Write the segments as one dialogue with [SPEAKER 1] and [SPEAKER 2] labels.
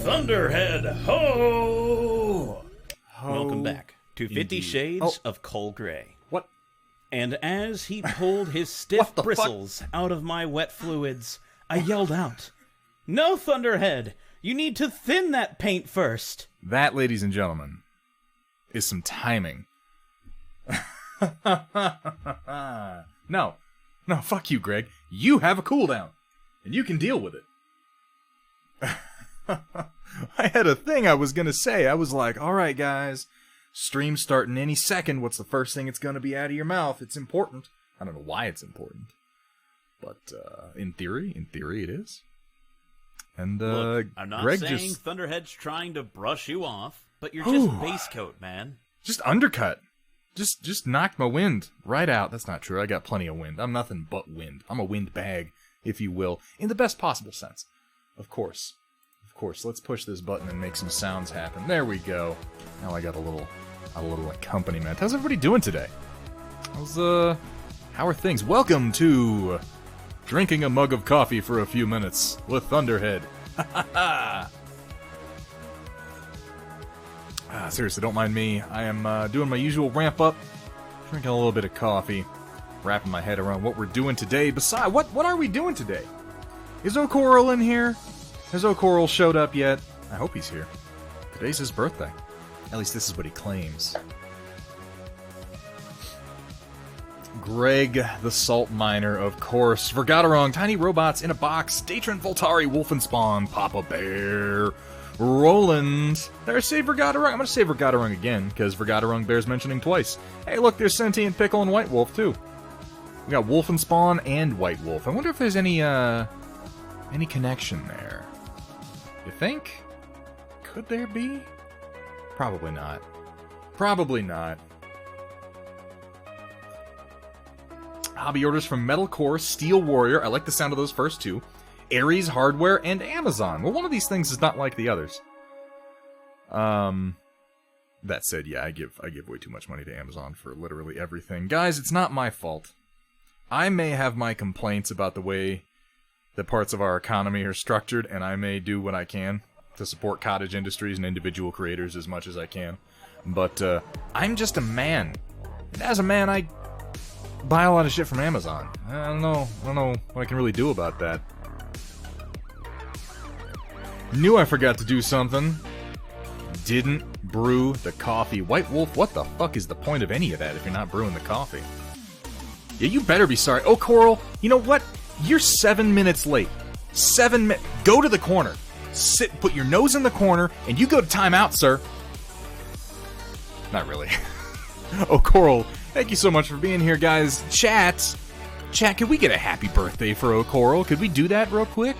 [SPEAKER 1] Thunderhead, ho!
[SPEAKER 2] Ho.
[SPEAKER 1] Welcome back to 50 Shades of Coal Gray.
[SPEAKER 2] What?
[SPEAKER 1] And as he pulled his stiff bristles out of my wet fluids, I yelled out, "No, Thunderhead! You need to thin that paint first!"
[SPEAKER 2] That, ladies and gentlemen, is some timing. No, fuck you, Greg. You have a cooldown, and you can deal with it. I had a thing I was gonna say. I was like, alright guys, stream's starting any second. What's the first thing it's gonna be out of your mouth? It's important. I don't know why it's important. But, in theory it is. And,
[SPEAKER 1] Look, I'm not
[SPEAKER 2] Greg
[SPEAKER 1] saying
[SPEAKER 2] just...
[SPEAKER 1] Thunderhead's trying to brush you off, but you're just base coat, man.
[SPEAKER 2] Just undercut. Just knocked my wind right out. That's not true. I got plenty of wind. I'm nothing but wind. I'm a wind bag, if you will, in the best possible sense. Of course. Let's push this button and make some sounds happen. There we go. Now I got a little accompaniment. How's everybody doing today? How are things? Welcome to Drinking a Mug of Coffee for a Few Minutes with Thunderhead. Seriously, don't mind me. I am doing my usual ramp up, drinking a little bit of coffee, wrapping my head around what we're doing today. Besides, what are we doing today? Is O'Coral in here? Has O'Coral showed up yet? I hope he's here. Today's his birthday. At least this is what he claims. Greg the Salt Miner, of course. Vergaderong, Tiny Robots in a Box, Datron Voltari, Wolfenspawn, Papa Bear, Roland. Did I say Vergaderong? I'm gonna say Vergaderong again, because Vergaderong bears mentioning twice. Hey, look, there's Sentient Pickle and White Wolf, too. We got Wolfenspawn and White Wolf. I wonder if there's any connection there. You think? Could there be? Probably not. Probably not. Hobby orders from Metalcore, Steel Warrior. I like the sound of those first two. Ares Hardware, and Amazon. Well, one of these things is not like the others. That said, yeah, I give way too much money to Amazon for literally everything. Guys, it's not my fault. I may have my complaints about the way that parts of our economy are structured, and I may do what I can to support cottage industries and individual creators as much as I can. But, I'm just a man. And as a man, I buy a lot of shit from Amazon. I don't know what I can really do about that. Knew I forgot to do something. Didn't brew the coffee. White Wolf, what the fuck is the point of any of that if you're not brewing the coffee? Yeah, you better be sorry. Oh, Coral, you know what? You're 7 minutes late. 7 minutes. Go to the corner. Sit, put your nose in the corner, and you go to timeout, sir. Not really. Oh, Coral, thank you so much for being here, guys. Chat, could we get a happy birthday for O'Coral? Could we do that real quick?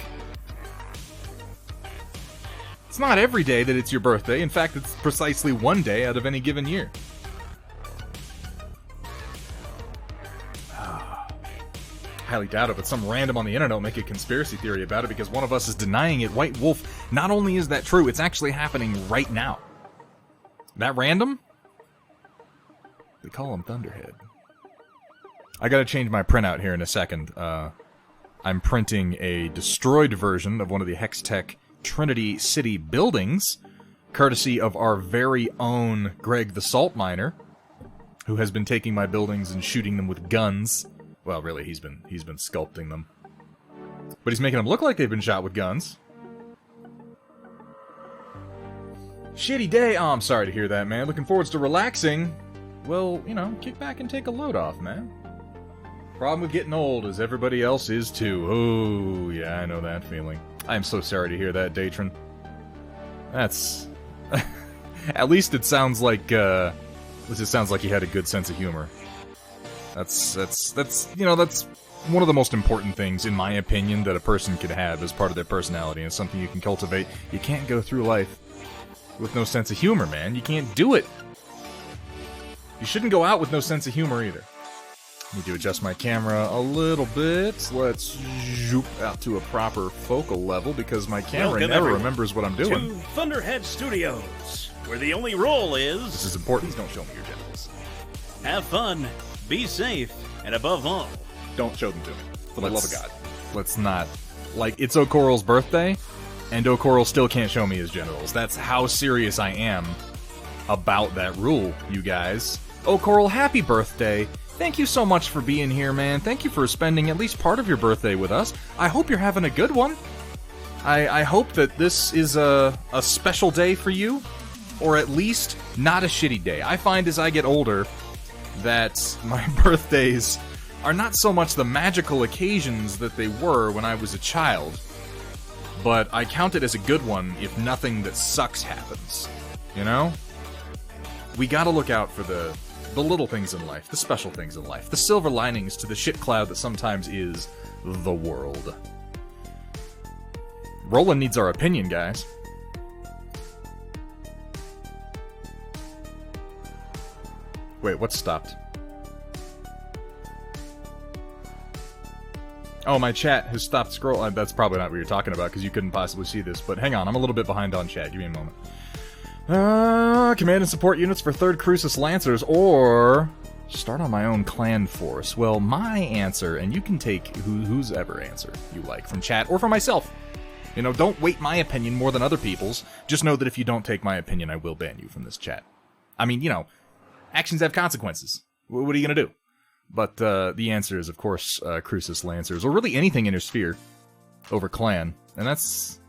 [SPEAKER 2] It's not every day that it's your birthday. In fact, it's precisely one day out of any given year. Highly doubt it, but some random on the internet will make a conspiracy theory about it because one of us is denying it. White Wolf, not only is that true, it's actually happening right now. That random? They call him Thunderhead. I gotta change my printout here in a second. I'm printing a destroyed version of one of the Hextech Trinity City buildings, courtesy of our very own Greg the Salt Miner, who has been taking my buildings and shooting them with guns. Well, really, he's been sculpting them. But he's making them look like they've been shot with guns. Shitty day. Oh, I'm sorry to hear that, man. Looking forward to relaxing. Well, you know, kick back and take a load off, man. Problem with getting old is everybody else is too. Oh, yeah, I know that feeling. I'm so sorry to hear that, Datron. That's... At least it sounds like, you had a good sense of humor. That's one of the most important things, in my opinion, that a person could have as part of their personality, and something you can cultivate. You can't go through life with no sense of humor, man. You can't do it. You shouldn't go out with no sense of humor, either. I need to adjust my camera a little bit. Let's zoop out to a proper focal level, because my camera never remembers what I'm doing.
[SPEAKER 1] To Thunderhead Studios, where the only rule is...
[SPEAKER 2] This is important. Don't show me your genitals.
[SPEAKER 1] Have fun, be safe, and above all...
[SPEAKER 2] Don't show them to me. For the love of God. Let's not... Like, it's O'Coral's birthday. And O'Coral still can't show me his genitals. That's how serious I am about that rule, you guys. O'Coral, happy birthday. Thank you so much for being here, man. Thank you for spending at least part of your birthday with us. I hope you're having a good one. I hope that this is a special day for you, or at least not a shitty day. I find as I get older that my birthdays are not so much the magical occasions that they were when I was a child, but I count it as a good one if nothing that sucks happens, you know? We gotta look out for the little things in life, the special things in life, the silver linings to the shit cloud that sometimes is the world. Roland needs our opinion, guys. Wait, what stopped? Oh, my chat has stopped scrolling. That's probably not what you're talking about, because you couldn't possibly see this, but hang on, I'm a little bit behind on chat. Give me a moment. Command and support units for 3rd Crucis Lancers, or start on my own clan force. Well, my answer, and you can take whose ever answer you like, from chat or from myself. You know, don't weight my opinion more than other people's. Just know that if you don't take my opinion, I will ban you from this chat. I mean, you know, actions have consequences. What are you gonna do? But the answer is, of course, Crucis Lancers, or really anything in your sphere over clan. And that's...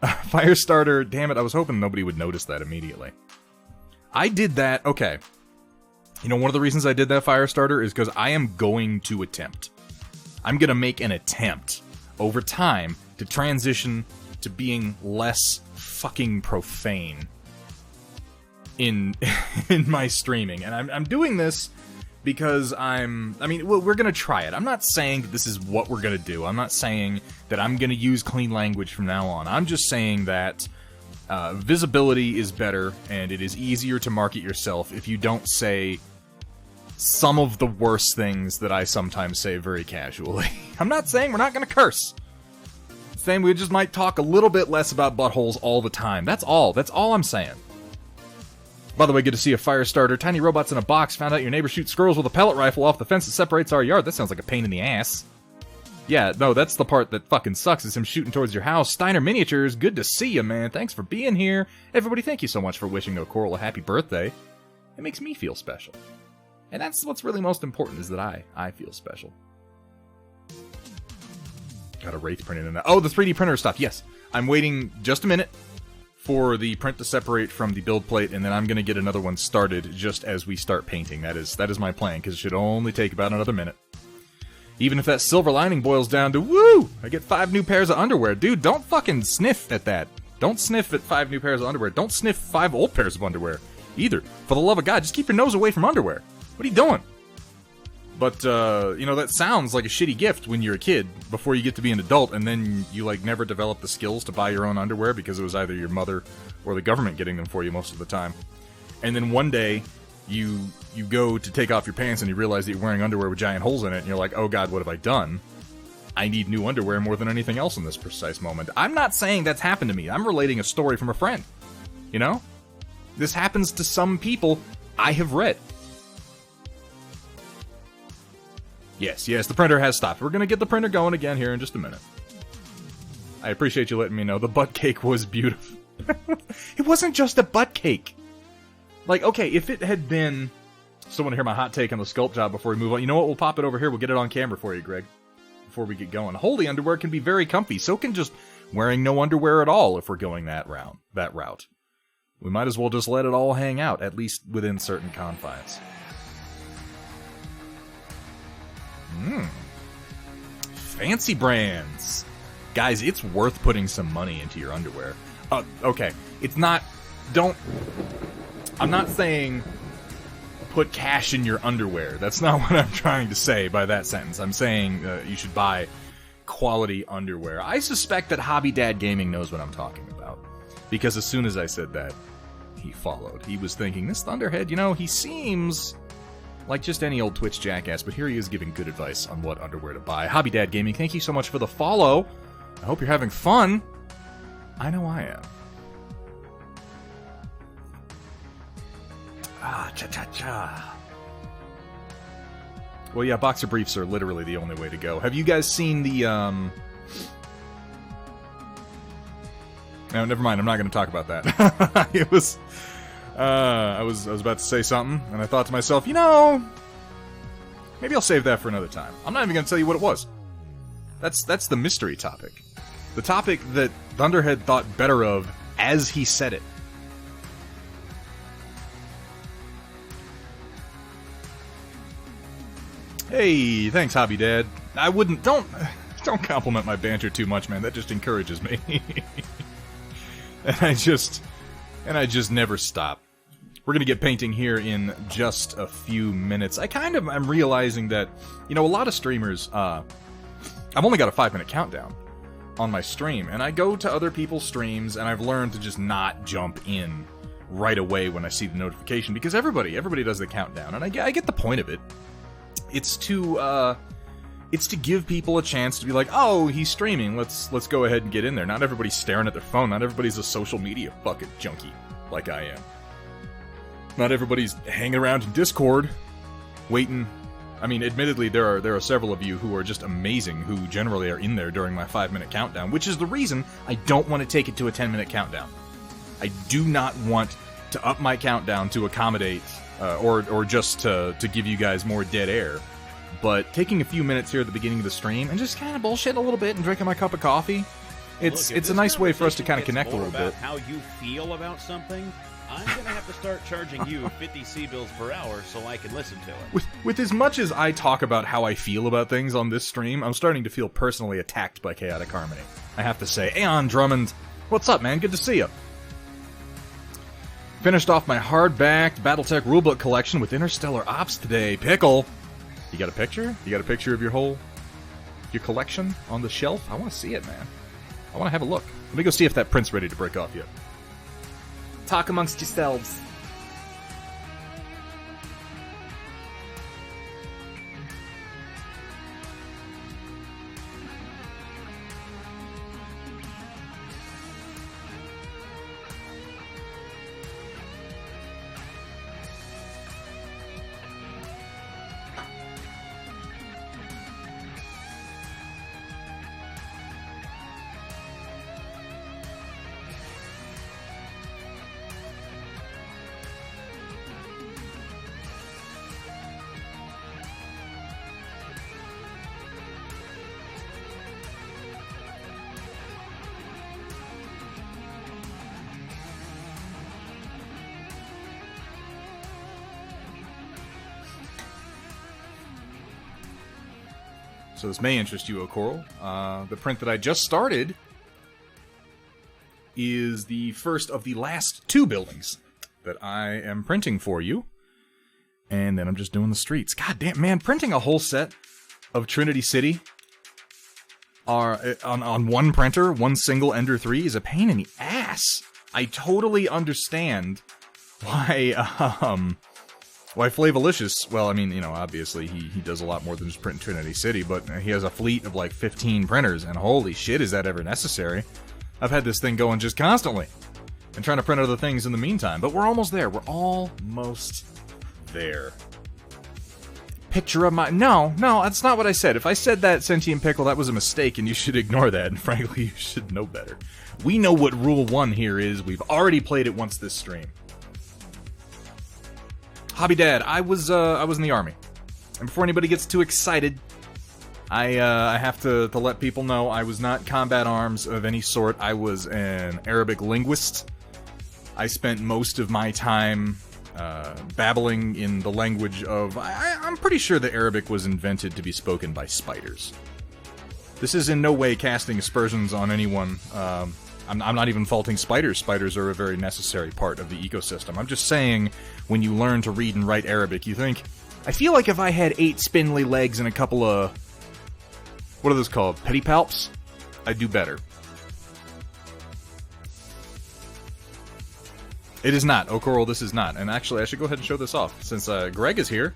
[SPEAKER 2] Firestarter, damn it, I was hoping nobody would notice that immediately. I did that, okay. You know, one of the reasons I did that, Firestarter, is because I am going to attempt. I'm gonna make an attempt over time to transition to being less fucking profane in my streaming. And I'm doing this because we're gonna try it. I'm not saying that this is what we're gonna do. I'm not saying that I'm gonna use clean language from now on. I'm just saying that visibility is better, and it is easier to market yourself if you don't say some of the worst things that I sometimes say very casually. I'm not saying we're not gonna curse. I'm saying we just might talk a little bit less about buttholes all the time. That's all. That's all I'm saying. By the way, good to see a Firestarter. Tiny robots in a box. Found out your neighbor shoots squirrels with a pellet rifle off the fence that separates our yard. That sounds like a pain in the ass. Yeah, no, that's the part that fucking sucks, is him shooting towards your house. Steiner Miniatures, good to see you, man. Thanks for being here. Everybody, thank you so much for wishing O'Coral a happy birthday. It makes me feel special. And that's what's really most important, is that I feel special. Got a Wraith printed in that. Oh, the 3D printer stuff, yes. I'm waiting just a minute for the print to separate from the build plate, and then I'm going to get another one started just as we start painting. That is my plan, because it should only take about another minute. Even if that silver lining boils down to, woo, I get 5 new pairs of underwear. Dude, don't fucking sniff at that. Don't sniff at 5 new pairs of underwear. Don't sniff 5 old pairs of underwear, either. For the love of God, just keep your nose away from underwear. What are you doing? But, you know, that sounds like a shitty gift when you're a kid, before you get to be an adult, and then you, like, never develop the skills to buy your own underwear because it was either your mother or the government getting them for you most of the time. And then one day, you go to take off your pants and you realize that you're wearing underwear with giant holes in it, and you're like, oh god, what have I done? I need new underwear more than anything else in this precise moment. I'm not saying that's happened to me. I'm relating a story from a friend. You know? This happens to some people I have read. Yes, the printer has stopped. We're gonna get the printer going again here in just a minute. I appreciate you letting me know. The butt cake was beautiful. It wasn't just a butt cake. Like, okay, if it had been... Still want to hear my hot take on the sculpt job before we move on. You know what? We'll pop it over here. We'll get it on camera for you, Greg, before we get going. Holy underwear can be very comfy. So can just wearing no underwear at all if we're going that route. We might as well just let it all hang out, at least within certain confines. Fancy brands. Guys, it's worth putting some money into your underwear. Okay. It's not... I'm not saying put cash in your underwear. That's not what I'm trying to say by that sentence. I'm saying you should buy quality underwear. I suspect that Hobby Dad Gaming knows what I'm talking about, because as soon as I said that, he followed. He was thinking, this Thunderhead, you know, he seems like just any old Twitch jackass, but here he is giving good advice on what underwear to buy. Hobby Dad Gaming, thank you so much for the follow. I hope you're having fun. I know I am. Cha-cha-cha. Well, yeah, boxer briefs are literally the only way to go. Have you guys seen the, No, never mind. I'm not going to talk about that. It was... I was about to say something, and I thought to myself, you know... Maybe I'll save that for another time. I'm not even going to tell you what it was. That's the mystery topic. The topic that Thunderhead thought better of as he said it. Hey, thanks, Hobby Dad. I wouldn't... Don't compliment my banter too much, man. That just encourages me. and I just never stop. We're gonna get painting here in just a few minutes. I'm realizing that, you know, a lot of streamers, I've only got a 5-minute countdown on my stream, and I go to other people's streams, and I've learned to just not jump in right away when I see the notification, because everybody does the countdown, and I get the point of it. It's to give people a chance to be like, oh, he's streaming, let's go ahead and get in there. Not everybody's staring at their phone, not everybody's a social media fucking junkie like I am. Not everybody's hanging around in Discord, waiting. I mean, admittedly, there are several of you who are just amazing, who generally are in there during my 5-minute countdown, which is the reason I don't want to take it to a 10-minute countdown. I do not want to up my countdown to accommodate, or just to give you guys more dead air. But taking a few minutes here at the beginning of the stream and just kind of bullshitting a little bit and drinking my cup of coffee, it's a nice way for us to kind of connect a little bit.
[SPEAKER 1] How you feel about something? I'm gonna have to start charging you 50 C-bills per hour so I can listen to it.
[SPEAKER 2] With as much as I talk about how I feel about things on this stream, I'm starting to feel personally attacked by Chaotic Harmony. I have to say, Aeon Drummond, what's up, man? Good to see you. Finished off my hardbacked Battletech rulebook collection with Interstellar Ops today. Pickle, you got a picture? You got a picture of your collection on the shelf? I want to see it, man. I want to have a look. Let me go see if that print's ready to break off yet.
[SPEAKER 3] Talk amongst yourselves.
[SPEAKER 2] So this may interest you, O'Coral. The print that I just started is the first of the last 2 buildings that I am printing for you. And then I'm just doing the streets. God damn, man, printing a whole set of Trinity City on one printer, one single Ender 3, is a pain in the ass. I totally understand why Flavolicious, well, I mean, you know, obviously he does a lot more than just print Trinity City, but he has a fleet of like 15 printers, and holy shit, is that ever necessary? I've had this thing going just constantly, and trying to print other things in the meantime, but we're almost there. We're almost there. Picture of my... No, that's not what I said. If I said that, Sentient Pickle, that was a mistake, and you should ignore that, and frankly, you should know better. We know what Rule 1 here is. We've already played it once this stream. Hobby Dad, I was in the army, and before anybody gets too excited, I have to let people know I was not combat arms of any sort. I was an Arabic linguist. I spent most of my time babbling in the language of... I'm pretty sure that Arabic was invented to be spoken by spiders. This is in no way casting aspersions on anyone. I'm not even faulting spiders. Spiders are a very necessary part of the ecosystem. I'm just saying, when you learn to read and write Arabic, you think, I feel like if I had 8 spindly legs and a couple of... what are those called? Pedipalps? I'd do better. It is not. O'Coral, this is not. And actually, I should go ahead and show this off, since Greg is here.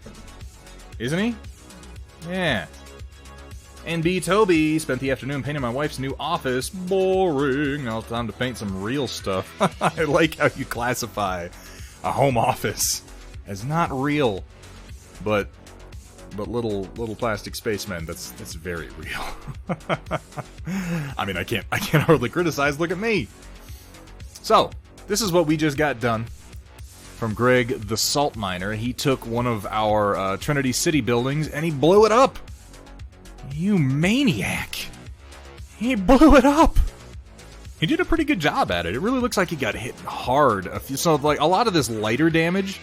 [SPEAKER 2] Isn't he? Yeah. NB Toby spent the afternoon painting my wife's new office. Boring. Now it's time to paint some real stuff. I like how you classify a home office as not real, but little plastic spacemen. That's very real. I mean, I can't hardly criticize. Look at me. So, this is what we just got done from Greg the Salt Miner. He took one of our Trinity City buildings and he blew it up. You maniac. He blew it up. He did a pretty good job at it. It really looks like he got hit hard. So, like, a lot of this lighter damage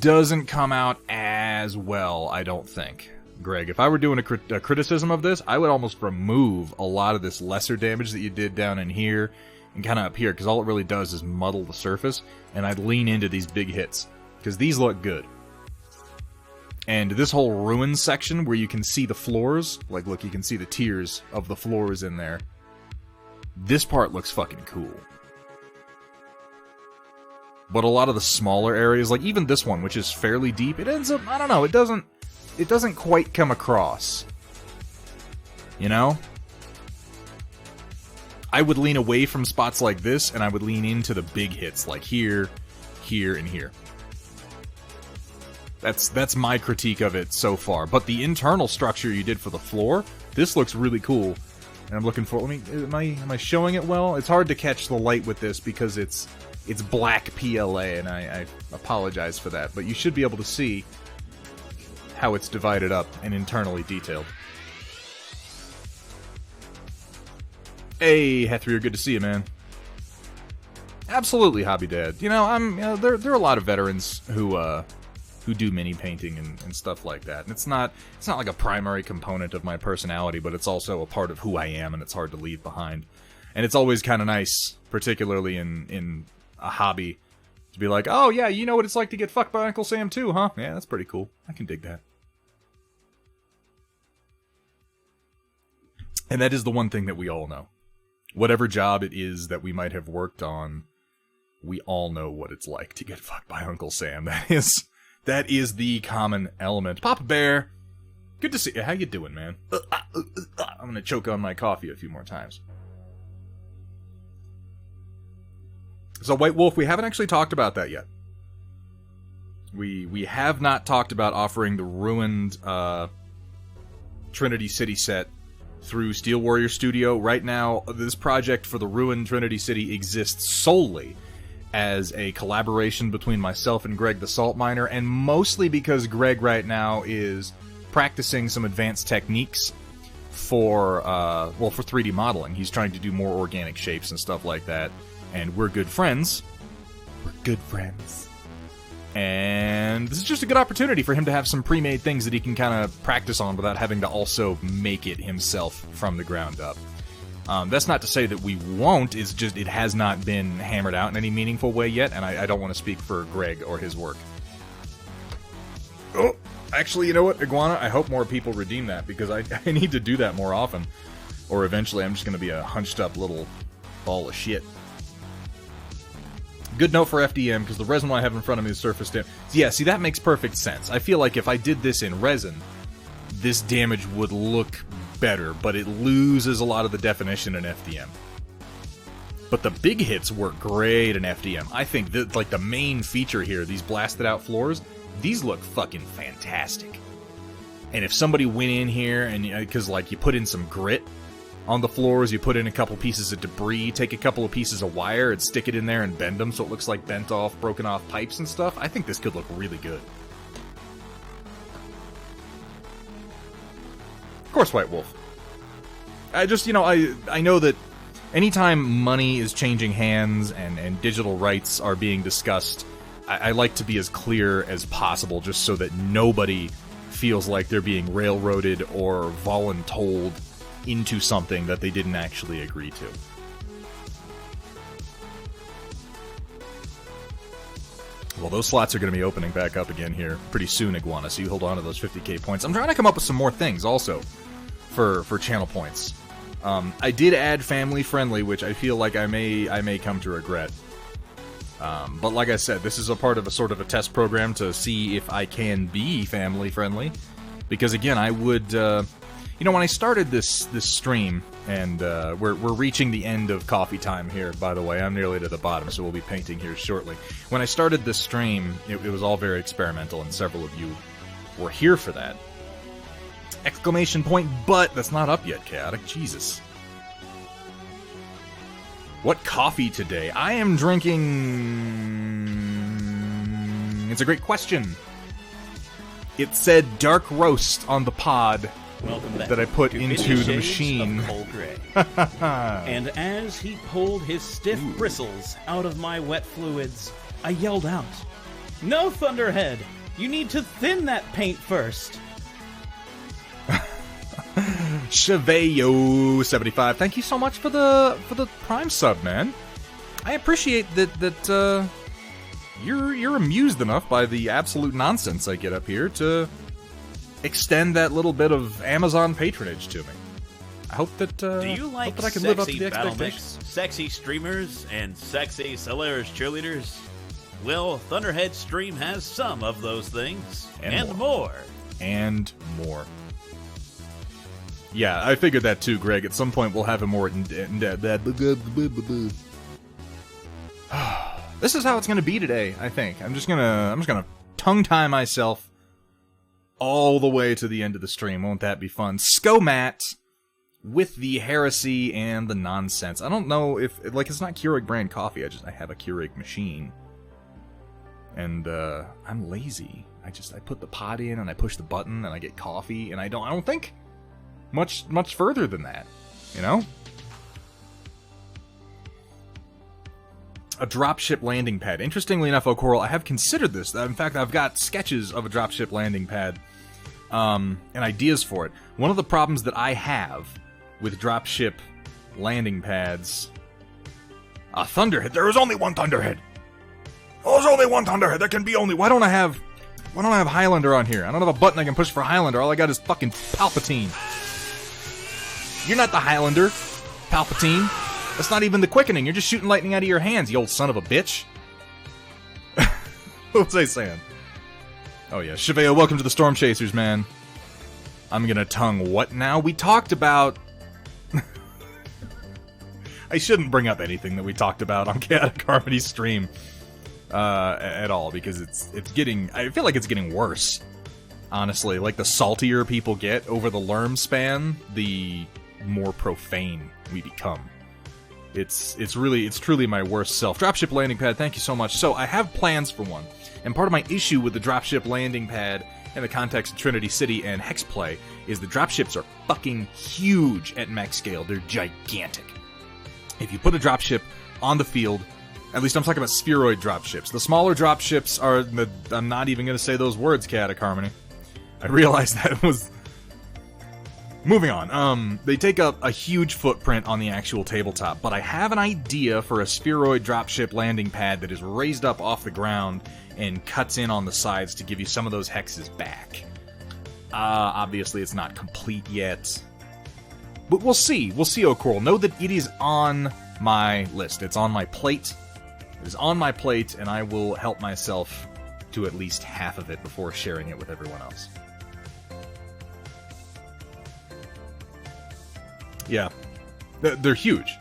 [SPEAKER 2] doesn't come out as well, I don't think. Greg, if I were doing a criticism of this, I would almost remove a lot of this lesser damage that you did down in here and kind of up here, because all it really does is muddle the surface, and I'd lean into these big hits, because these look good. And this whole ruins section where you can see the floors, like, look, you can see the tiers of the floors in there. This part looks fucking cool. But a lot of the smaller areas, like even this one, which is fairly deep, it ends up, I don't know, it doesn't quite come across. You know? I would lean away from spots like this, and I would lean into the big hits, like here, here, and here. That's my critique of it so far. But the internal structure you did for the floor, this looks really cool. And I'm looking for, am I showing it well? It's hard to catch the light with this because it's black PLA, and I apologize for that. But you should be able to see how it's divided up and internally detailed. Hey, Hethrier, good to see you, man. Absolutely, Hobby Dad. You know, there are a lot of veterans who do mini painting and stuff like that. And it's not like a primary component of my personality, but it's also a part of who I am, and it's hard to leave behind. And it's always kind of nice, particularly in a hobby, to be like, oh yeah, you know what it's like to get fucked by Uncle Sam too, huh? Yeah, that's pretty cool. I can dig that. And that is the one thing that we all know. Whatever job it is that we might have worked on, we all know what it's like to get fucked by Uncle Sam. That is the common element. Papa Bear, good to see you. How you doing, man? I'm gonna choke on my coffee a few more times. So, White Wolf, we haven't actually talked about that yet. We have not talked about offering the ruined Trinity City set through Steel Warrior Studio. Right now, this project for the ruined Trinity City exists solely as a collaboration between myself and Greg the Salt Miner, and mostly because Greg right now is practicing some advanced techniques for 3D modeling. He's trying to do more organic shapes and stuff like that, and we're good friends. We're good friends. And this is just a good opportunity for him to have some pre-made things that he can kind of practice on without having to also make it himself from the ground up. That's not to say that we won't, it's just it has not been hammered out in any meaningful way yet, and I don't want to speak for Greg or his work. Oh, actually, you know what, Iguana? I hope more people redeem that, because I need to do that more often. Or eventually I'm just going to be a hunched up little ball of shit. Good note for FDM, because the resin I have in front of me is surface damage. Yeah, see, that makes perfect sense. I feel like if I did this in resin, this damage would look better, but it loses a lot of the definition in FDM. But the big hits work great in FDM. I think that, like, the main feature here, these blasted out floors, these look fucking fantastic. And if somebody went in here and, because, like, you put in some grit on the floors, you put in a couple pieces of debris, take a couple of pieces of wire and stick it in there and bend them so it looks like bent off, broken off pipes and stuff, I think this could look really good. Of course, White Wolf. I just, I know that anytime money is changing hands and digital rights are being discussed, I like to be as clear as possible just so that nobody feels like they're being railroaded or voluntold into something that they didn't actually agree to. Well, those slots are going to be opening back up again here pretty soon, Iguana, so you hold on to those 50k points. I'm trying to come up with some more things, also, for channel points. I did add family friendly, which I feel like I may come to regret. But like I said, this is a part of a sort of a test program to see if I can be family friendly. Because again, I would, when I started this stream, and we're reaching the end of coffee time here, by the way. I'm nearly to the bottom, so we'll be painting here shortly. When I started this stream, it was all very experimental, and several of you were here for that. Exclamation point, but that's not up yet, Chaotic. Jesus. What coffee today? I am drinking... It's a great question. It said dark roast on the pod that I put into the machine.
[SPEAKER 1] And as he pulled his stiff bristles out of my wet fluids, I yelled out, "No, Thunderhead! You need to thin that paint first!"
[SPEAKER 2] Cheveyo75, thank you so much for the Prime sub, man. I appreciate that you're amused enough by the absolute nonsense I get up here to extend that little bit of Amazon patronage to me. I hope that
[SPEAKER 4] Do you like
[SPEAKER 2] that I can
[SPEAKER 4] sexy
[SPEAKER 2] live up to the
[SPEAKER 4] battlemechs,
[SPEAKER 2] expectations.
[SPEAKER 4] sexy streamers, and sexy Solaris cheerleaders? Well, Thunderhead's stream has some of those things and more.
[SPEAKER 2] And more. Yeah, I figured that too, Greg. At some point, we'll have a more This is how it's gonna be today. I think I'm just gonna tongue tie myself all the way to the end of the stream. Won't that be fun? Skomat with the heresy and the nonsense. I don't know if it's not Keurig brand coffee. I have a Keurig machine, and I'm lazy. I put the pot in and I push the button and I get coffee, and I don't think much further than that, you know? A dropship landing pad. Interestingly enough, O'Coral, I have considered this. In fact, I've got sketches of a dropship landing pad and ideas for it. One of the problems that I have with dropship landing pads... A Thunderhead. There is only one Thunderhead. There's only one Thunderhead. There can be only... Why don't I have Highlander on here? I don't have a button I can push for Highlander. All I got is fucking Palpatine. You're not the Highlander, Palpatine. That's not even the quickening. You're just shooting lightning out of your hands, you old son of a bitch. What was I saying? Oh yeah, Cheveo, welcome to the Storm Chasers, man. I'm gonna tongue what now? We talked about... I shouldn't bring up anything that we talked about on Chaotic Harmony's stream at all, because it's getting... I feel like it's getting worse, honestly. Like, the saltier people get over the Lerm span, the more profane we become. It's truly my worst self. Dropship landing pad, thank you so much. So I have plans for one, and part of my issue with the dropship landing pad in the context of Trinity City and Hexplay is the dropships are fucking huge at mech scale. They're gigantic. If you put a dropship on the field, at least I'm talking about spheroid dropships. The smaller dropships are... I'm not even going to say those words, Chaotic Harmony. I realized that was... Moving on, they take up a huge footprint on the actual tabletop, but I have an idea for a spheroid dropship landing pad that is raised up off the ground and cuts in on the sides to give you some of those hexes back. Obviously it's not complete yet, but we'll see. We'll see, O'Coral. Know that it is on my list. It's on my plate. It is on my plate, and I will help myself to at least half of it before sharing it with everyone else. Yeah, they're huge.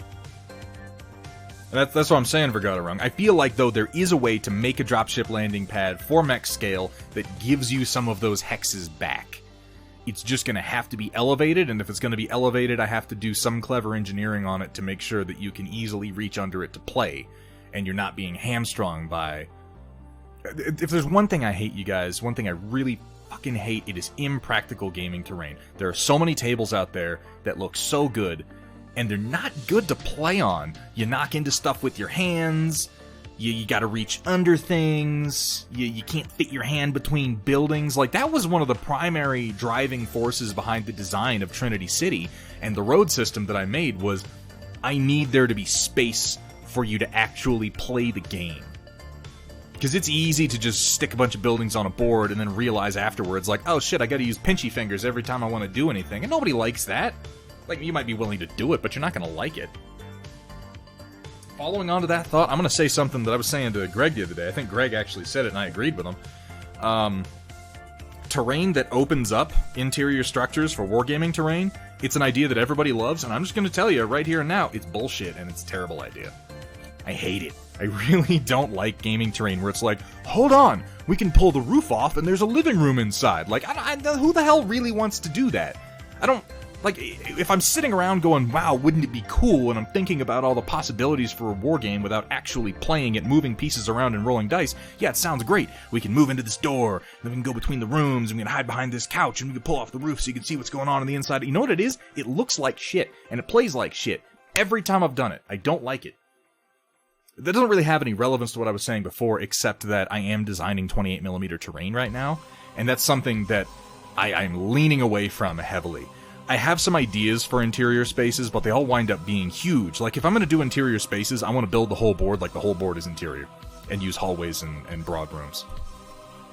[SPEAKER 2] That's what I'm saying, Vergata. I feel like, though, there is a way to make a dropship landing pad for mech scale that gives you some of those hexes back. It's just going to have to be elevated, and if it's going to be elevated, I have to do some clever engineering on it to make sure that you can easily reach under it to play, and you're not being hamstrung by... If there's one thing I hate, you guys, one thing I really fucking hate, it is impractical gaming terrain. There are so many tables out there that look so good, and they're not good to play on. You knock into stuff with your hands, you gotta reach under things, you can't fit your hand between buildings. Like, that was one of the primary driving forces behind the design of Trinity City, and the road system that I made was, I need there to be space for you to actually play the game. Because it's easy to just stick a bunch of buildings on a board and then realize afterwards, like, oh shit, I gotta use pinchy fingers every time I want to do anything. And nobody likes that. Like, you might be willing to do it, but you're not gonna like it. Following on to that thought, I'm gonna say something that I was saying to Greg the other day. I think Greg actually said it and I agreed with him. Terrain that opens up interior structures for wargaming terrain, it's an idea that everybody loves, and I'm just gonna tell you right here and now, it's bullshit and it's a terrible idea. I hate it. I really don't like gaming terrain where it's like, hold on, we can pull the roof off and there's a living room inside. Like, who the hell really wants to do that? Like, if I'm sitting around going, wow, wouldn't it be cool, and I'm thinking about all the possibilities for a war game without actually playing it, moving pieces around and rolling dice, yeah, it sounds great. We can move into this door, then we can go between the rooms, and we can hide behind this couch, and we can pull off the roof so you can see what's going on the inside. You know what it is? It looks like shit, and it plays like shit. Every time I've done it, I don't like it. That doesn't really have any relevance to what I was saying before, except that I am designing 28mm terrain right now, and that's something that I'm leaning away from heavily. I have some ideas for interior spaces, but they all wind up being huge. Like, if I'm going to do interior spaces, I want to build the whole board like the whole board is interior, and use hallways and broad rooms.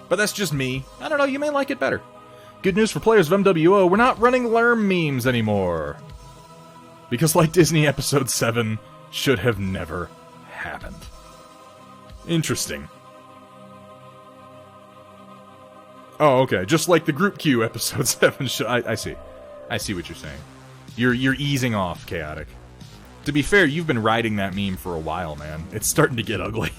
[SPEAKER 2] But that's just me. I don't know, you may like it better. Good news for players of MWO, we're not running Lerm memes anymore. Because like Disney Episode 7 should have never happened. Interesting. Oh, okay. Just like the Group Q Episode 7 should... I see. I see what you're saying. You're easing off, Chaotic. To be fair, you've been riding that meme for a while, man. It's starting to get ugly.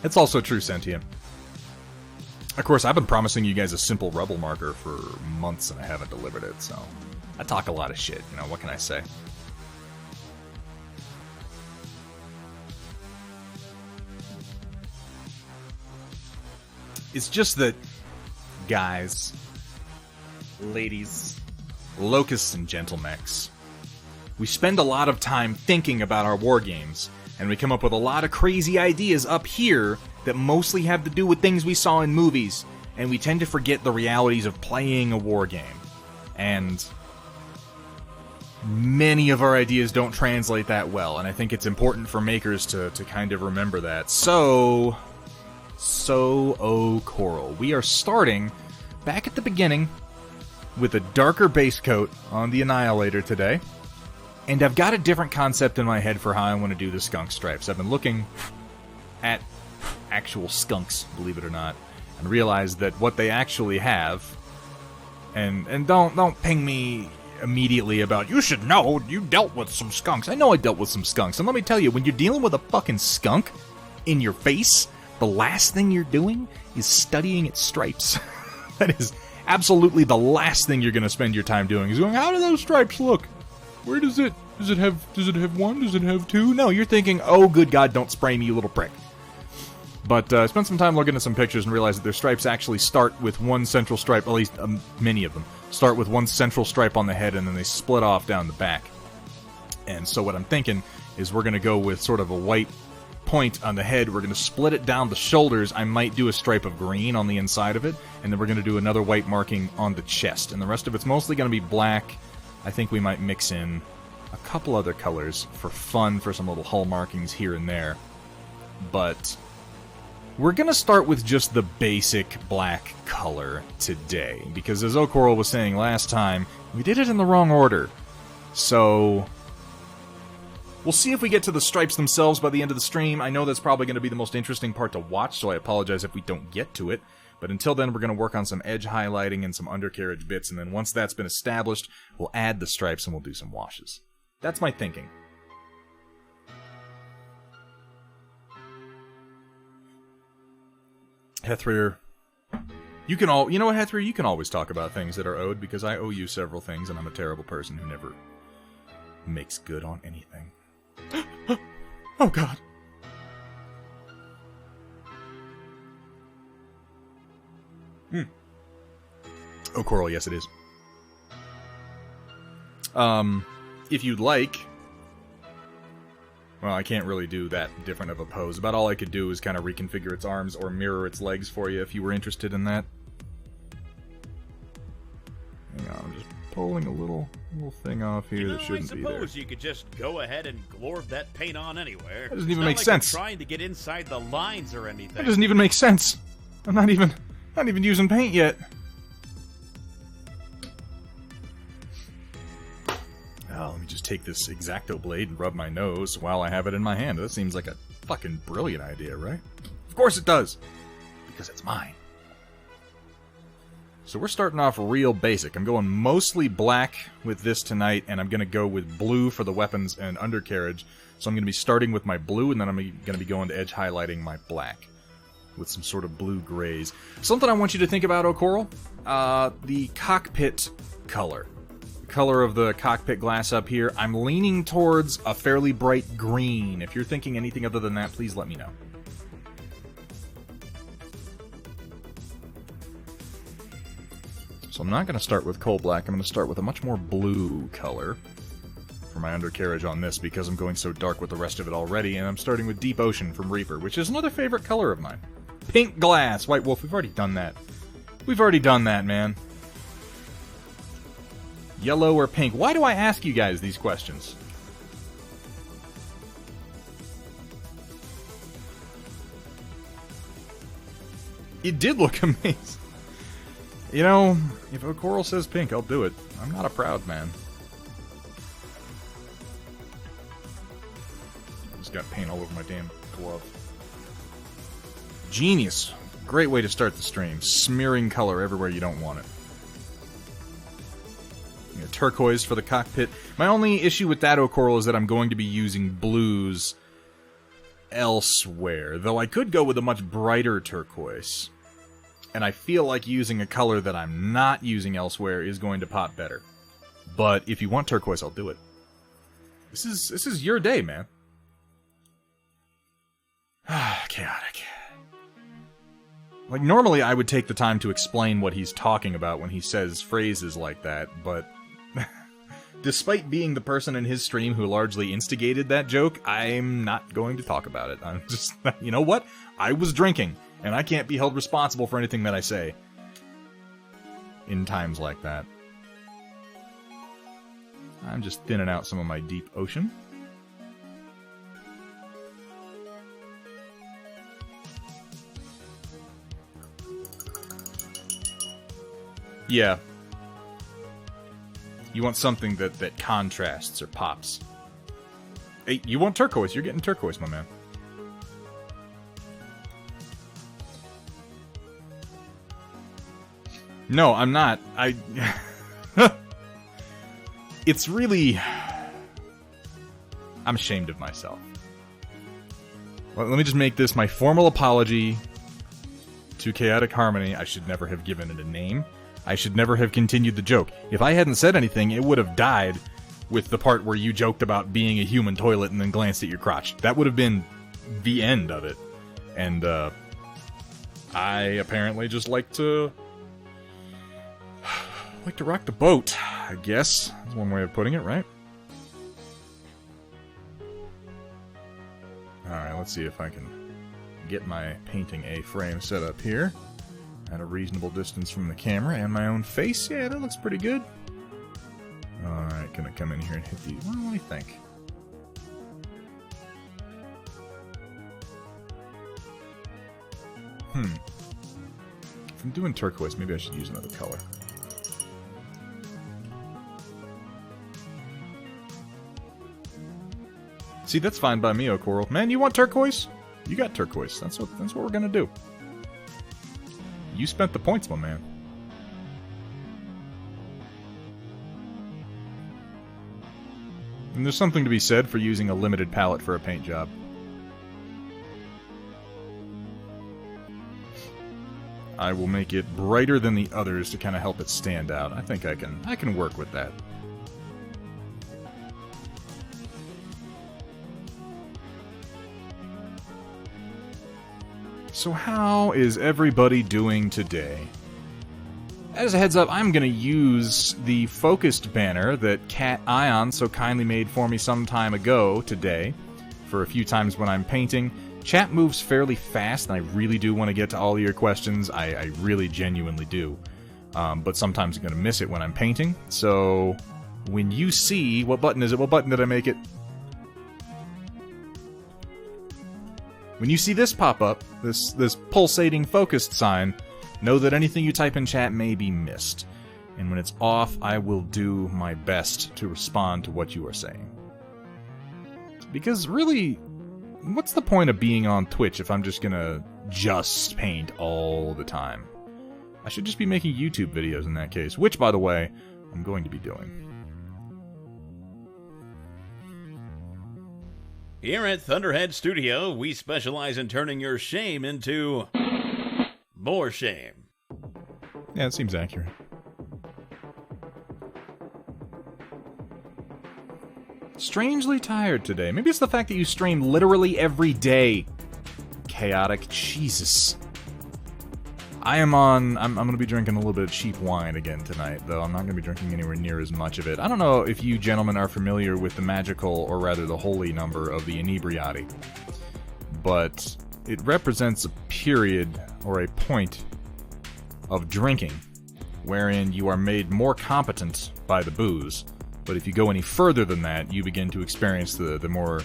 [SPEAKER 2] It's also true, Sentient. Of course, I've been promising you guys a simple rebel marker for months and I haven't delivered it, so... I talk a lot of shit, you know, what can I say? It's just that, guys, ladies, locusts and gentlemechs, we spend a lot of time thinking about our war games, and we come up with a lot of crazy ideas up here that mostly have to do with things we saw in movies, and we tend to forget the realities of playing a war game. And many of our ideas don't translate that well, and I think it's important for makers to kind of remember that. So, Coral, we are starting back at the beginning with a darker base coat on the Annihilator today. And I've got a different concept in my head for how I want to do the skunk stripes. I've been looking at actual skunks, believe it or not, and realized that what they actually have, and don't ping me immediately about, you should know, you dealt with some skunks. I know I dealt with some skunks, and let me tell you, when you're dealing with a fucking skunk in your face, the last thing you're doing is studying its stripes. That is absolutely the last thing you're going to spend your time doing, is going, how do those stripes look? Where does it have one? Does it have two? No, you're thinking, oh, good God, don't spray me, you little prick. But I spent some time looking at some pictures and realized that their stripes actually start with one central stripe, at least many of them, start with one central stripe on the head and then they split off down the back. And so what I'm thinking is we're going to go with sort of a white point on the head, we're going to split it down the shoulders, I might do a stripe of green on the inside of it, and then we're going to do another white marking on the chest, and the rest of it's mostly going to be black. I think we might mix in a couple other colors for fun, for some little hull markings here and there. But we're going to start with just the basic black color today, because as O'Coral was saying last time, we did it in the wrong order. So we'll see if we get to the stripes themselves by the end of the stream. I know that's probably going to be the most interesting part to watch, so I apologize if we don't get to it. But until then, we're going to work on some edge highlighting and some undercarriage bits, and then once that's been established, we'll add the stripes and we'll do some washes. That's my thinking. Hethrier, you know what, Hethrier, you can always talk about things that are owed, because I owe you several things, and I'm a terrible person who never makes good on anything. Oh, God. Oh, Coral, yes it is. If you'd like... Well, I can't really do that different of a pose. About all I could do is kind of reconfigure its arms or mirror its legs for you if you were interested in that. Hang on, I'm just pulling a little thing off here that shouldn't be there.
[SPEAKER 4] I suppose you could just go ahead and glorb that paint on anywhere.
[SPEAKER 2] That doesn't even make sense.
[SPEAKER 4] You're trying to get inside the lines or anything.
[SPEAKER 2] That doesn't even make sense. I'm not even using paint yet. Oh, let me just take this X-Acto blade and rub my nose while I have it in my hand. That seems like a fucking brilliant idea, right? Of course it does! Because it's mine. So we're starting off real basic. I'm going mostly black with this tonight, and I'm going to go with blue for the weapons and undercarriage. So I'm going to be starting with my blue, and then I'm going to be going to edge highlighting my black. with some sort of blue grays. Something I want you to think about, O'Coral, the cockpit color. The color of the cockpit glass up here, I'm leaning towards a fairly bright green. If you're thinking anything other than that, please let me know. So I'm not going to start with coal black, I'm going to start with a much more blue color for my undercarriage on this because I'm going so dark with the rest of it already, and I'm starting with Deep Ocean from Reaper, which is another favorite color of mine. Pink glass, White Wolf, we've already done that. We've already done that, man. Yellow or pink? Why do I ask you guys these questions? It did look amazing. You know, if O'Coral says pink, I'll do it. I'm not a proud man. Just got paint all over my damn glove. Genius. Great way to start the stream. Smearing color everywhere you don't want it. You know, turquoise for the cockpit. My only issue with that, O'Coral, is that I'm going to be using blues elsewhere. Though I could go with a much brighter turquoise. And I feel like using a color that I'm not using elsewhere is going to pop better. But if you want turquoise, I'll do it. This is your day, man. Chaotic. Like, normally I would take the time to explain what he's talking about when he says phrases like that, but despite being the person in his stream who largely instigated that joke, I'm not going to talk about it. I'm just, you know what? I was drinking. And I can't be held responsible for anything that I say in times like that. I'm just thinning out some of my Deep Ocean. Yeah. You want something that contrasts or pops. Hey, you want turquoise. You're getting turquoise, my man. No, I'm not. It's really... I'm ashamed of myself. Well, let me just make this my formal apology to Chaotic Harmony. I should never have given it a name. I should never have continued the joke. If I hadn't said anything, it would have died with the part where you joked about being a human toilet and then glanced at your crotch. That would have been the end of it. And, I apparently just like to rock the boat, I guess. That's one way of putting it, right? Alright, let's see if I can get my painting A-frame set up here at a reasonable distance from the camera and my own face. Yeah, that looks pretty good. Alright, gonna come in here and hit these. Well, let me think. If I'm doing turquoise, maybe I should use another color. See, that's fine by me, O'Coral. Man, you want turquoise? You got turquoise. That's what we're gonna do. You spent the points, my man. And there's something to be said for using a limited palette for a paint job. I will make it brighter than the others to kind of help it stand out. I think I can work with that. So how is everybody doing today? As a heads up, I'm going to use the focused banner that Cat Ion so kindly made for me some time ago today for a few times when I'm painting. Chat moves fairly fast, and I really do want to get to all of your questions. I really genuinely do. But sometimes I'm going to miss it when I'm painting. So when you see... What button is it? What button did I make it? When you see this pop up, this pulsating focused sign, know that anything you type in chat may be missed. And when it's off, I will do my best to respond to what you are saying. Because really, what's the point of being on Twitch if I'm just gonna paint all the time? I should just be making YouTube videos in that case, which, by the way, I'm going to be doing.
[SPEAKER 4] Here at Thunderhead Studio, we specialize in turning your shame into more shame.
[SPEAKER 2] Yeah, it seems accurate. Strangely tired today. Maybe it's the fact that you stream literally every day. Chaotic. Jesus. I'm gonna be drinking a little bit of cheap wine again tonight, though. I'm not gonna be drinking anywhere near as much of it. I don't know if you gentlemen are familiar with the magical, or rather the holy number of the inebriati, but it represents a period, or a point, of drinking, wherein you are made more competent by the booze. But if you go any further than that, you begin to experience the more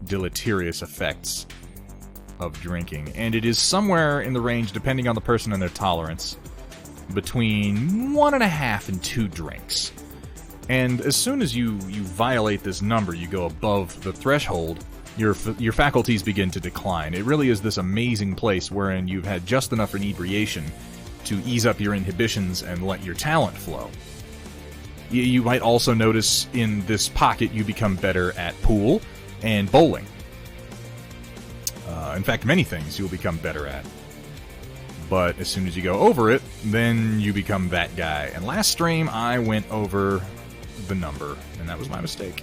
[SPEAKER 2] deleterious effects of drinking. And it is somewhere in the range, depending on the person and their tolerance, between 1.5 and 2 drinks. And as soon as you violate this number, you go above the threshold, your faculties begin to decline. It really is this amazing place wherein you've had just enough inebriation to ease up your inhibitions and let your talent flow. You might also notice in this pocket you become better at pool and bowling. In fact, many things you'll become better at. But as soon as you go over it, then you become that guy. And last stream, I went over the number, and that was my mistake.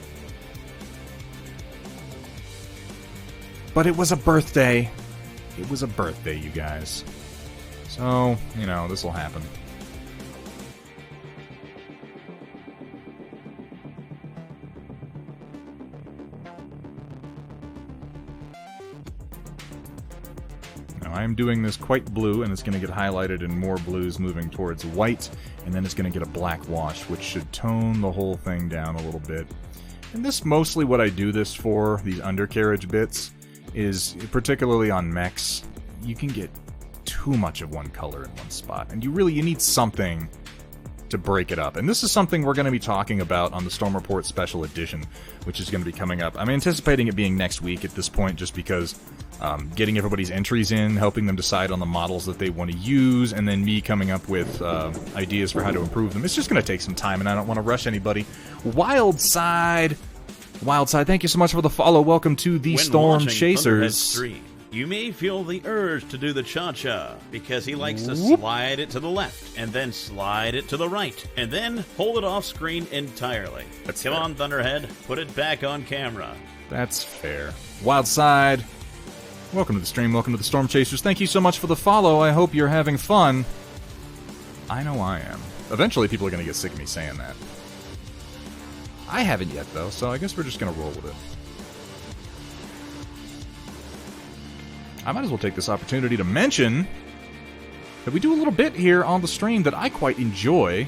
[SPEAKER 2] But it was a birthday. It was a birthday, you guys. So, you know, this will happen. I'm doing this quite blue, and it's going to get highlighted in more blues moving towards white, and then it's going to get a black wash, which should tone the whole thing down a little bit. And this, mostly what I do this for, these undercarriage bits, is, particularly on mechs, you can get too much of one color in one spot, and you need something to break it up. And this is something we're going to be talking about on the Storm Report Special Edition, which is going to be coming up. I'm anticipating it being next week at this point, just because getting everybody's entries in, helping them decide on the models that they want to use, and then me coming up with ideas for how to improve them. It's just going to take some time, and I don't want to rush anybody. Wildside, thank you so much for the follow. Welcome to the Storm Chasers.
[SPEAKER 4] You may feel the urge to do the cha-cha, because he likes to slide it to the left, and then slide it to the right, and then hold it off screen entirely. Come on, Thunderhead, put it back on camera.
[SPEAKER 2] That's fair. Wildside, welcome to the stream, welcome to the Storm Chasers. Thank you so much for the follow. I hope you're having fun. I know I am. Eventually people are going to get sick of me saying that. I haven't yet, though, so I guess we're just going to roll with it. I might as well take this opportunity to mention that we do a little bit here on the stream that I quite enjoy,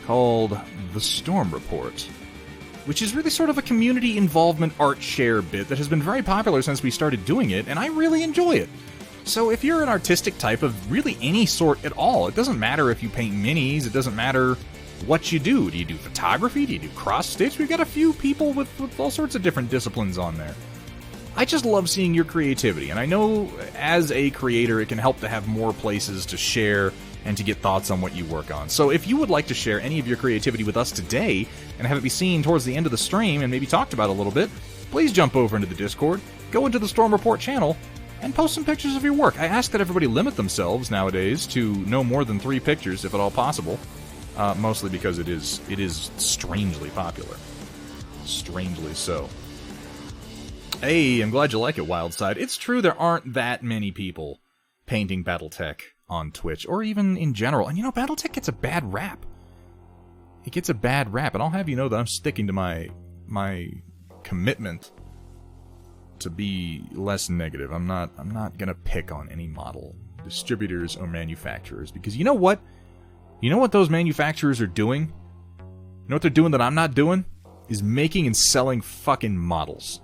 [SPEAKER 2] called the Storm Report, which is really sort of a community involvement art share bit that has been very popular since we started doing it, and I really enjoy it. So if you're an artistic type of really any sort at all, it doesn't matter if you paint minis, it doesn't matter what you do. Do you do photography? Do you do cross-stitch? We've got a few people with all sorts of different disciplines on there. I just love seeing your creativity, and I know as a creator it can help to have more places to share and to get thoughts on what you work on. So if you would like to share any of your creativity with us today and have it be seen towards the end of the stream and maybe talked about a little bit, please jump over into the Discord, go into the Storm Report channel, and post some pictures of your work. I ask that everybody limit themselves nowadays to no more than 3 pictures, if at all possible, mostly because it is strangely popular. Strangely so. Hey, I'm glad you like it, Wildside. It's true there aren't that many people painting Battletech on Twitch, or even in general. And you know, Battletech gets a bad rap. It gets a bad rap, and I'll have you know that I'm sticking to my commitment to be less negative. I'm not gonna pick on any model distributors or manufacturers, because you know what? You know what those manufacturers are doing? You know what they're doing that I'm not doing? Is making and selling fucking models.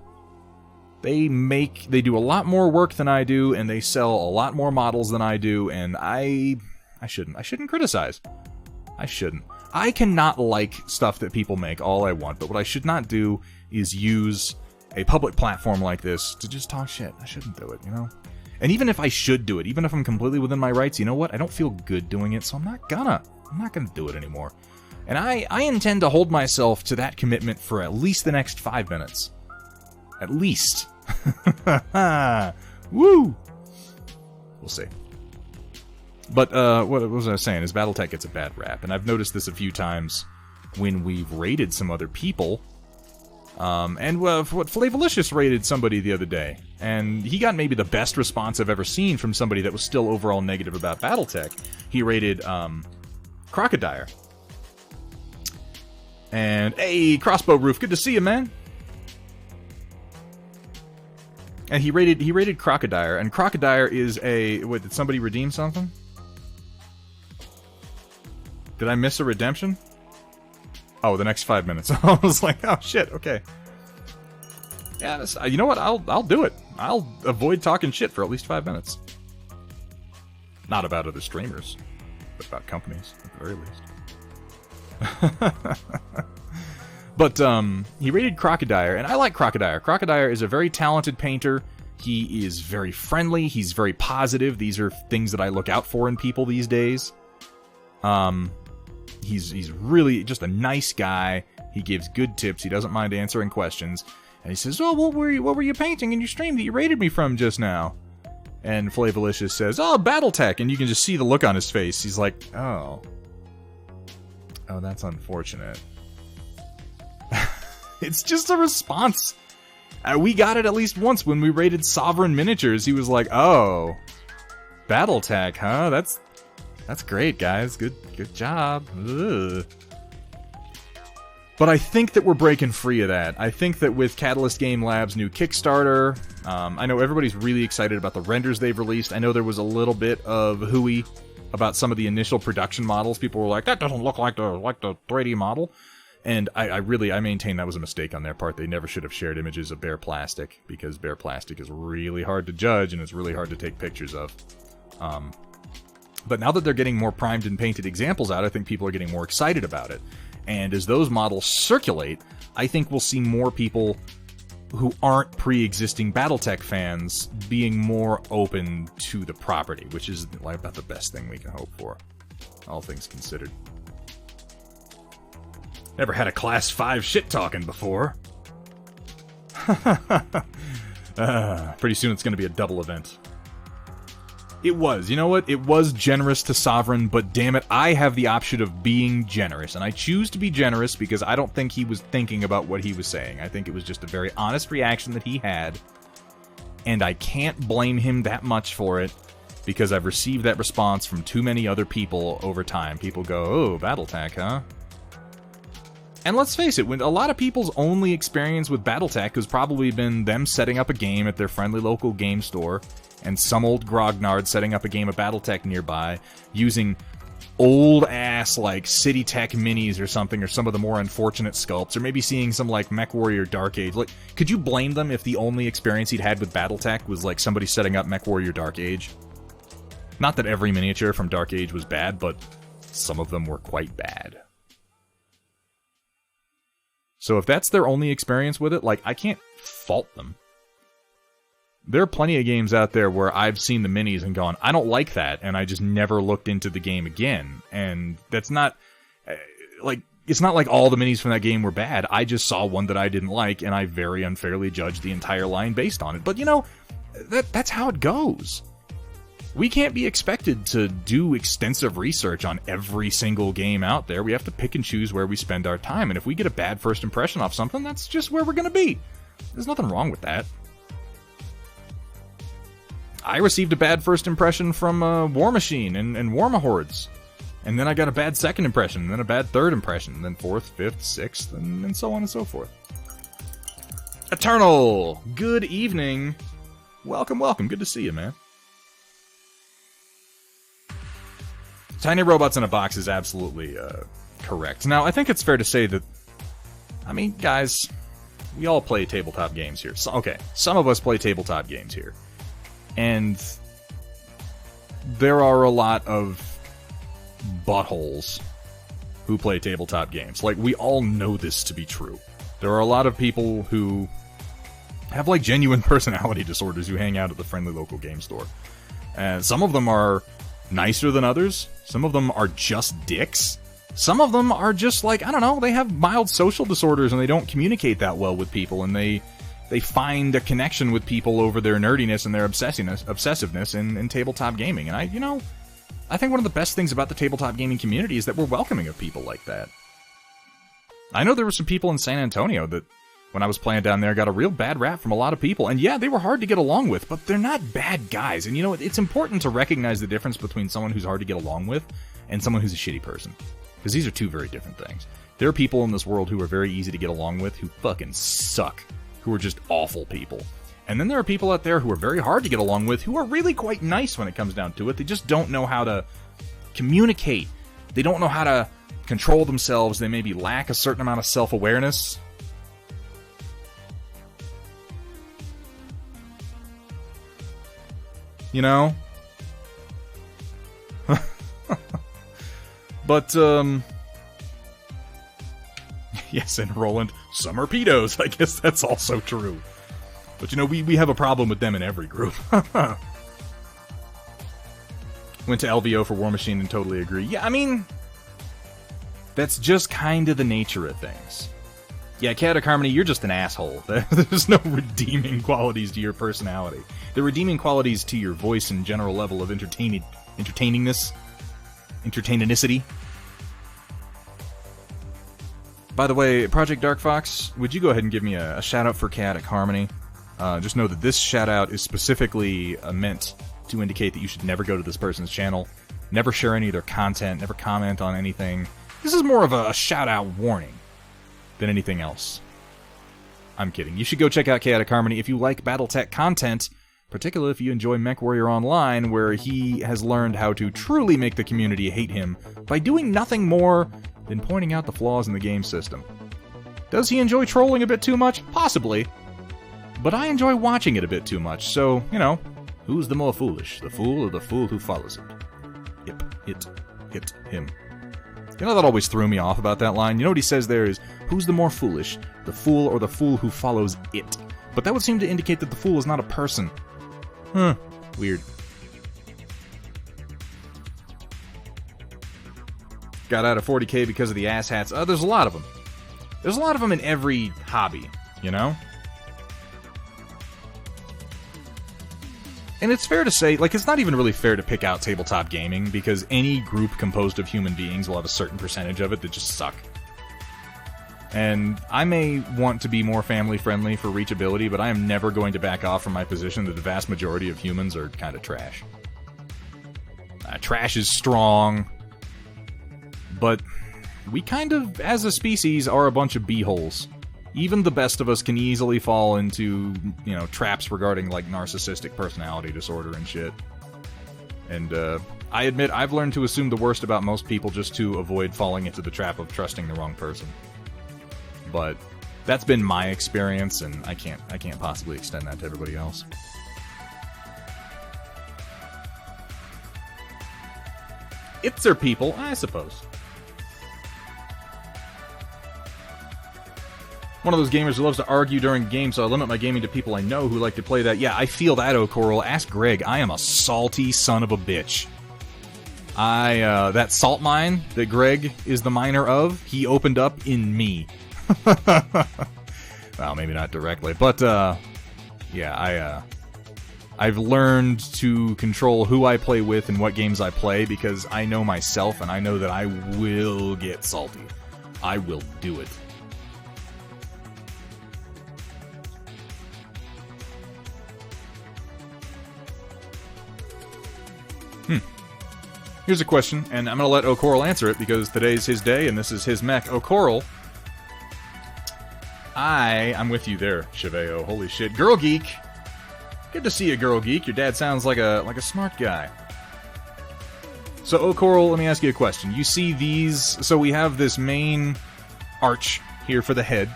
[SPEAKER 2] They do a lot more work than I do, and they sell a lot more models than I do, and I shouldn't criticize. I shouldn't. I cannot like stuff that people make all I want, but what I should not do is use a public platform like this to just talk shit. I shouldn't do it, you know? And even if I should do it, even if I'm completely within my rights, you know what? I don't feel good doing it, so I'm not gonna do it anymore. And I intend to hold myself to that commitment for at least the next 5 minutes. At least. Woo! We'll see. But what was I saying is Battletech gets a bad rap, and I've noticed this a few times when we've raided some other people. And what Flavolicious raided somebody the other day, and he got maybe the best response I've ever seen from somebody that was still overall negative about Battletech. He raided Crocodile. And hey, Crossbow Roof, good to see you, man. And he raided Crocodile, and Crocodile is a... Wait, did somebody redeem something? Did I miss a redemption? Oh, the next 5 minutes. I was like, oh shit, okay. Yeah, you know what? I'll do it. I'll avoid talking shit for at least 5 minutes. Not about other streamers, but about companies, at the very least. But, he raided Crocodile, and I like Crocodile. Crocodile is a very talented painter. He is very friendly. He's very positive. These are things that I look out for in people these days. He's really just a nice guy. He gives good tips. He doesn't mind answering questions. And he says, oh, what were you painting in your stream that you raided me from just now? And Flavolicious says, oh, Battletech. And you can just see the look on his face. He's like, oh. Oh, that's unfortunate. It's just a response. We got it at least once when we raided Sovereign Miniatures. He was like, oh, Battletech, huh? That's great, guys. Good job. Ugh. But I think that we're breaking free of that. I think that with Catalyst Game Labs' new Kickstarter, I know everybody's really excited about the renders they've released. I know there was a little bit of hooey about some of the initial production models. People were like, that doesn't look like the 3D model. And I maintain that was a mistake on their part. They never should have shared images of bare plastic, because bare plastic is really hard to judge and it's really hard to take pictures of. But now that they're getting more primed and painted examples out, I think people are getting more excited about it. And as those models circulate, I think we'll see more people who aren't pre-existing Battletech fans being more open to the property, which is like about the best thing we can hope for, all things considered. Never had a Class 5 shit-talking before. Pretty soon it's going to be a double event. It was. You know what? It was generous to Sovereign, but damn it, I have the option of being generous. And I choose to be generous because I don't think he was thinking about what he was saying. I think it was just a very honest reaction that he had. And I can't blame him that much for it, because I've received that response from too many other people over time. People go, oh, Battletech, huh? And let's face it, when a lot of people's only experience with Battletech has probably been them setting up a game at their friendly local game store, and some old grognard setting up a game of Battletech nearby, using old-ass, like, City Tech minis or something, or some of the more unfortunate sculpts, or maybe seeing some, like, MechWarrior Dark Age. Like, could you blame them if the only experience he'd had with Battletech was, like, somebody setting up MechWarrior Dark Age? Not that every miniature from Dark Age was bad, but some of them were quite bad. So if that's their only experience with it, like, I can't fault them. There are plenty of games out there where I've seen the minis and gone, I don't like that, and I just never looked into the game again. And that's not, like, it's not like all the minis from that game were bad. I just saw one that I didn't like, and I very unfairly judged the entire line based on it. But, you know, that's how it goes. We can't be expected to do extensive research on every single game out there. We have to pick and choose where we spend our time, and if we get a bad first impression off something, that's just where we're going to be. There's nothing wrong with that. I received a bad first impression from War Machine and Warmahordes. And then I got a bad second impression, and then a bad third impression, and then fourth, fifth, sixth, and so on and so forth. Eternal! Good evening. Welcome, welcome. Good to see you, man. Tiny robots in a box is absolutely correct. Now, I think it's fair to say that, I mean, guys, we all play tabletop games here. So, okay, some of us play tabletop games here. And there are a lot of buttholes who play tabletop games. Like, we all know this to be true. There are a lot of people who have, like, genuine personality disorders who hang out at the friendly local game store. And some of them are nicer than others. Some of them are just dicks. Some of them are just, like, I don't know, they have mild social disorders and they don't communicate that well with people, and they find a connection with people over their nerdiness and their obsessiveness in tabletop gaming. And I think one of the best things about the tabletop gaming community is that we're welcoming of people like that. I know there were some people in San Antonio that, when I was playing down there, got a real bad rap from a lot of people. And yeah, they were hard to get along with, but they're not bad guys. And you know, it's important to recognize the difference between someone who's hard to get along with and someone who's a shitty person. Because these are two very different things. There are people in this world who are very easy to get along with who fucking suck. Who are just awful people. And then there are people out there who are very hard to get along with who are really quite nice when it comes down to it. They just don't know how to communicate. They don't know how to control themselves. They maybe lack a certain amount of self-awareness. You know? But, yes, and Roland, summer pedos. I guess that's also true. But, you know, we have a problem with them in every group. Went to LVO for War Machine and totally agree. Yeah, I mean, that's just kind of the nature of things. Yeah, Chaotic Harmony, you're just an asshole. There's no redeeming qualities to your personality. The redeeming qualities to your voice and general level of entertainingness. Entertainicity. By the way, Project Dark Fox, would you go ahead and give me a shout-out for Chaotic Harmony? Just know that this shout-out is specifically meant to indicate that you should never go to this person's channel, never share any of their content, never comment on anything. This is more of a shout-out warning than anything else. I'm kidding. You should go check out Chaotic Harmony if you like Battletech content, particularly if you enjoy MechWarrior Online, where he has learned how to truly make the community hate him by doing nothing more than pointing out the flaws in the game system. Does he enjoy trolling a bit too much? Possibly. But I enjoy watching it a bit too much, so, you know, who's the more foolish, the fool or the fool who follows it? It, him. You know, that always threw me off about that line. You know what he says there is, who's the more foolish, the fool or the fool who follows it? But that would seem to indicate that the fool is not a person. Huh. Weird. Got out of 40k because of the asshats. There's a lot of them. There's a lot of them in every hobby, you know? And it's fair to say, like, it's not even really fair to pick out tabletop gaming, because any group composed of human beings will have a certain percentage of it that just suck. And I may want to be more family-friendly for reachability, but I am never going to back off from my position that the vast majority of humans are kind of trash. Trash is strong, but we kind of, as a species, are a bunch of b-holes. Even the best of us can easily fall into, you know, traps regarding, like, narcissistic personality disorder and shit. And, I admit, I've learned to assume the worst about most people just to avoid falling into the trap of trusting the wrong person. But that's been my experience, and I can't possibly extend that to everybody else. It's their people, I suppose. One of those gamers who loves to argue during games, so I limit my gaming to people I know who like to play that. Yeah, I feel that, O'Coral. Ask Greg. I am a salty son of a bitch. That salt mine that Greg is the miner of, he opened up in me. Well, maybe not directly, but, yeah, I've learned to control who I play with and what games I play, because I know myself, and I know that I will get salty. I will do it. Here's a question, and I'm going to let O'Coral answer it, because today's his day, and this is his mech. O'Coral, I'm with you there, Cheveo. Holy shit. Girl Geek. Good to see you, Girl Geek. Your dad sounds like a smart guy. So, O'Coral, let me ask you a question. You see these... So we have this main arch here for the head,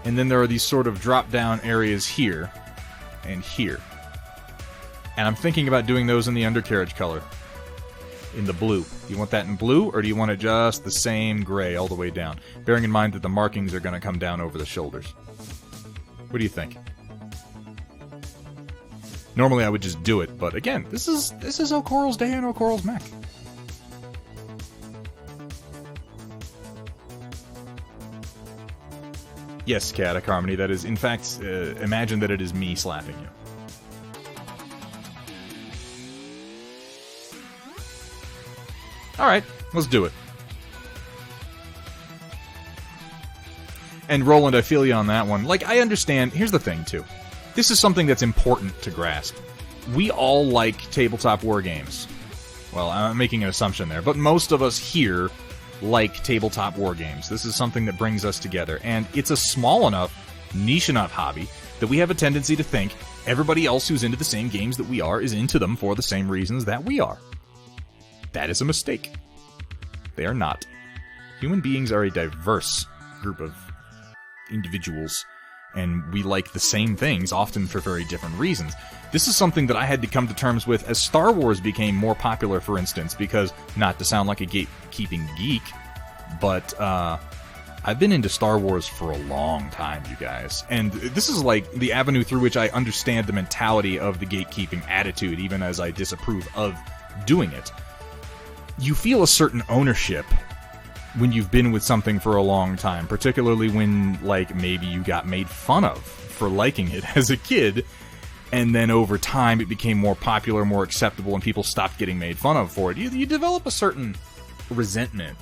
[SPEAKER 2] and then there are these sort of drop-down areas here and here. And I'm thinking about doing those in the undercarriage color. In the blue. Do you want that in blue, or do you want it just the same gray all the way down? Bearing in mind that the markings are going to come down over the shoulders. What do you think? Normally I would just do it, but again, this is O'Coral's day and O'Coral's mech. Yes, Chaotic Harmony, that is, in fact, imagine that it is me slapping you. Alright, let's do it. And Roland, I feel you on that one. Like, I understand. Here's the thing, too. This is something that's important to grasp. We all like tabletop war games. Well, I'm making an assumption there, but most of us here like tabletop war games. This is something that brings us together, and it's a small enough, niche enough hobby that we have a tendency to think everybody else who's into the same games that we are is into them for the same reasons that we are. That is a mistake. They are not. Human beings are a diverse group of individuals, and we like the same things, often for very different reasons. This is something that I had to come to terms with as Star Wars became more popular, for instance, because, not to sound like a gatekeeping geek, but I've been into Star Wars for a long time, you guys. And this is like the avenue through which I understand the mentality of the gatekeeping attitude, even as I disapprove of doing it. You feel a certain ownership when you've been with something for a long time, particularly when, like, maybe you got made fun of for liking it as a kid, and then over time it became more popular, more acceptable, and people stopped getting made fun of for it. You develop a certain resentment.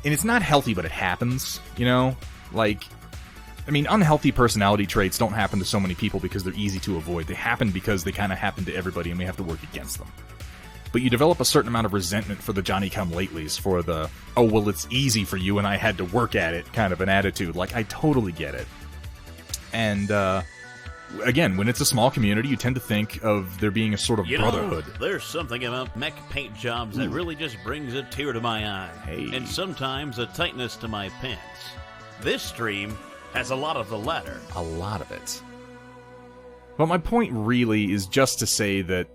[SPEAKER 2] And it's not healthy, but it happens, you know? Like, I mean, unhealthy personality traits don't happen to so many people because they're easy to avoid. They happen because they kind of happen to everybody, and we have to work against them. But you develop a certain amount of resentment for the Johnny-come-latelys, for the, oh, well, it's easy for you and I had to work at it kind of an attitude. Like, I totally get it. And, again, when it's a small community, you tend to think of there being a sort of brotherhood.
[SPEAKER 4] There's something about mech paint jobs that really just brings a tear to my eye.
[SPEAKER 2] Hey.
[SPEAKER 4] And sometimes a tightness to my pants. This stream has a lot of the latter.
[SPEAKER 2] A lot of it. But my point really is just to say that,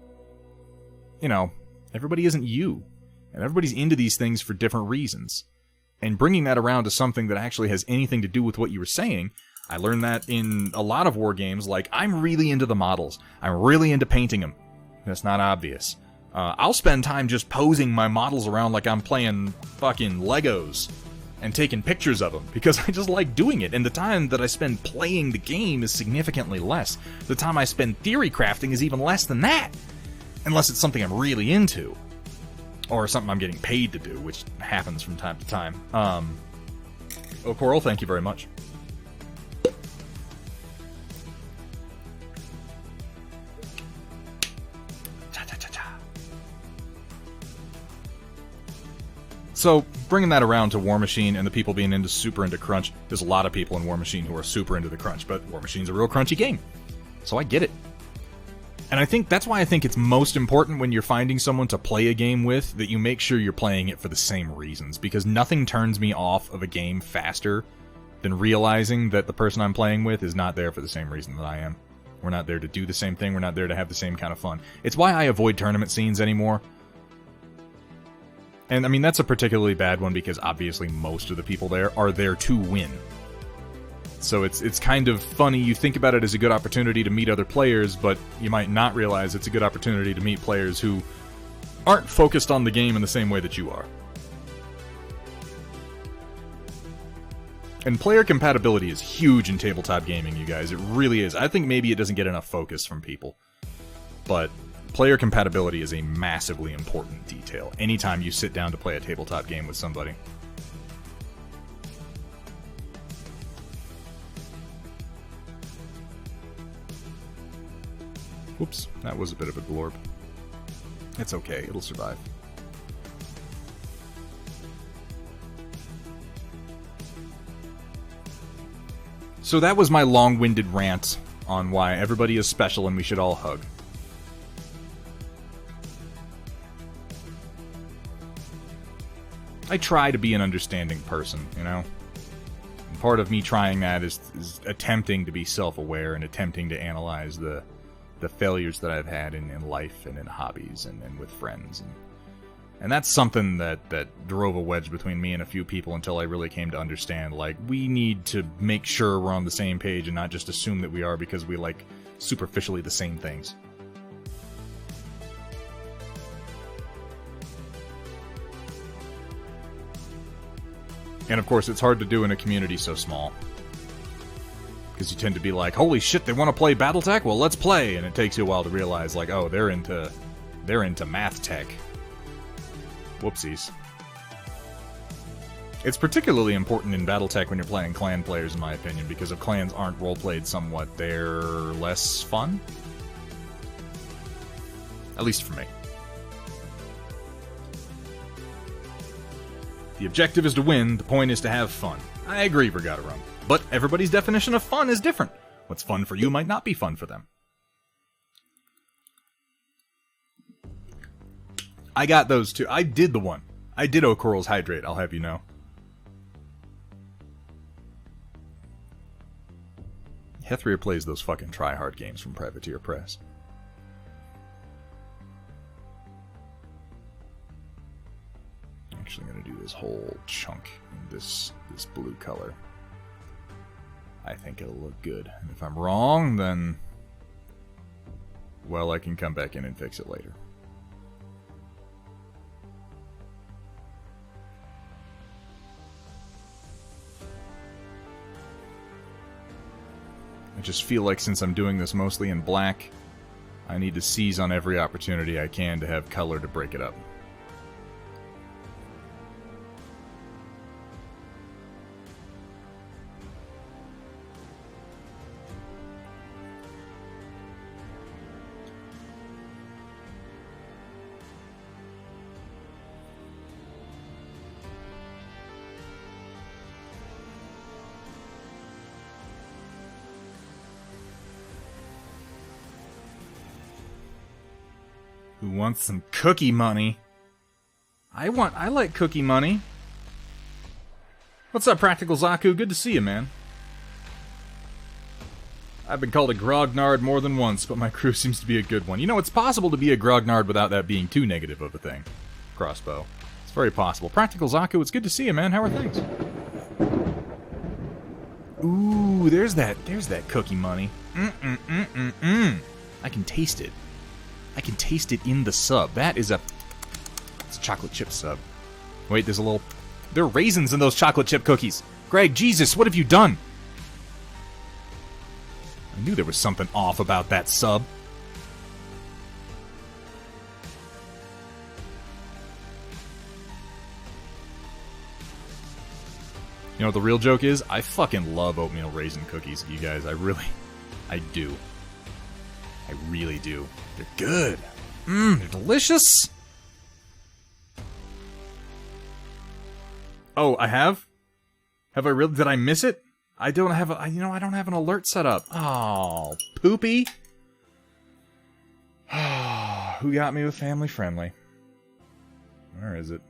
[SPEAKER 2] you know, everybody isn't you. And everybody's into these things for different reasons. And bringing that around to something that actually has anything to do with what you were saying, I learned that in a lot of war games, like, I'm really into the models. I'm really into painting them. That's not obvious. I'll spend time just posing my models around like I'm playing fucking Legos and taking pictures of them, because I just like doing it, and the time that I spend playing the game is significantly less. The time I spend theory crafting is even less than that. Unless it's something I'm really into. Or something I'm getting paid to do, which happens from time to time. Oh, Coral, thank you very much. So, bringing that around to War Machine and the people being super into crunch, there's a lot of people in War Machine who are super into the crunch, but War Machine's a real crunchy game. So I get it. And I think that's why I think it's most important when you're finding someone to play a game with that you make sure you're playing it for the same reasons, because nothing turns me off of a game faster than realizing that the person I'm playing with is not there for the same reason that I am. We're not there to do the same thing, we're not there to have the same kind of fun. It's why I avoid tournament scenes anymore. And I mean, that's a particularly bad one because obviously most of the people there are there to win. So it's kind of funny. You think about it as a good opportunity to meet other players, but you might not realize it's a good opportunity to meet players who aren't focused on the game in the same way that you are. And player compatibility is huge in tabletop gaming, you guys. It really is. I think maybe it doesn't get enough focus from people. But player compatibility is a massively important detail anytime you sit down to play a tabletop game with somebody. Whoops, that was a bit of a glorb. It's okay, it'll survive. So that was my long-winded rant on why everybody is special and we should all hug. I try to be an understanding person, you know? And part of me trying that is attempting to be self-aware and attempting to analyze the failures that I've had in life and in hobbies and with friends. And that's something that drove a wedge between me and a few people until I really came to understand, like, we need to make sure we're on the same page and not just assume that we are because we like superficially the same things. And of course, it's hard to do in a community so small. Because you tend to be like, holy shit, they want to play Battletech? Well, let's play! And it takes you a while to realize, like, oh, they're into math tech. Whoopsies. It's particularly important in Battletech when you're playing clan players, in my opinion, because if clans aren't role-played somewhat, they're less fun. At least for me. The objective is to win, the point is to have fun. I agree, Vergatarum. But everybody's definition of fun is different. What's fun for you might not be fun for them. I got those two. I did the one. I did O'Coral's Hydrate, I'll have you know. Hethria plays those fucking try-hard games from Privateer Press. I'm actually going to do this whole chunk in this blue color. I think it'll look good. And if I'm wrong, then... well, I can come back in and fix it later. I just feel like since I'm doing this mostly in black, I need to seize on every opportunity I can to have color to break it up. Who wants some cookie money? I like cookie money. What's up, Practical Zaku? Good to see you, man. I've been called a grognard more than once, but my crew seems to be a good one. You know, it's possible to be a grognard without that being too negative of a thing. Crossbow. It's very possible. Practical Zaku, it's good to see you, man. How are things? Ooh, there's that cookie money. I can taste it. I can taste it in the sub. It's a chocolate chip sub. Wait, there are raisins in those chocolate chip cookies. Greg, Jesus, what have you done? I knew there was something off about that sub. You know what the real joke is? I fucking love oatmeal raisin cookies, you guys. I do. I really do. They're good. They're delicious. Oh, I have? Have I really? Did I miss it? I don't have an alert set up. Oh, poopy. Who got me with family friendly? Where is it?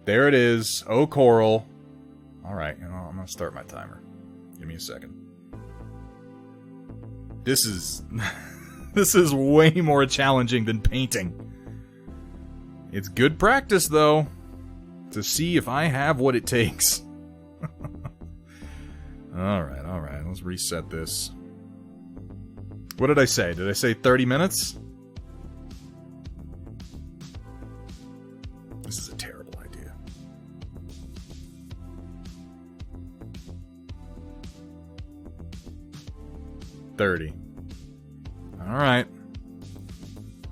[SPEAKER 2] There it is. Oh, Coral. Alright, I'm gonna start my timer. Give me a second. This is way more challenging than painting. It's good practice, though, to see if I have what it takes. Alright, let's reset this. What did I say? Did I say 30 minutes? This is a terrible idea. $30. Alright.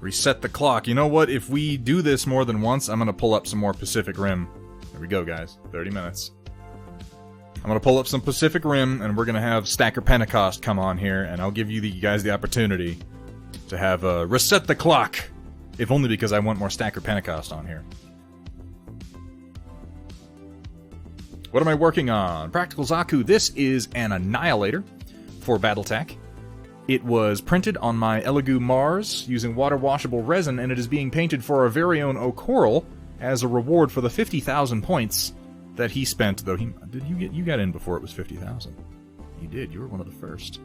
[SPEAKER 2] Reset the clock. You know what? If we do this more than once, I'm gonna pull up some more Pacific Rim. There we go, guys. 30 minutes. I'm gonna pull up some Pacific Rim, and we're gonna have Stacker Pentecost come on here, and I'll give you guys the opportunity to have reset the clock. If only because I want more Stacker Pentecost on here. What am I working on? Practical Zaku, this is an Annihilator for Battletech. It was printed on my Elegoo Mars using water-washable resin, and it is being painted for our very own O'Coral as a reward for the 50,000 points that he spent. Though you got in before it was 50,000. You did. You were one of the first.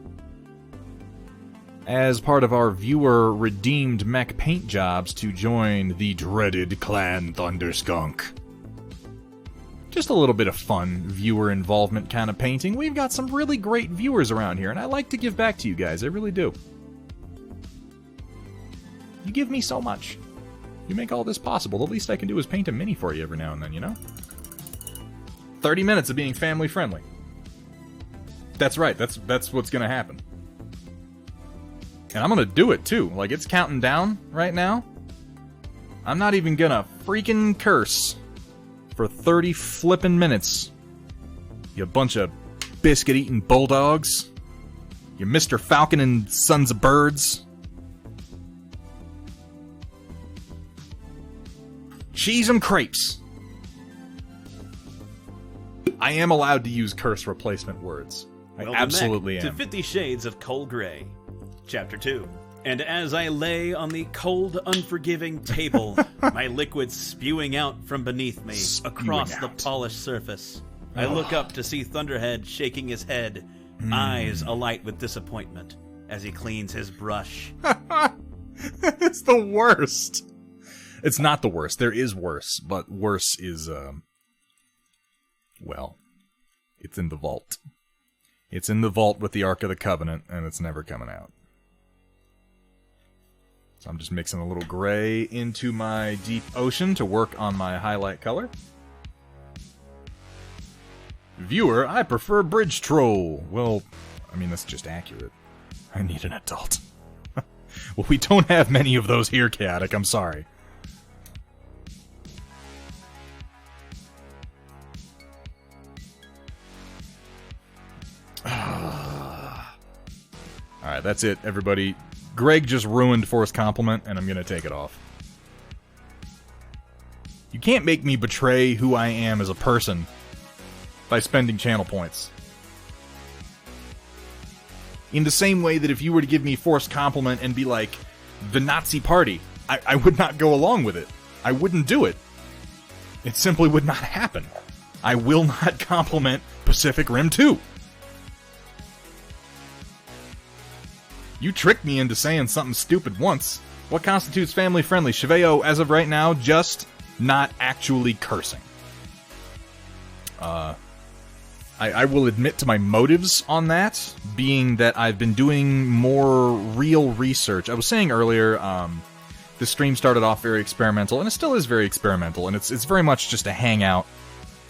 [SPEAKER 2] As part of our viewer-redeemed mech paint jobs to join the dreaded clan Thunderskunk. Just a little bit of fun viewer involvement kind of painting. We've got some really great viewers around here, and I like to give back to you guys. I really do. You give me so much. You make all this possible. The least I can do is paint a mini for you every now and then, you know? 30 minutes of being family friendly. That's right. That's what's gonna happen. And I'm gonna do it too. Like, it's counting down right now. I'm not even gonna freaking curse for 30 flippin' minutes. You bunch of biscuit-eating bulldogs. You Mr. Falcon and Sons of Birds. Cheese 'em crepes. I am allowed to use curse replacement words. I absolutely am.
[SPEAKER 4] To 50 Shades of Cold Grey, Chapter 2. And as I lay on the cold, unforgiving table, my liquid spewing out from beneath me across the polished surface, I look up to see Thunderhead shaking his head, eyes alight with disappointment, as he cleans his brush.
[SPEAKER 2] It's the worst. It's not the worst. There is worse, but worse is, well, it's in the vault. It's in the vault with the Ark of the Covenant, and it's never coming out. So I'm just mixing a little gray into my deep ocean to work on my highlight color. Viewer, I prefer Bridge Troll. Well, I mean, that's just accurate. I need an adult. Well, we don't have many of those here, Chaotic. I'm sorry. Alright, that's it, everybody. Greg just ruined Forced Compliment, and I'm gonna take it off. You can't make me betray who I am as a person by spending channel points. In the same way that if you were to give me Forced Compliment and be like, the Nazi Party, I would not go along with it. I wouldn't do it. It simply would not happen. I will not compliment Pacific Rim 2. You tricked me into saying something stupid once. What constitutes family-friendly? Cheveo, as of right now, just not actually cursing. I will admit to my motives on that, being that I've been doing more real research. I was saying earlier, the stream started off very experimental, and it still is very experimental, and it's very much just a hangout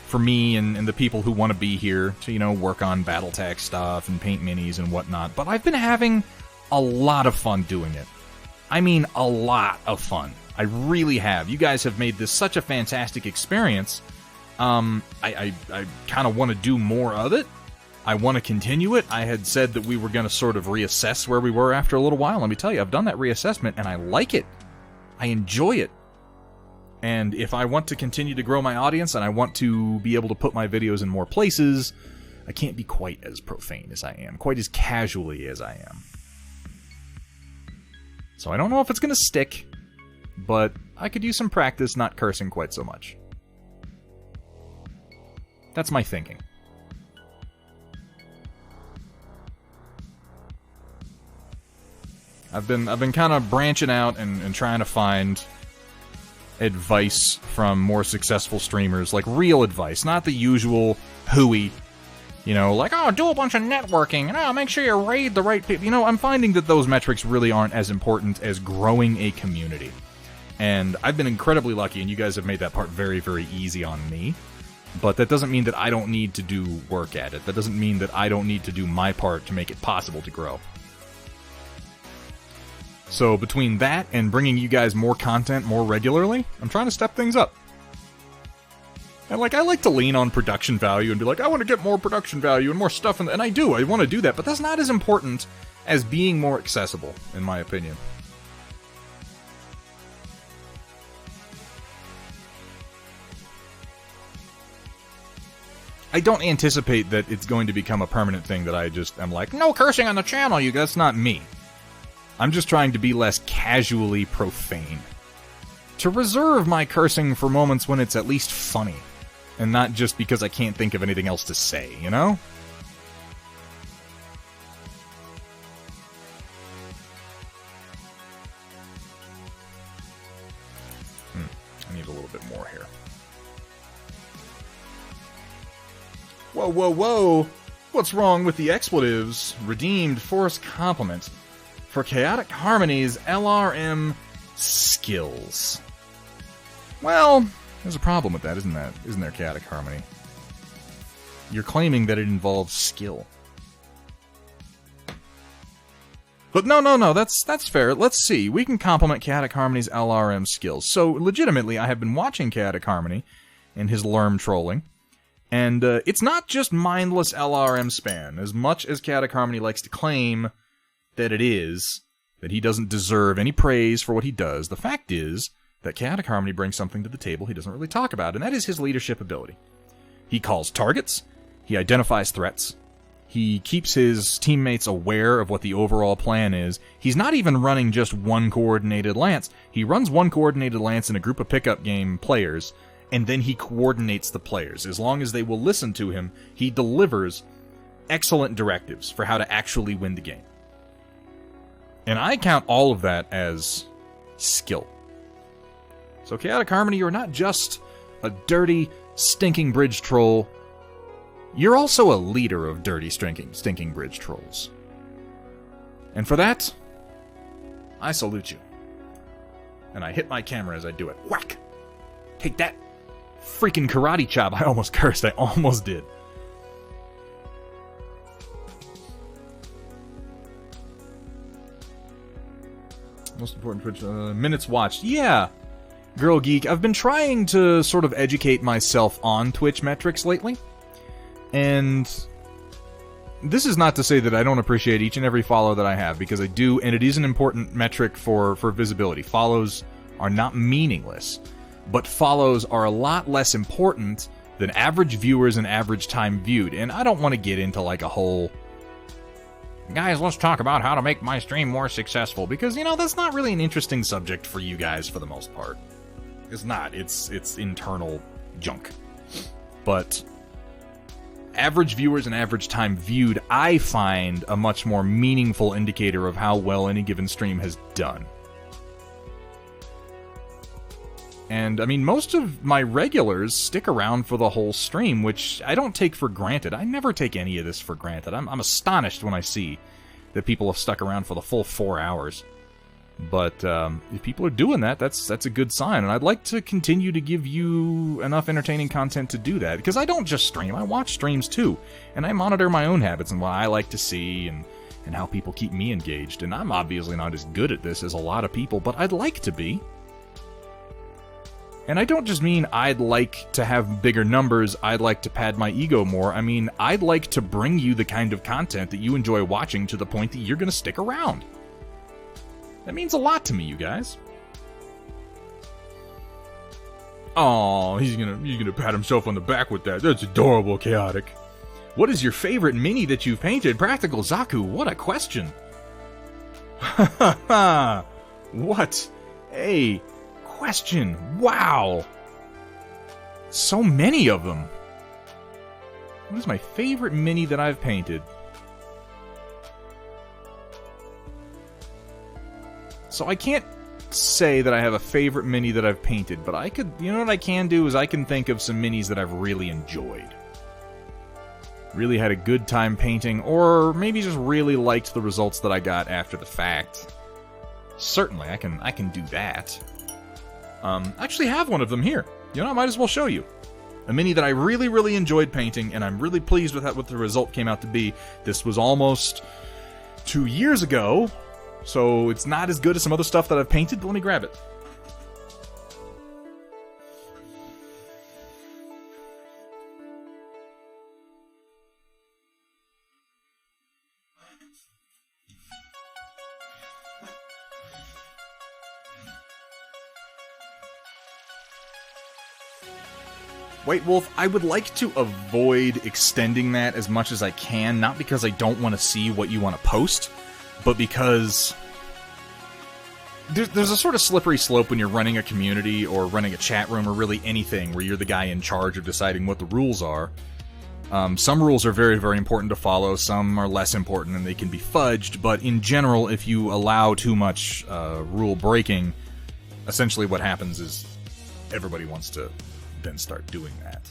[SPEAKER 2] for me and the people who want to be here to, you know, work on Battletech stuff and paint minis and whatnot. But I've been having a lot of fun doing it. I mean, a lot of fun. I really have. You guys have made this such a fantastic experience. I kind of want to do more of it. I want to continue it. I had said that we were going to sort of reassess where we were after a little while. Let me tell you, I've done that reassessment, and I like it. I enjoy it. And if I want to continue to grow my audience, and I want to be able to put my videos in more places, I can't be quite as profane as I am, quite as casually as I am. So I don't know if it's going to stick, but I could use some practice not cursing quite so much. That's my thinking. I've been kind of branching out and trying to find advice from more successful streamers, like real advice, not the usual hooey, you know, like, oh, do a bunch of networking, and oh, make sure you raid the right people. You know, I'm finding that those metrics really aren't as important as growing a community. And I've been incredibly lucky, and you guys have made that part very, very easy on me. But that doesn't mean that I don't need to do work at it. That doesn't mean that I don't need to do my part to make it possible to grow. So between that and bringing you guys more content more regularly, I'm trying to step things up. And, like, I like to lean on production value and be like, I want to get more production value and more stuff, and I do, I want to do that, but that's not as important as being more accessible, in my opinion. I don't anticipate that it's going to become a permanent thing that I just am like, no cursing on the channel, you. That's not me. I'm just trying to be less casually profane. To reserve my cursing for moments when it's at least funny. And not just because I can't think of anything else to say, you know? I need a little bit more here. Whoa, whoa, whoa! What's wrong with the expletives? Redeemed Forced Compliment for Chaotic Harmony's LRM skills. Well, there's a problem with that, isn't there, Chaotic Harmony? You're claiming that it involves skill. But no, that's fair. Let's see. We can compliment Chaotic Harmony's LRM skills. So, legitimately, I have been watching Chaotic Harmony and his Lerm trolling, and it's not just mindless LRM spam. As much as Chaotic Harmony likes to claim that it is, that he doesn't deserve any praise for what he does, the fact is that Chaotic Harmony brings something to the table he doesn't really talk about, and that is his leadership ability. He calls targets, he identifies threats, he keeps his teammates aware of what the overall plan is. He's not even running just one coordinated lance. He runs one coordinated lance in a group of pickup game players, and then he coordinates the players. As long as they will listen to him, he delivers excellent directives for how to actually win the game. And I count all of that as skill. So Chaotic Harmony, you're not just a dirty, stinking bridge troll. You're also a leader of dirty, stinking bridge trolls. And for that, I salute you. And I hit my camera as I do it. Whack! Take that! Freaking karate chop. I almost cursed. I almost did. Most important Twitch, minutes watched. Yeah! Girl Geek, I've been trying to sort of educate myself on Twitch metrics lately. And this is not to say that I don't appreciate each and every follow that I have, because I do, and it is an important metric for visibility. Follows are not meaningless, but follows are a lot less important than average viewers and average time viewed. And I don't want to get into like a whole, guys, let's talk about how to make my stream more successful, because, you know, that's not really an interesting subject for you guys for the most part. It's not. It's internal junk. But average viewers and average time viewed, I find a much more meaningful indicator of how well any given stream has done. And, I mean, most of my regulars stick around for the whole stream, which I don't take for granted. I never take any of this for granted. I'm astonished when I see that people have stuck around for the full 4 hours. But if people are doing that, that's a good sign. And I'd like to continue to give you enough entertaining content to do that. Because I don't just stream, I watch streams too. And I monitor my own habits and what I like to see and how people keep me engaged. And I'm obviously not as good at this as a lot of people, but I'd like to be. And I don't just mean I'd like to have bigger numbers, I'd like to pad my ego more. I mean, I'd like to bring you the kind of content that you enjoy watching to the point that you're going to stick around. That means a lot to me, you guys. Aw, he's gonna pat himself on the back with that. That's adorable, Chaotic. What is your favorite mini that you've painted? Practical Zaku, what a question. Ha ha ha! What a question. Wow. So many of them. What is my favorite mini that I've painted? So I can't say that I have a favorite mini that I've painted, but I could, you know what I can do is I can think of some minis that I've really enjoyed. Really had a good time painting, or maybe just really liked the results that I got after the fact. Certainly, I can do that. I actually have one of them here. You know, I might as well show you. A mini that I really, really enjoyed painting, and I'm really pleased with what the result came out to be. This was almost 2 years ago, so it's not as good as some other stuff that I've painted, but let me grab it. White Wolf, I would like to avoid extending that as much as I can, not because I don't want to see what you want to post, but because there's a sort of slippery slope when you're running a community or running a chat room or really anything where you're the guy in charge of deciding what the rules are. Some rules are very, very important to follow, some are less important and they can be fudged, but in general, if you allow too much rule breaking, essentially what happens is everybody wants to then start doing that.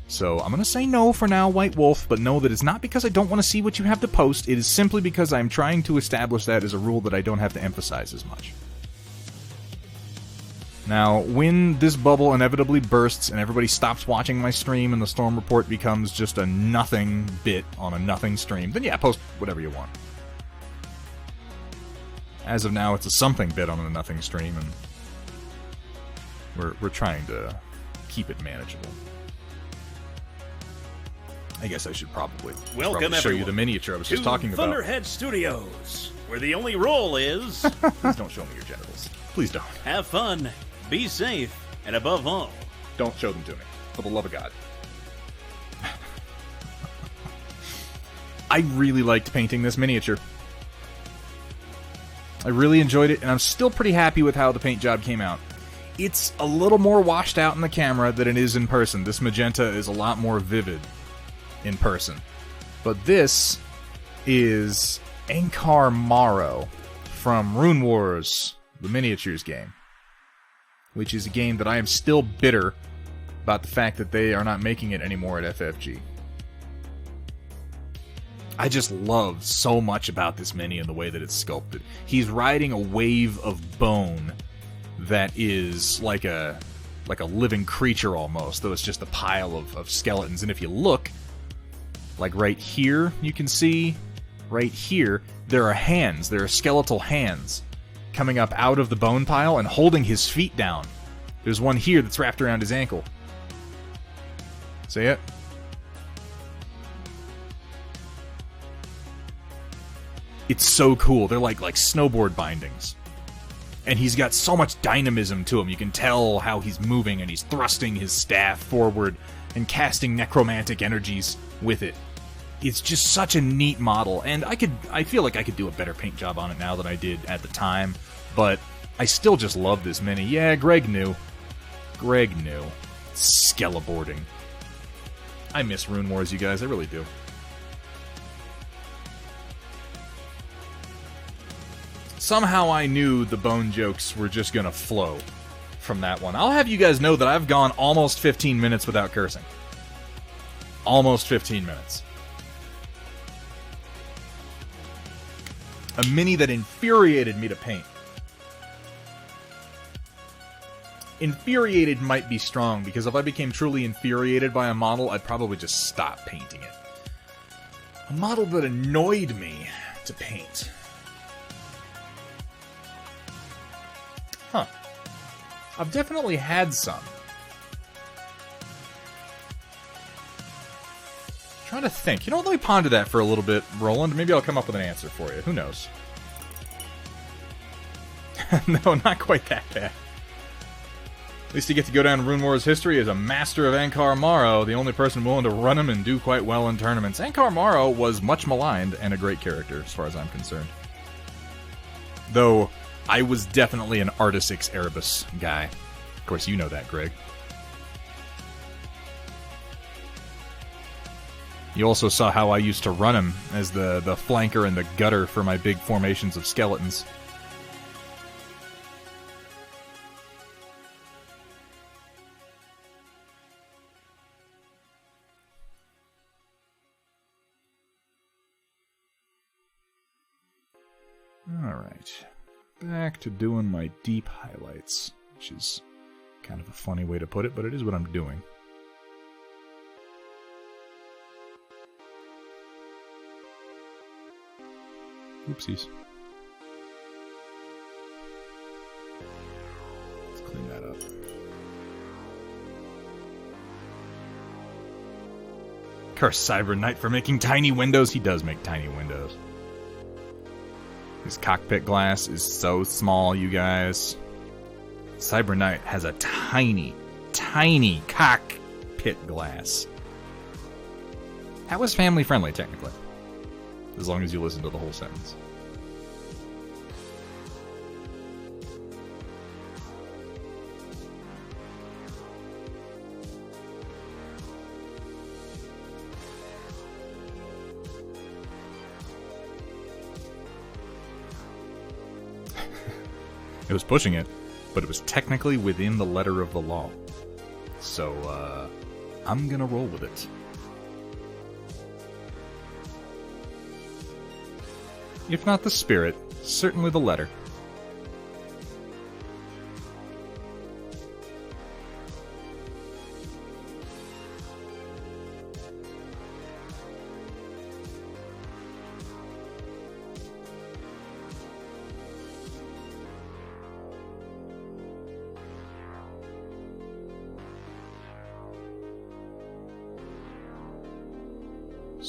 [SPEAKER 2] So I'm going to say no for now, White Wolf, but know that it's not because I don't want to see what you have to post, it is simply because I'm trying to establish that as a rule that I don't have to emphasize as much. Now, when this bubble inevitably bursts and everybody stops watching my stream and the storm report becomes just a nothing bit on a nothing stream, then yeah, post whatever you want. As of now, it's a something bit on a nothing stream, and we're trying to keep it manageable. I guess I should probably show you the miniature I was just talking about.
[SPEAKER 4] Thunderhead Studios, where the only rule is...
[SPEAKER 2] Please don't show me your genitals. Please don't.
[SPEAKER 4] Have fun, be safe, and above all...
[SPEAKER 2] Don't show them to me, for the love of God. I really liked painting this miniature. I really enjoyed it, and I'm still pretty happy with how the paint job came out. It's a little more washed out in the camera than it is in person. This magenta is a lot more vivid in person. But this is Ankar Morrow from Rune Wars, the miniatures game, which is a game that I am still bitter about the fact that they are not making it anymore at FFG. I just love so much about this mini and the way that it's sculpted. He's riding a wave of bone that is like a living creature almost, though it's just a pile of skeletons. And if you look, like right here, you can see, right here, there are hands. There are skeletal hands coming up out of the bone pile and holding his feet down. There's one here that's wrapped around his ankle. See it? It's so cool. They're like snowboard bindings. And he's got so much dynamism to him. You can tell how he's moving, and he's thrusting his staff forward and casting necromantic energies with it. It's just such a neat model, and I feel like I could do a better paint job on it now than I did at the time, but I still just love this mini. Yeah, Greg knew. Greg knew. Skelleboarding. I miss Rune Wars, you guys. I really do. Somehow I knew the bone jokes were just gonna flow from that one. I'll have you guys know that I've gone almost 15 minutes without cursing. Almost 15 minutes. A mini that infuriated me to paint. Infuriated might be strong, because if I became truly infuriated by a model, I'd probably just stop painting it. A model that annoyed me to paint. Huh. I've definitely had some. Trying to think. You know what, let me ponder that for a little bit, Roland. Maybe I'll come up with an answer for you. Who knows? No, not quite that bad. At least you get to go down in Rune Wars history as a master of Ankar Morrow, the only person willing to run him and do quite well in tournaments. Ankar Morrow was much maligned and a great character, as far as I'm concerned. Though, I was definitely an Artisix Erebus guy. Of course, you know that, Greg. You also saw how I used to run him as the flanker and the gutter for my big formations of skeletons. Alright. Back to doing my deep highlights, which is kind of a funny way to put it, but it is what I'm doing. Oopsies. Let's clean that up. Curse Cyber Knight for making tiny windows. He does make tiny windows. His cockpit glass is so small, you guys. Cyber Knight has a tiny, tiny cockpit glass. That was family friendly, technically. As long as you listen to the whole sentence. It was pushing it, but it was technically within the letter of the law. So, I'm gonna roll with it. If not the spirit, certainly the letter.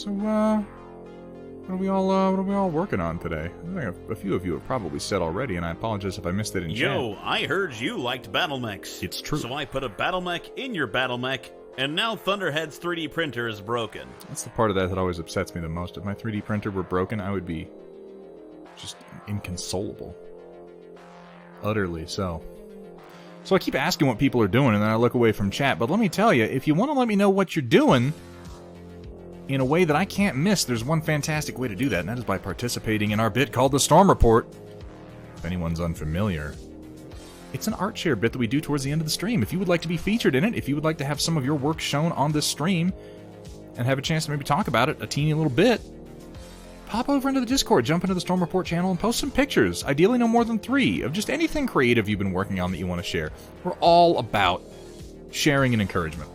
[SPEAKER 2] So, what are we all working on today? I think a few of you have probably said already, and I apologize if I missed it in chat.
[SPEAKER 4] Yo, I heard you liked battlemechs.
[SPEAKER 2] It's true.
[SPEAKER 4] So I put a battlemech in your battlemech, and now Thunderhead's 3D printer is broken.
[SPEAKER 2] That's the part of that that always upsets me the most. If my 3D printer were broken, I would be just inconsolable. Utterly so. So I keep asking what people are doing, and then I look away from chat. But let me tell you, if you want to let me know what you're doing in a way that I can't miss, there's one fantastic way to do that, and that is by participating in our bit called the Storm Report. If anyone's unfamiliar, it's an art share bit that we do towards the end of the stream. If you would like to be featured in it, if you would like to have some of your work shown on this stream, and have a chance to maybe talk about it a teeny little bit, pop over into the Discord, jump into the Storm Report channel, and post some pictures, ideally no more than 3, of just anything creative you've been working on that you want to share. We're all about sharing and encouragement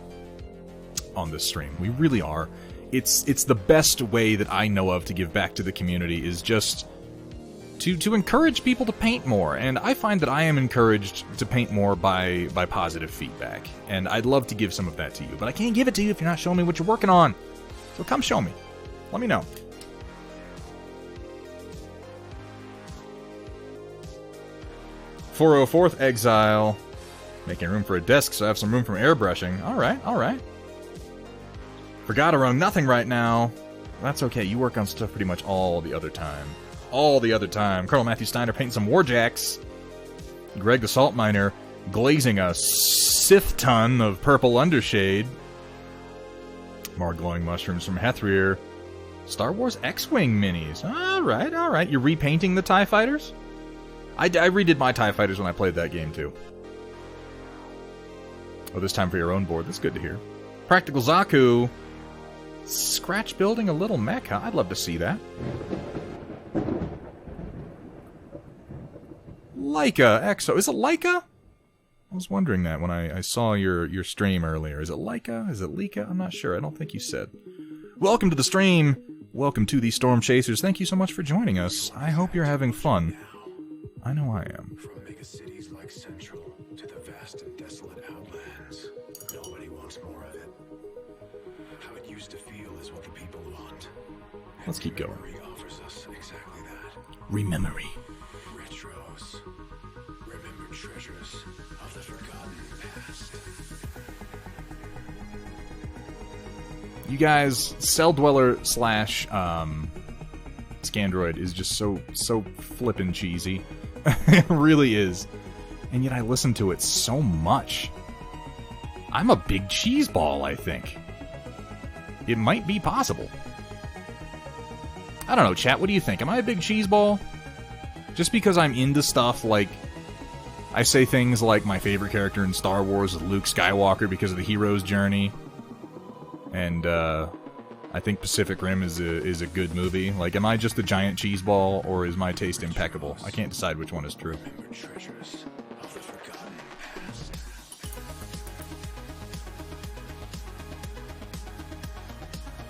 [SPEAKER 2] on this stream. We really are. It's the best way that I know of to give back to the community, is just to encourage people to paint more. And I find that I am encouraged to paint more by positive feedback. And I'd love to give some of that to you, but I can't give it to you if you're not showing me what you're working on. So come show me. Let me know. "404th Exile. Making room for a desk so I have some room from airbrushing." Alright, alright. "Forgot around nothing right now." That's okay, you work on stuff pretty much all the other time. All the other time. Colonel Matthew Steiner painting some warjacks. Greg the Salt Miner glazing a sith ton of purple undershade. More glowing mushrooms from Hethrir. Star Wars X-Wing minis. Alright, alright. You're repainting the TIE Fighters? I redid my TIE Fighters when I played that game, too. Oh, this time for your own board. That's good to hear. Practical Zaku. Scratch building a little mech, huh? I'd love to see that. Leica Exo. Is it Leica? I was wondering that when I saw your stream earlier. Is it Leica? Is it Leica? I'm not sure. I don't think you said. Welcome to the stream. Welcome to the Storm Chasers. Thank you so much for joining us. I hope you're having fun. I know I am.
[SPEAKER 5] From mega cities like Central to the vast and desolate outlands, nobody wants more of it. How it used to feel is what the people want.
[SPEAKER 2] Let's keep going.
[SPEAKER 5] Memory offers us exactly that.
[SPEAKER 2] Rememory.
[SPEAKER 5] Retros. Remembered treasures of the forgotten past.
[SPEAKER 2] You guys, Cell Dweller / Scandroid is just so flippin' cheesy. It really is. And yet I listen to it so much. I'm a big cheese ball, I think. It might be possible. I don't know, chat, what do you think? Am I a big cheese ball? Just because I'm into stuff like... I say things like my favorite character in Star Wars is Luke Skywalker because of the hero's journey. And, I think Pacific Rim is a good movie. Like, am I just a giant cheese ball, or is my taste impeccable? I can't decide which one is true.
[SPEAKER 5] Treasures of the forgotten past.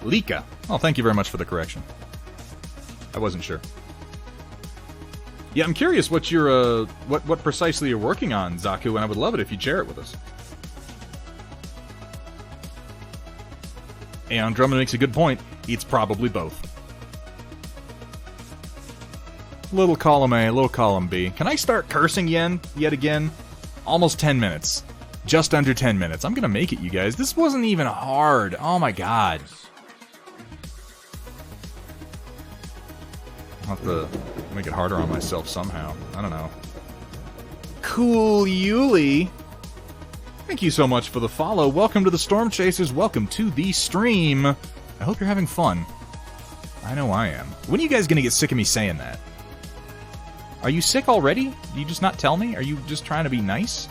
[SPEAKER 2] Leica. Oh, thank you very much for the correction. I wasn't sure. Yeah, I'm curious what you're, what precisely you're working on, Zaku, and I would love it if you'd share it with us. Aeon Drummond makes a good point. It's probably both. Little column A, little column B. Can I start cursing yet again? Almost 10 minutes. Just under 10 minutes. I'm gonna make it, you guys. This wasn't even hard. Oh my god. I'll have to make it harder on myself somehow. I don't know. Cool Yuli. Thank you so much for the follow. Welcome to the Storm Chasers. Welcome to the stream. I hope you're having fun. I know I am. When are you guys going to get sick of me saying that? Are you sick already? Do you just not tell me? Are you just trying to be nice?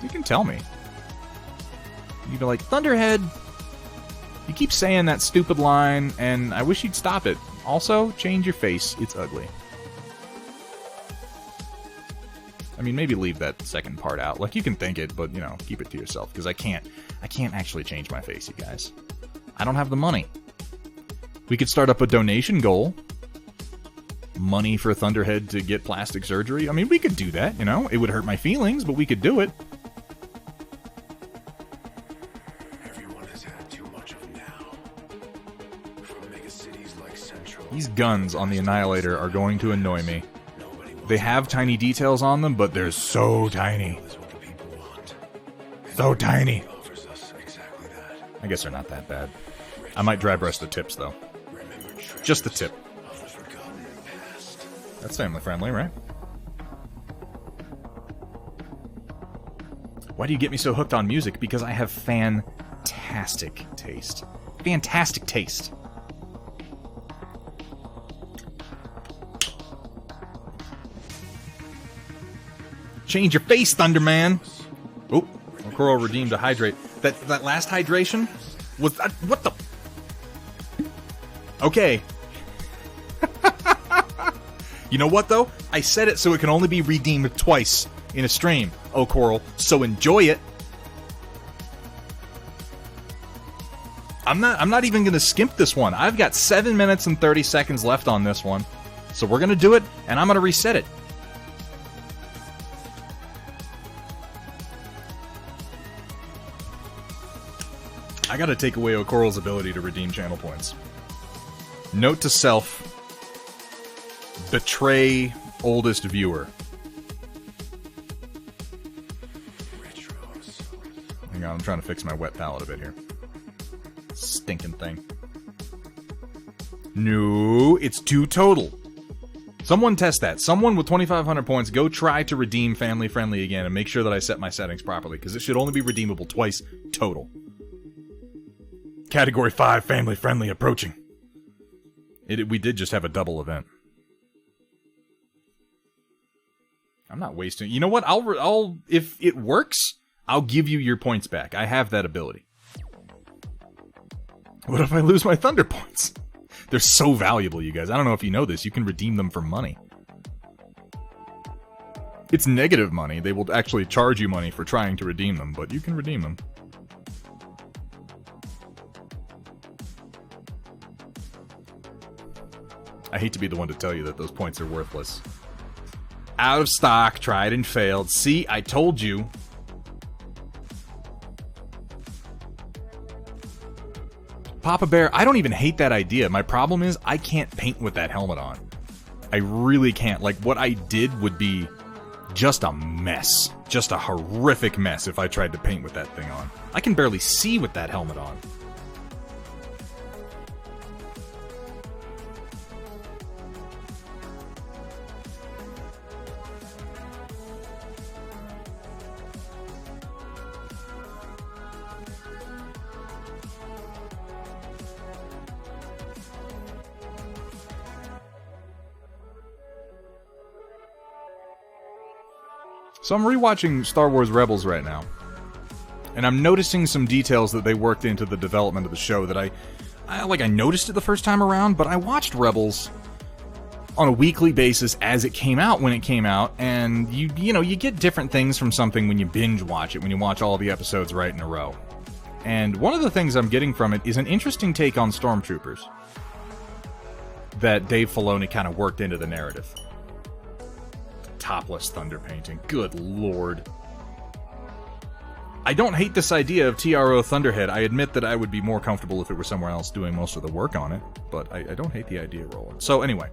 [SPEAKER 2] You can tell me. You'd be like, Thunderhead, you keep saying that stupid line, and I wish you'd stop it. Also, change your face. It's ugly. I mean, maybe leave that second part out. Like, you can think it, but, you know, keep it to yourself. Because I can't actually change my face, you guys. I don't have the money. We could start up a donation goal. Money for Thunderhead to get plastic surgery. I mean, we could do that, you know? It would hurt my feelings, but we could do it.
[SPEAKER 5] Everyone has had too much of now.
[SPEAKER 2] These guns on the Annihilator are going to annoy me. They have tiny details on them, but they're so tiny. So tiny. I guess they're not that bad. I might dry brush the tips, though. Just the tip. That's family friendly, right? Why do you get me so hooked on music? Because I have fantastic taste. Fantastic taste. Change your face, Thunderman! Oh, Coral redeemed a hydrate. That last hydration was that, what the? Okay. You know what though? I said it so it can only be redeemed twice in a stream. Oh, Coral, so enjoy it. I'm not even gonna skimp this one. I've got 7 minutes and 30 seconds left on this one, so we're gonna do it, and I'm gonna reset it. I gotta take away Okoral's ability to redeem channel points. Note to self: betray oldest viewer. Hang on, I'm trying to fix my wet palette a bit here. Stinking thing. No, it's 2 total. Someone test that. Someone with 2,500 points, go try to redeem Family Friendly again and make sure that I set my settings properly, because it should only be redeemable twice total. Category 5 Family Friendly approaching. We did just have a double event. I'm not wasting... You know what? I'll if it works, I'll give you your points back. I have that ability. What if I lose my Thunder points? They're so valuable, you guys. I don't know if you know this. You can redeem them for money. It's negative money. They will actually charge you money for trying to redeem them, but you can redeem them. I hate to be the one to tell you that those points are worthless. Out of stock, tried and failed. See, I told you. Papa Bear, I don't even hate that idea. My problem is I can't paint with that helmet on. I really can't. Like, what I did would be just a mess. Just a horrific mess if I tried to paint with that thing on. I can barely see with that helmet on. So I'm rewatching Star Wars Rebels right now, and I'm noticing some details that they worked into the development of the show that I noticed it the first time around, but I watched Rebels on a weekly basis as it came out when it came out, and you get different things from something when you binge watch it, when you watch all the episodes right in a row. And one of the things I'm getting from it is an interesting take on stormtroopers that Dave Filoni kind of worked into the narrative. Topless thunder painting. Good lord. I don't hate this idea of TRO Thunderhead. I admit that I would be more comfortable if it were somewhere else doing most of the work on it, but I don't hate the idea, Roland. So anyway,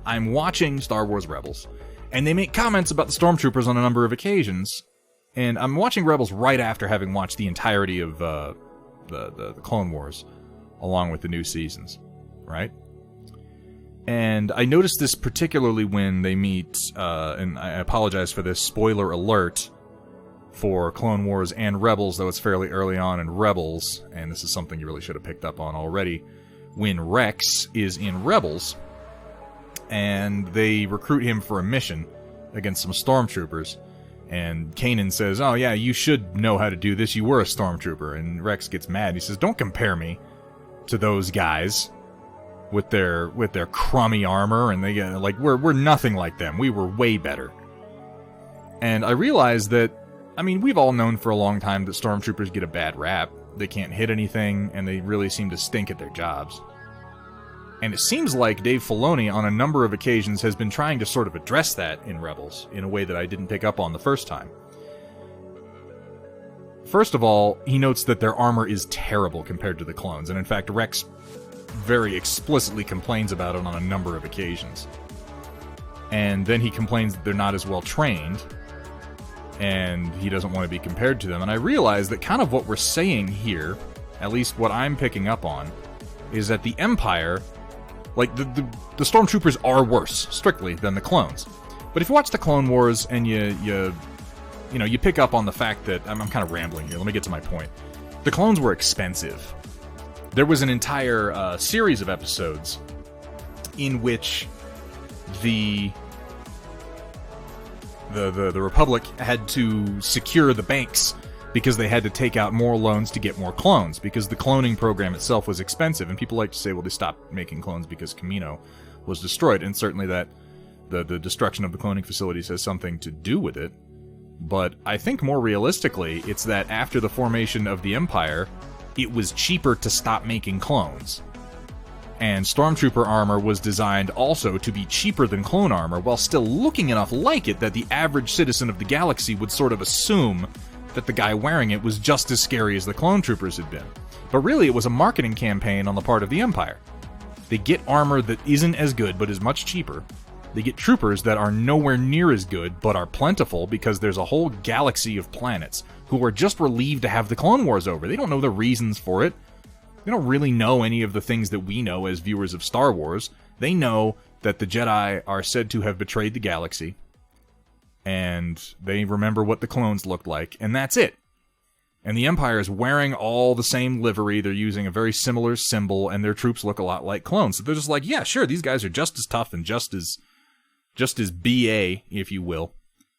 [SPEAKER 2] I'm watching Star Wars Rebels, and they make comments about the stormtroopers on a number of occasions, and I'm watching Rebels right after having watched the entirety of the Clone Wars, along with the new seasons, right? And I noticed this particularly when they meet, and I apologize for this, spoiler alert for Clone Wars and Rebels, though it's fairly early on in Rebels, and this is something you really should have picked up on already, when Rex is in Rebels, and they recruit him for a mission against some stormtroopers, and Kanan says, oh yeah, you should know how to do this, you were a stormtrooper, and Rex gets mad, he says, don't compare me to those guys. With their crummy armor, and they get like we're nothing like them. We were way better. And I realized that, I mean, we've all known for a long time that stormtroopers get a bad rap. They can't hit anything, and they really seem to stink at their jobs. And it seems like Dave Filoni, on a number of occasions, has been trying to sort of address that in Rebels in a way that I didn't pick up on the first time. First of all, he notes that their armor is terrible compared to the clones, and in fact, Rex very explicitly complains about it on a number of occasions. And then he complains that they're not as well trained, and he doesn't want to be compared to them. And I realize that kind of what we're saying here, at least what I'm picking up on, is that the Empire, like, the Stormtroopers are worse, strictly, than the clones. But if you watch the Clone Wars and you pick up on the fact that... I'm kind of rambling here, let me get to my point. The clones were expensive. There was an entire series of episodes in which the Republic had to secure the banks because they had to take out more loans to get more clones, because the cloning program itself was expensive. And people like to say, well, they stopped making clones because Kamino was destroyed, and certainly that the destruction of the cloning facilities has something to do with it. But I think more realistically, it's that after the formation of the Empire, it was cheaper to stop making clones. And Stormtrooper armor was designed also to be cheaper than clone armor, while still looking enough like it that the average citizen of the galaxy would sort of assume that the guy wearing it was just as scary as the clone troopers had been. But really, it was a marketing campaign on the part of the Empire. They get armor that isn't as good, but is much cheaper. They get troopers that are nowhere near as good, but are plentiful, because there's a whole galaxy of planets who are just relieved to have the Clone Wars over. They don't know the reasons for it. They don't really know any of the things that we know as viewers of Star Wars. They know that the Jedi are said to have betrayed the galaxy, and they remember what the clones looked like, and that's it. And the Empire is wearing all the same livery, they're using a very similar symbol, and their troops look a lot like clones. So they're just like, yeah, sure, these guys are just as tough and just as BA, if you will,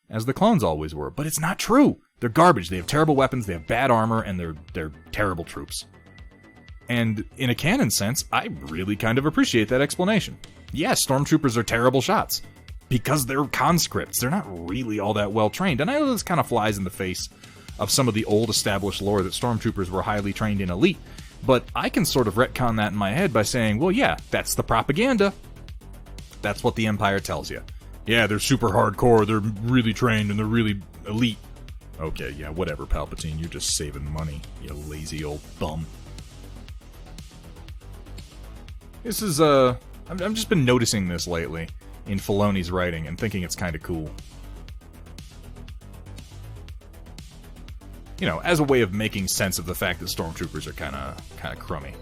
[SPEAKER 2] as the clones always were. But it's not true. They're garbage. They have terrible weapons, they have bad armor, and they're terrible troops. And in a canon sense, I really kind of appreciate that explanation. Yes, Stormtroopers are terrible shots, because they're conscripts. They're not really all that well trained. And I know this kind of flies in the face of some of the old established lore that Stormtroopers were highly trained in elite, but I can sort of retcon that in my head by saying, well, yeah, that's the propaganda. That's what the Empire tells you. Yeah, they're super hardcore, they're really trained, and they're really elite. Okay, yeah, whatever, Palpatine, you're just saving money, you lazy old bum. This is, I've just been noticing this lately in Filoni's writing and thinking it's kind of cool. You know, as a way of making sense of the fact that Stormtroopers are kind of crummy.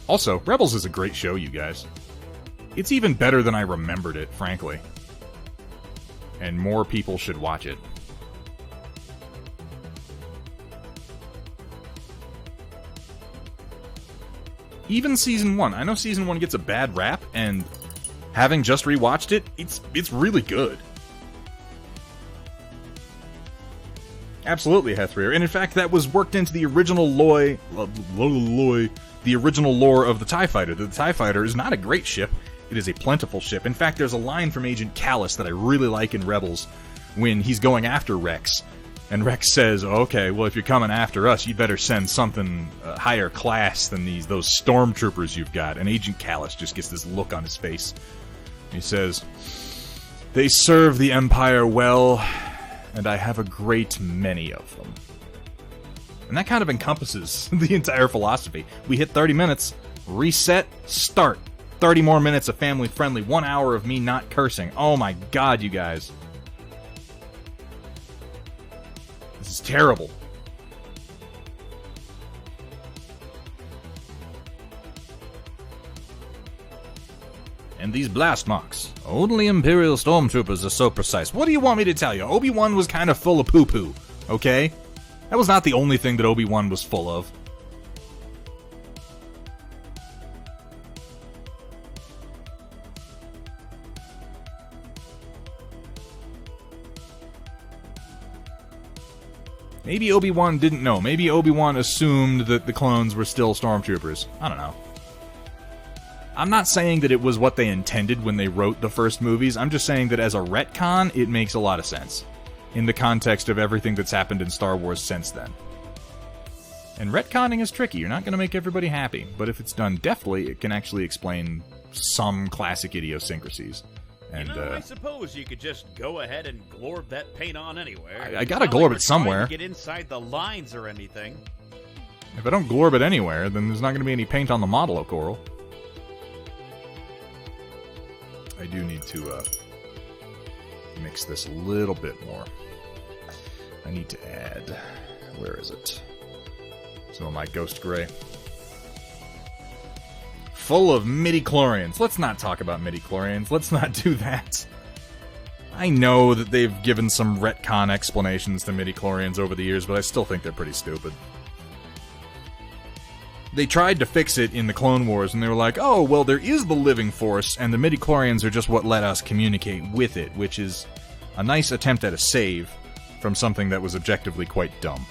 [SPEAKER 2] Also, Rebels is a great show, you guys. It's even better than I remembered it, frankly. And more people should watch it. Even Season 1. I know Season 1 gets a bad rap, and having just rewatched it, it's really good. Absolutely, Hethrier. And in fact, that was worked into the original the original lore of the TIE Fighter. The TIE Fighter is not a great ship, it is a plentiful ship. In fact, there's a line from Agent Callus that I really like in Rebels when he's going after Rex. And Rex says, okay, well, if you're coming after us, you'd better send something higher class than those stormtroopers you've got. And Agent Callus just gets this look on his face. He says, they serve the Empire well, and I have a great many of them. And that kind of encompasses the entire philosophy. We hit 30 minutes, reset, start. 30 more minutes of family-friendly, 1 hour of me not cursing. Oh my god, you guys. This is terrible. And these blast marks. Only Imperial Stormtroopers are so precise. What do you want me to tell you? Obi-Wan was kind of full of poo-poo, okay? That was not the only thing that Obi-Wan was full of. Maybe Obi-Wan didn't know. Maybe Obi-Wan assumed that the clones were still stormtroopers. I don't know. I'm not saying that it was what they intended when they wrote the first movies. I'm just saying that as a retcon, it makes a lot of sense in the context of everything that's happened in Star Wars since then. And retconning is tricky. You're not going to make everybody happy. But if it's done deftly, it can actually explain some classic idiosyncrasies. And,
[SPEAKER 4] I suppose you could just go ahead and glorb that paint on anywhere.
[SPEAKER 2] I gotta glorb it somewhere.
[SPEAKER 4] Get inside the lines or anything.
[SPEAKER 2] If I don't glorb it anywhere, then there's not gonna be any paint on the model of Coral. I do need to, mix this a little bit more. I need to add... Where is it? Some of my Ghost Gray. Full of midi-chlorians. Let's not talk about midi-chlorians. Let's not do that. I know that they've given some retcon explanations to midi-chlorians over the years, but I still think they're pretty stupid. They tried to fix it in the Clone Wars, and they were like, oh, well, there is the living force, and the midi-chlorians are just what let us communicate with it, which is a nice attempt at a save from something that was objectively quite dumb.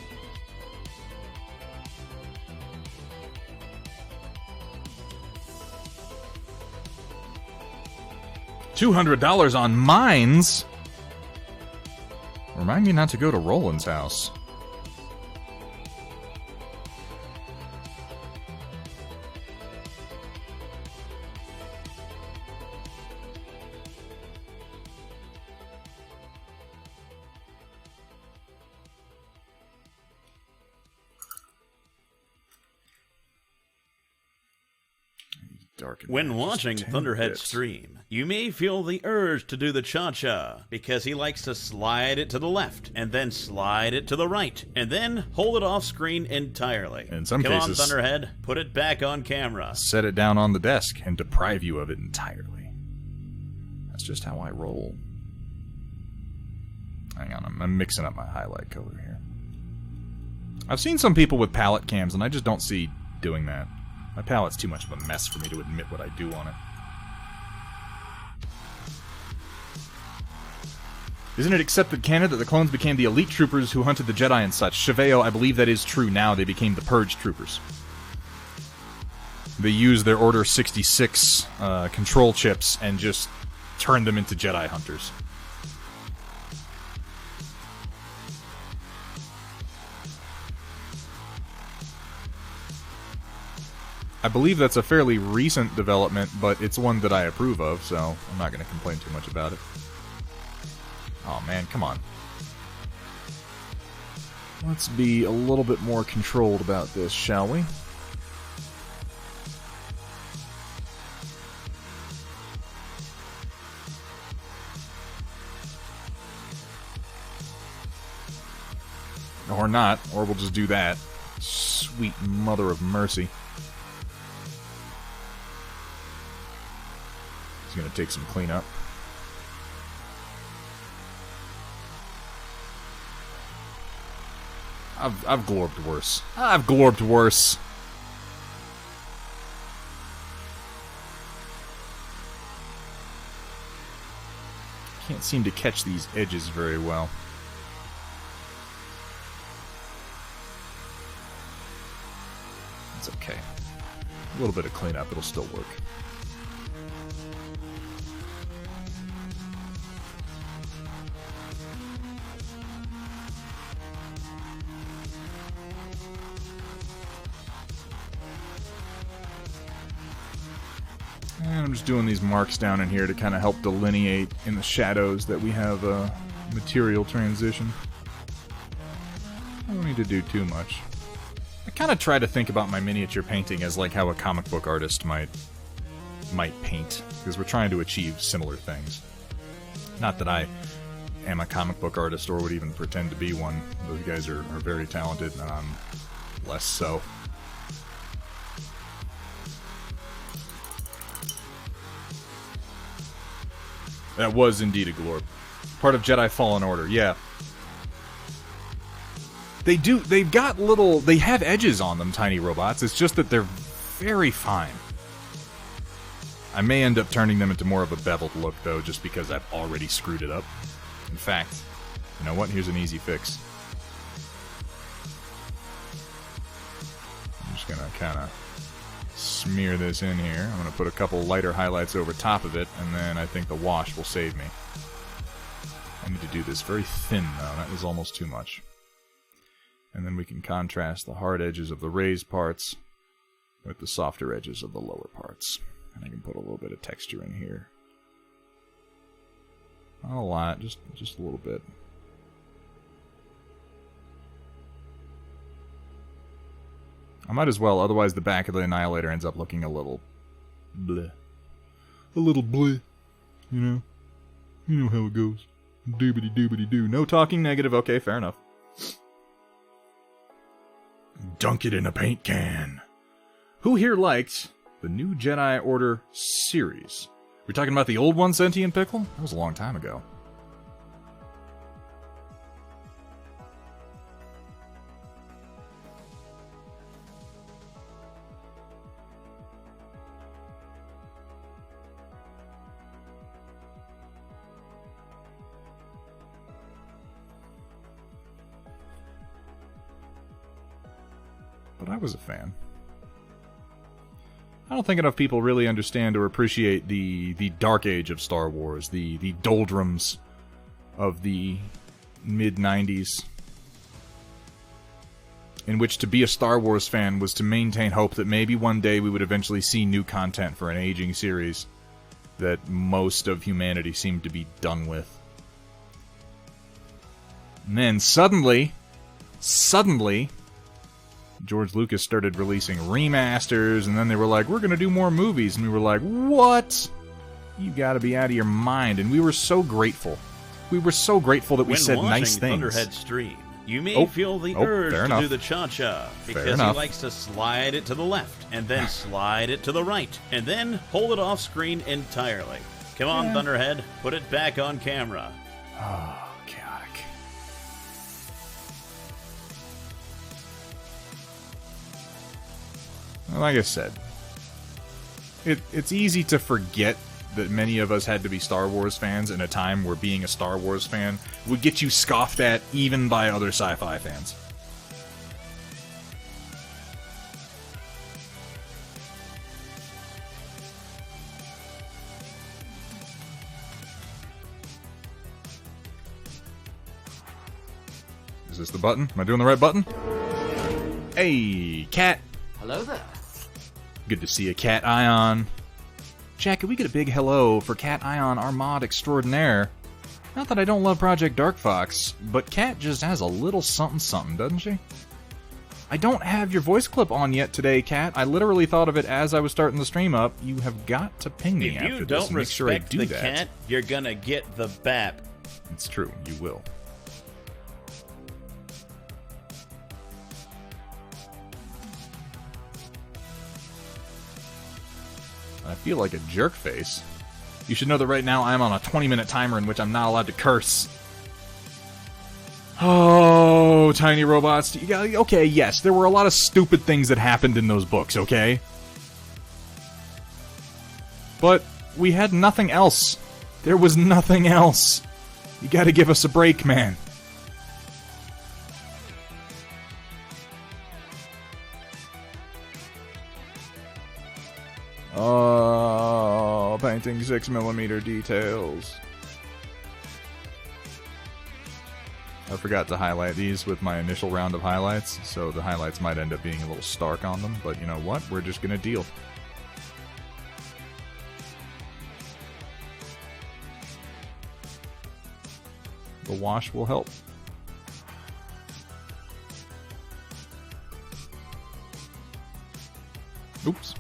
[SPEAKER 2] $200 on mines? Remind me not to go to Roland's house.
[SPEAKER 4] When watching Thunderhead's stream, you may feel the urge to do the cha-cha, because he likes to slide it to the left, and then slide it to the right, and then hold it off screen entirely.
[SPEAKER 2] In some
[SPEAKER 4] cases,
[SPEAKER 2] Come on,
[SPEAKER 4] Thunderhead, put it back on camera.
[SPEAKER 2] Set it down on the desk and deprive you of it entirely. That's just how I roll. Hang on, I'm mixing up my highlight color here. I've seen some people with palette cams, and I just don't see doing that. My palette's too much of a mess for me to admit what I do on it. Isn't it accepted canon that the clones became the elite troopers who hunted the Jedi and such? Cheveo, I believe that is true now. They became the Purge troopers. They used their Order 66 control chips and just turned them into Jedi hunters. I believe that's a fairly recent development, but it's one that I approve of, so I'm not going to complain too much about it. Oh man, come on. Let's be a little bit more controlled about this, shall we? Or not, or we'll just do that. Sweet mother of mercy. It's gonna take some cleanup. I've glorbed worse. I've glorbed worse. Can't seem to catch these edges very well. It's okay. A little bit of cleanup, it'll still work. And I'm just doing these marks down in here to kind of help delineate in the shadows that we have a material transition. I don't need to do too much. I kind of try to think about my miniature painting as like how a comic book artist might paint, because we're trying to achieve similar things. Not that I am a comic book artist or would even pretend to be one. Those guys are very talented, and I'm less so. That was indeed a glorb. Part of Jedi Fallen Order, yeah. They've got little, they have edges on them, tiny robots. It's just that they're very fine. I may end up turning them into more of a beveled look, though, just because I've already screwed it up. In fact, you know what? Here's an easy fix. I'm just gonna kind of smear this in here. I'm going to put a couple lighter highlights over top of it, and then I think the wash will save me. I need to do this very thin, though. That is almost too much. And then we can contrast the hard edges of the raised parts with the softer edges of the lower parts. And I can put a little bit of texture in here. Not a lot, just a little bit. I might as well, otherwise the back of the Annihilator ends up looking a little bleh. A little bleh. You know? You know how it goes. Doobity doobity doo. No talking negative, okay, fair enough. Dunk it in a paint can. Who here liked the new Jedi Order series? We're talking about the old one, Sentient Pickle? That was a long time ago. But I was a fan. I don't think enough people really understand or appreciate the dark age of Star Wars, the doldrums of the mid-90s, in which to be a Star Wars fan was to maintain hope that maybe one day we would eventually see new content for an aging series that most of humanity seemed to be done with. And then suddenly, George Lucas started releasing remasters, and then they were like, we're gonna do more movies, and we were like, what? You gotta be out of your mind. And we were so grateful. We were so grateful that we said nice things.
[SPEAKER 4] Thunderhead stream, you may feel the urge to do the cha-cha, because he likes to slide it to the left, and then slide it to the right, and then hold it off screen entirely. Come on, Thunderhead, put it back on camera.
[SPEAKER 2] Oh, chaotic. Like I said, it's easy to forget that many of us had to be Star Wars fans in a time where being a Star Wars fan would get you scoffed at even by other sci-fi fans. Is this the button? Am I doing the right button? Hey, cat!
[SPEAKER 3] Hello there.
[SPEAKER 2] Good to see you, Cat Ion. Jack, can we get a big hello for Cat Ion, our mod extraordinaire? Not that I don't love Project Dark Fox, but Cat just has a little something-something, doesn't she? I don't have your voice clip on yet today, Cat. I literally thought of it as I was starting the stream up. You have got to ping me after this and make sure I do that.
[SPEAKER 4] If you don't respect the cat, you're gonna get the bap.
[SPEAKER 2] It's true, you will. I feel like a jerk face. You should know that right now I'm on a 20-minute timer in which I'm not allowed to curse. Oh, tiny robots. Okay, yes, there were a lot of stupid things that happened in those books, okay? But we had nothing else. There was nothing else. You gotta give us a break, man. Oh, painting 6mm details. I forgot to highlight these with my initial round of highlights, so the highlights might end up being a little stark on them, but you know what? We're just gonna deal. The wash will help. Oops.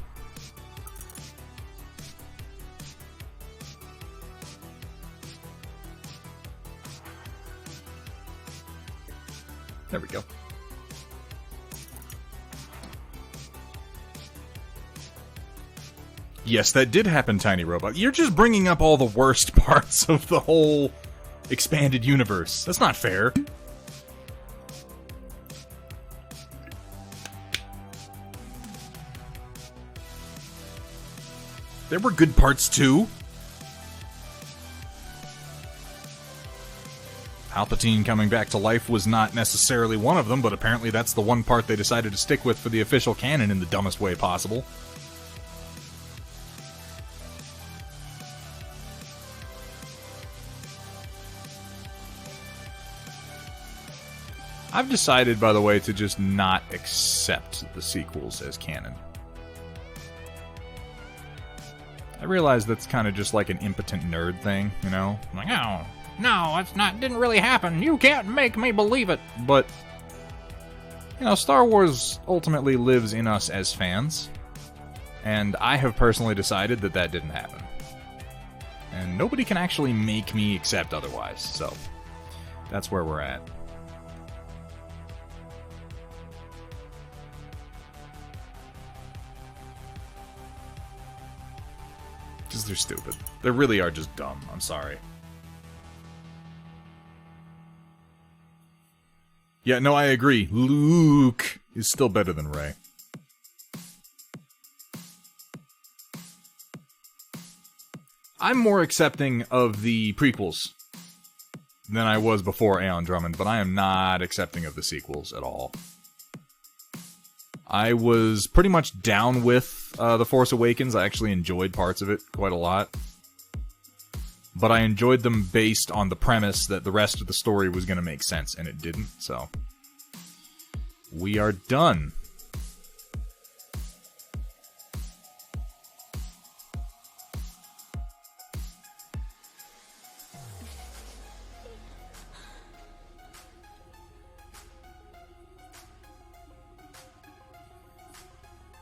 [SPEAKER 2] There we go. Yes, that did happen, Tiny Robot. You're just bringing up all the worst parts of the whole expanded universe. That's not fair. There were good parts, too. Palpatine coming back to life was not necessarily one of them, but apparently that's the one part they decided to stick with for the official canon in the dumbest way possible. I've decided, by the way, to just not accept the sequels as canon. I realize that's kind of just like an impotent nerd thing, you know? Like, oh, no, it's not, didn't really happen. You can't make me believe it. But, you know, Star Wars ultimately lives in us as fans. And I have personally decided that that didn't happen. And nobody can actually make me accept otherwise, so that's where we're at. Because they're stupid. They really are just dumb. I'm sorry. Yeah, no, I agree. Luke is still better than Rey. I'm more accepting of the prequels than I was before Aeon Drummond, but I am not accepting of the sequels at all. I was pretty much down with The Force Awakens. I actually enjoyed parts of it quite a lot. But I enjoyed them based on the premise that the rest of the story was going to make sense, and it didn't, so... We are done.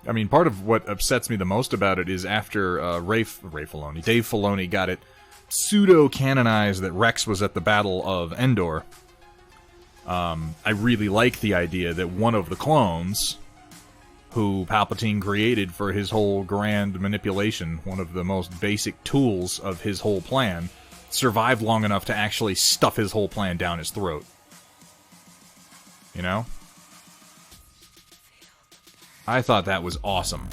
[SPEAKER 2] I mean, part of what upsets me the most about it is after Dave Filoni got it pseudo-canonized that Rex was at the Battle of Endor. I really like the idea that one of the clones, who Palpatine created for his whole grand manipulation, one of the most basic tools of his whole plan, survived long enough to actually stuff his whole plan down his throat. You know? I thought that was awesome.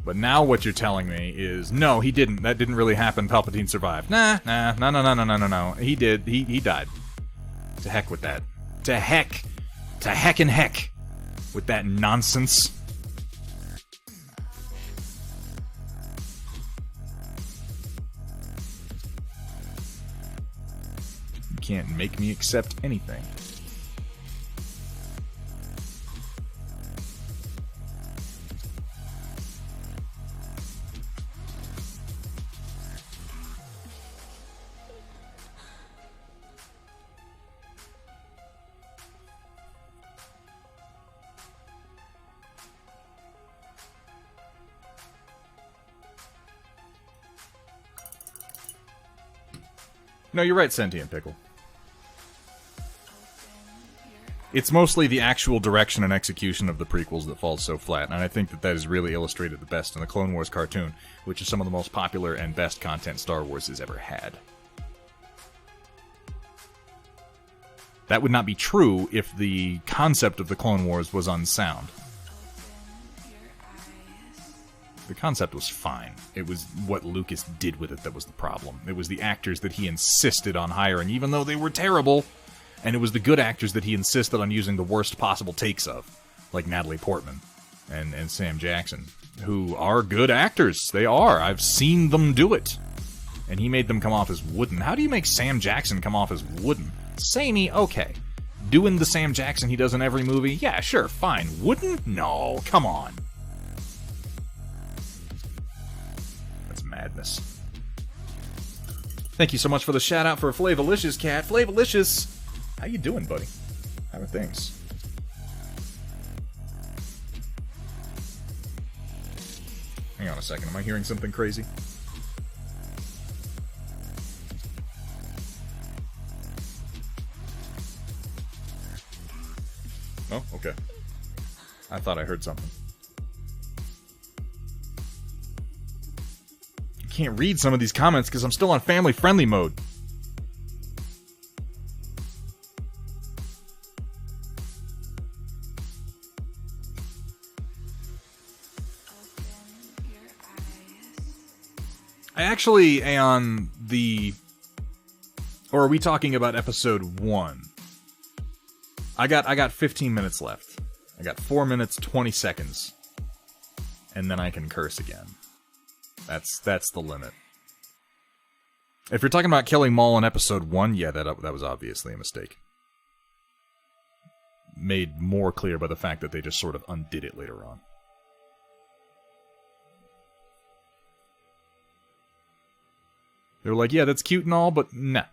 [SPEAKER 2] But now what you're telling me is, no, he didn't. That didn't really happen. Palpatine survived. No. He did. He died. To heck with that. To heck and heck with that nonsense. You can't make me accept anything. No, you're right, Sentient Pickle. It's mostly the actual direction and execution of the prequels that falls so flat, and I think that that is really illustrated the best in the Clone Wars cartoon, which is some of the most popular and best content Star Wars has ever had. That would not be true if the concept of the Clone Wars was unsound. The concept was fine. It was what Lucas did with it that was the problem. It was the actors that he insisted on hiring, even though they were terrible. And it was the good actors that he insisted on using the worst possible takes of. Like Natalie Portman and Sam Jackson. Who are good actors. They are. I've seen them do it. And he made them come off as wooden. How do you make Sam Jackson come off as wooden? Samey, okay. Doing the Sam Jackson he does in every movie? Yeah, sure, fine. Wooden? No, come on. Madness. Thank you so much for the shout out for Flavalicious Cat. Flavalicious, how you doing, buddy? How are things? Hang on a second, am I hearing something crazy? Oh, okay. I thought I heard something. Can't read some of these comments because I'm still on family-friendly mode. I actually, Aeon, or are we talking about episode 1? I got 15 minutes left. I got 4 minutes, 20 seconds. And then I can curse again. That's the limit. If you're talking about killing Maul in episode 1, yeah, that was obviously a mistake. Made more clear by the fact that they just sort of undid it later on. They were like, yeah, that's cute and all, but nah.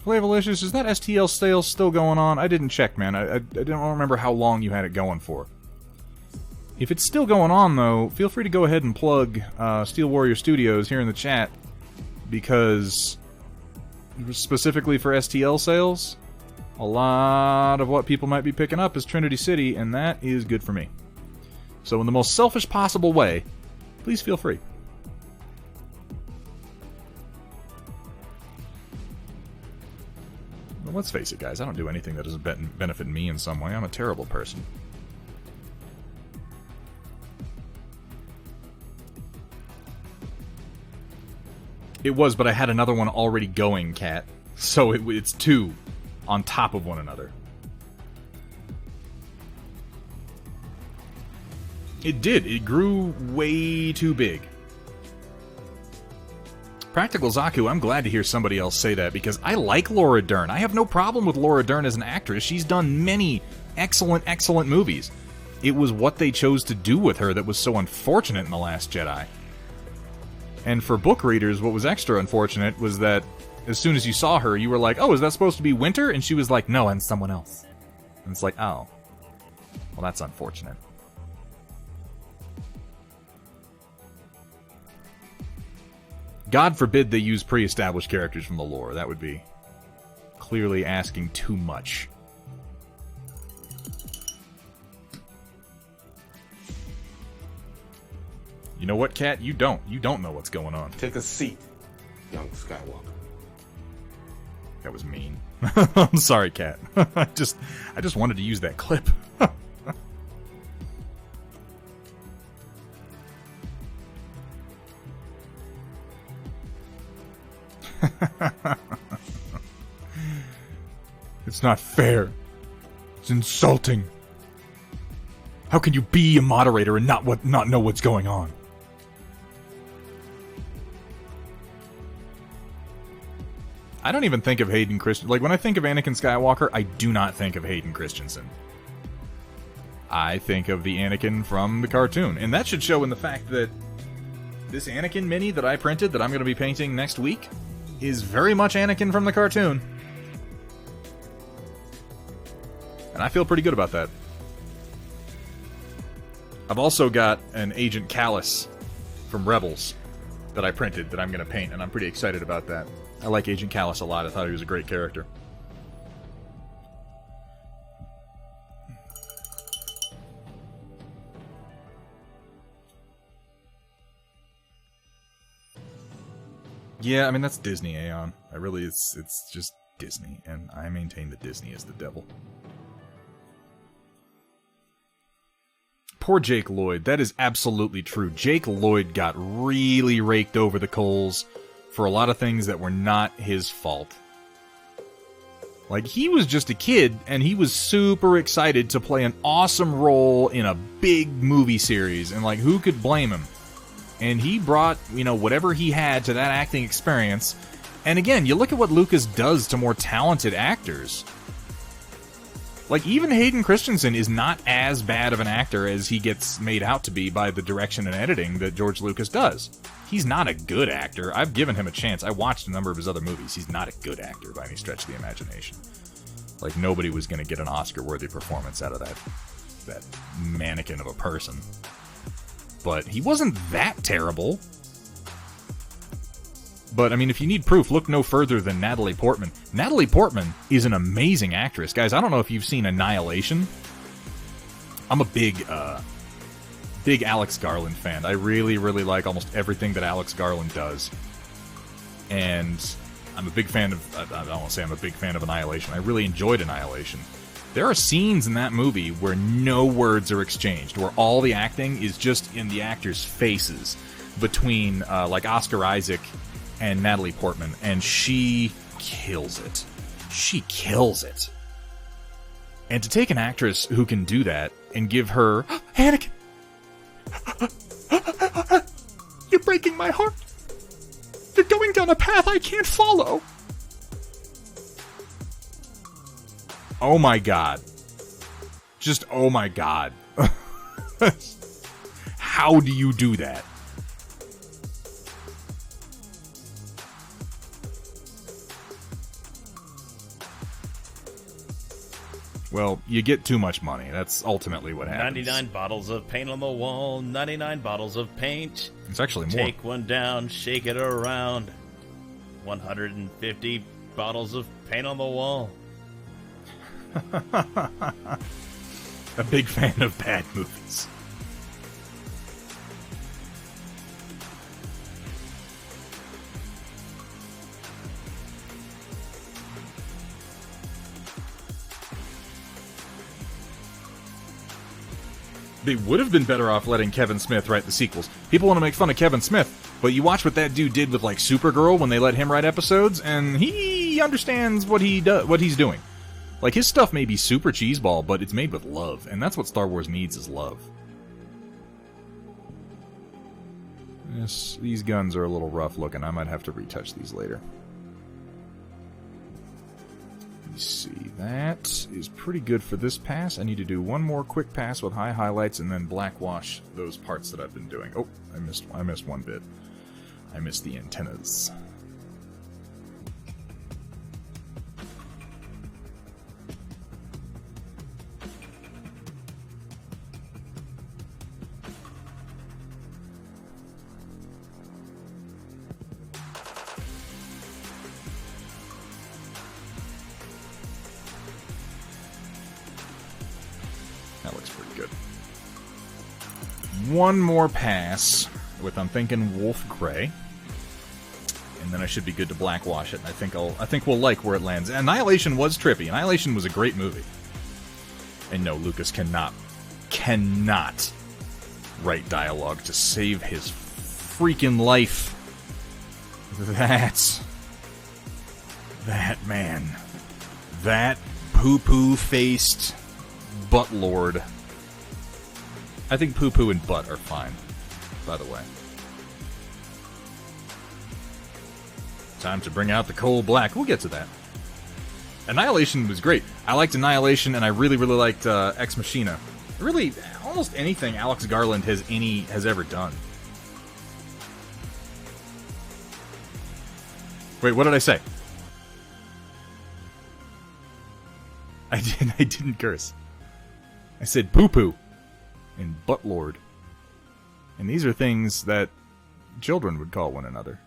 [SPEAKER 2] Flavolicious, is that STL sales still going on? I didn't check, man. I don't remember how long you had it going for. If it's still going on, though, feel free to go ahead and plug Steel Warrior Studios here in the chat, because specifically for STL sales, a lot of what people might be picking up is Trinity City, and that is good for me. So in the most selfish possible way, please feel free. Well, let's face it, guys. I don't do anything that doesn't benefit me in some way. I'm a terrible person. It was, but I had another one already going, Cat. So it's two on top of one another. It did. It grew way too big. Practical Zaku, I'm glad to hear somebody else say that, because I like Laura Dern. I have no problem with Laura Dern as an actress. She's done many excellent, excellent movies. It was what they chose to do with her that was so unfortunate in The Last Jedi. And for book readers, what was extra unfortunate was that as soon as you saw her, you were like, oh, is that supposed to be Winter? And she was like, no, I'm someone else. And it's like, oh. Well, that's unfortunate. God forbid they use pre-established characters from the lore. That would be clearly asking too much. You know what, Cat? You don't. You don't know what's going on.
[SPEAKER 6] Take a seat, young Skywalker.
[SPEAKER 2] That was mean. I'm sorry, Cat. I just wanted to use that clip. It's not fair. It's insulting. How can you be a moderator and not know what's going on? I don't even think of Hayden Christensen. Like, when I think of Anakin Skywalker, I do not think of Hayden Christensen. I think of the Anakin from the cartoon. And that should show in the fact that this Anakin mini that I printed, that I'm going to be painting next week, is very much Anakin from the cartoon. And I feel pretty good about that. I've also got an Agent Callus from Rebels that I printed that I'm going to paint, and I'm pretty excited about that. I like Agent Callus a lot. I thought he was a great character. Yeah, I mean, that's Disney, Aeon. It's just Disney, and I maintain that Disney is the devil. Poor Jake Lloyd. That is absolutely true. Jake Lloyd got really raked over the coals for a lot of things that were not his fault. Like, he was just a kid, and he was super excited to play an awesome role in a big movie series, and, like, who could blame him? And he brought, whatever he had to that acting experience. And again, you look at what Lucas does to more talented actors. Like, even Hayden Christensen is not as bad of an actor as he gets made out to be by the direction and editing that George Lucas does. He's not a good actor. I've given him a chance. I watched a number of his other movies. He's not a good actor by any stretch of the imagination. Like, nobody was going to get an Oscar-worthy performance out of that mannequin of a person. But he wasn't that terrible. But, I mean, if you need proof, look no further than Natalie Portman. Natalie Portman is an amazing actress. Guys, I don't know if you've seen Annihilation. I'm a big Alex Garland fan. I really, really like almost everything that Alex Garland does. And I'm a big fan of... I don't want to say I'm a big fan of Annihilation. I really enjoyed Annihilation. There are scenes in that movie where no words are exchanged, where all the acting is just in the actors' faces between, like, Oscar Isaac and Natalie Portman, and she kills it. She kills it. And to take an actress who can do that and give her... Anakin! You're breaking my heart! You're going down a path I can't follow! Oh my god. Just oh my god. How do you do that? Well, you get too much money. That's ultimately what happens.
[SPEAKER 4] 99 bottles of paint on the wall, 99 bottles of paint.
[SPEAKER 2] It's actually more.
[SPEAKER 4] Take one down, shake it around. 150 bottles of paint on the wall.
[SPEAKER 2] A big fan of bad movies. They would have been better off letting Kevin Smith write the sequels. People want to make fun of Kevin Smith, but you watch what that dude did with like Supergirl when they let him write episodes, and he understands what he's doing. Like, his stuff may be super cheeseball, but it's made with love, and that's what Star Wars needs, is love. Yes, these guns are a little rough looking. I might have to retouch these later. Let's see, that is pretty good for this pass. I need to do one more quick pass with high highlights and then black wash those parts that I've been doing. Oh, I missed one bit. I missed the antennas. That looks pretty good. One more pass with, I'm thinking, Wolf Gray, and then I should be good to black wash it. And I think we'll like where it lands. Annihilation was trippy. Annihilation was a great movie. And no, Lucas cannot write dialogue to save his freaking life. That man, that poo-poo faced butt lord. I think poo-poo and butt are fine, by the way. Time to bring out the coal black. We'll get to that. Annihilation was great. I liked Annihilation, and I really, really liked Ex Machina. Really, almost anything Alex Garland has ever done. Wait, what did I say? I didn't curse. I said poo-poo and buttlord. And these are things that children would call one another.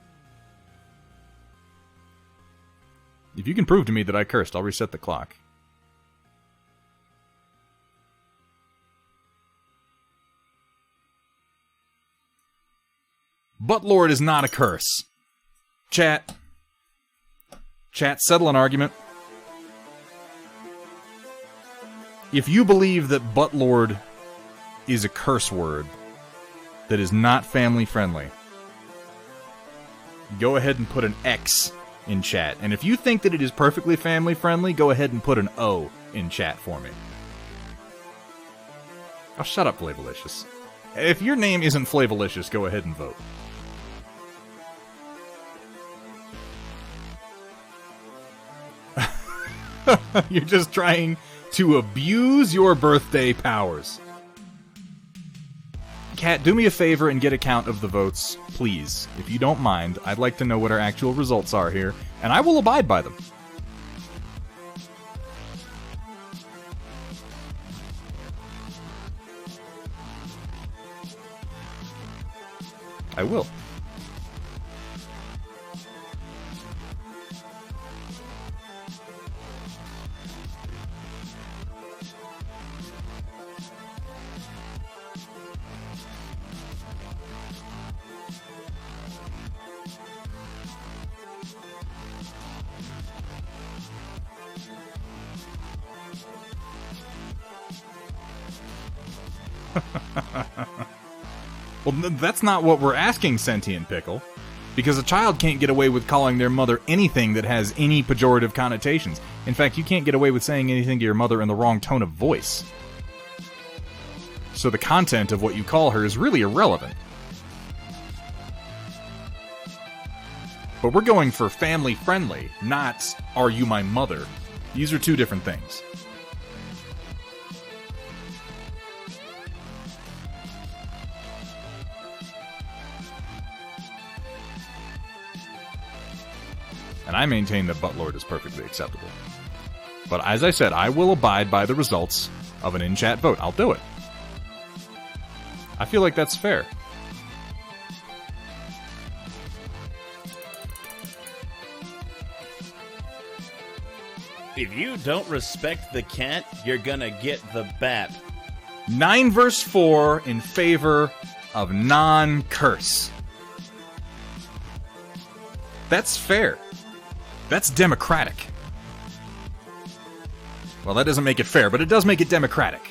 [SPEAKER 2] If you can prove to me that I cursed, I'll reset the clock. Buttlord is not a curse. Chat, settle an argument. If you believe that buttlord is a curse word that is not family friendly, go ahead and put an X in chat. And if you think that it is perfectly family friendly, go ahead and put an O in chat for me. Oh, shut up, Flavolicious. If your name isn't Flavolicious, go ahead and vote. You're just trying to abuse your birthday powers. Kat, do me a favor and get a count of the votes, please. If you don't mind, I'd like to know what our actual results are here, and I will abide by them. I will. Well, that's not what we're asking, Sentient Pickle. Because a child can't get away with calling their mother anything that has any pejorative connotations. In fact, you can't get away with saying anything to your mother in the wrong tone of voice. So the content of what you call her is really irrelevant. But we're going for family friendly, not are you my mother. These are two different things. And I maintain that Buttlord is perfectly acceptable. But as I said, I will abide by the results of an in-chat vote. I'll do it. I feel like that's fair.
[SPEAKER 4] If you don't respect the cat, you're gonna get the bat.
[SPEAKER 2] 9 verse 4 in favor of non-curse. That's fair. That's democratic. Well, that doesn't make it fair, but it does make it democratic.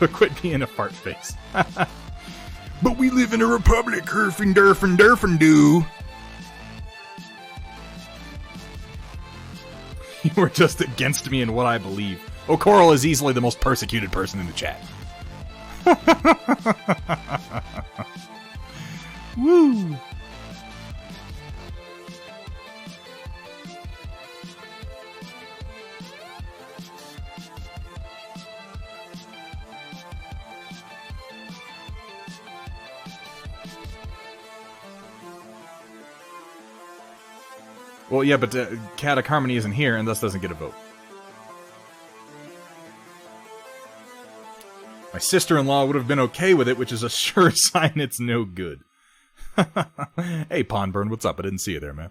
[SPEAKER 2] So quit being a fart face. But we live in a republic, herfing derfing derfing do. You were just against me in what I believe. O'Coral is easily the most persecuted person in the chat. Woo! Well, yeah, but Chaotic Harmony isn't here and thus doesn't get a vote. My sister-in-law would have been okay with it, which is a sure sign it's no good. Hey, Pondburn, what's up? I didn't see you there, man.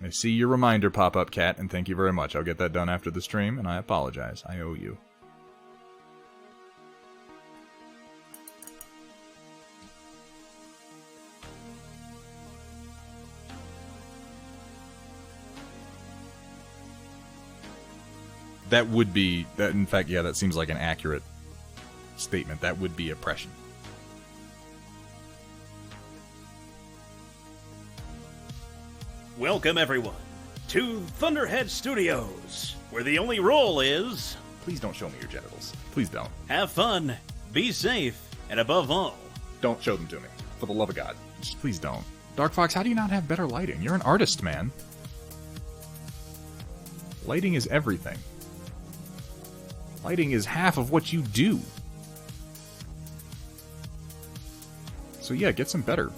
[SPEAKER 2] I see your reminder pop up, Cat, and thank you very much. I'll get that done after the stream, and I apologize. I owe you. That would be, that. In fact, yeah, that seems like an accurate statement. That would be oppression.
[SPEAKER 4] Welcome, everyone, to Thunderhead Studios, where the only rule is...
[SPEAKER 2] Please don't show me your genitals. Please don't.
[SPEAKER 4] Have fun, be safe, and above all...
[SPEAKER 2] Don't show them to me. For the love of God. Just please don't. Dark Fox, how do you not have better lighting? You're an artist, man. Lighting is everything. Lighting is half of what you do. So yeah, get some better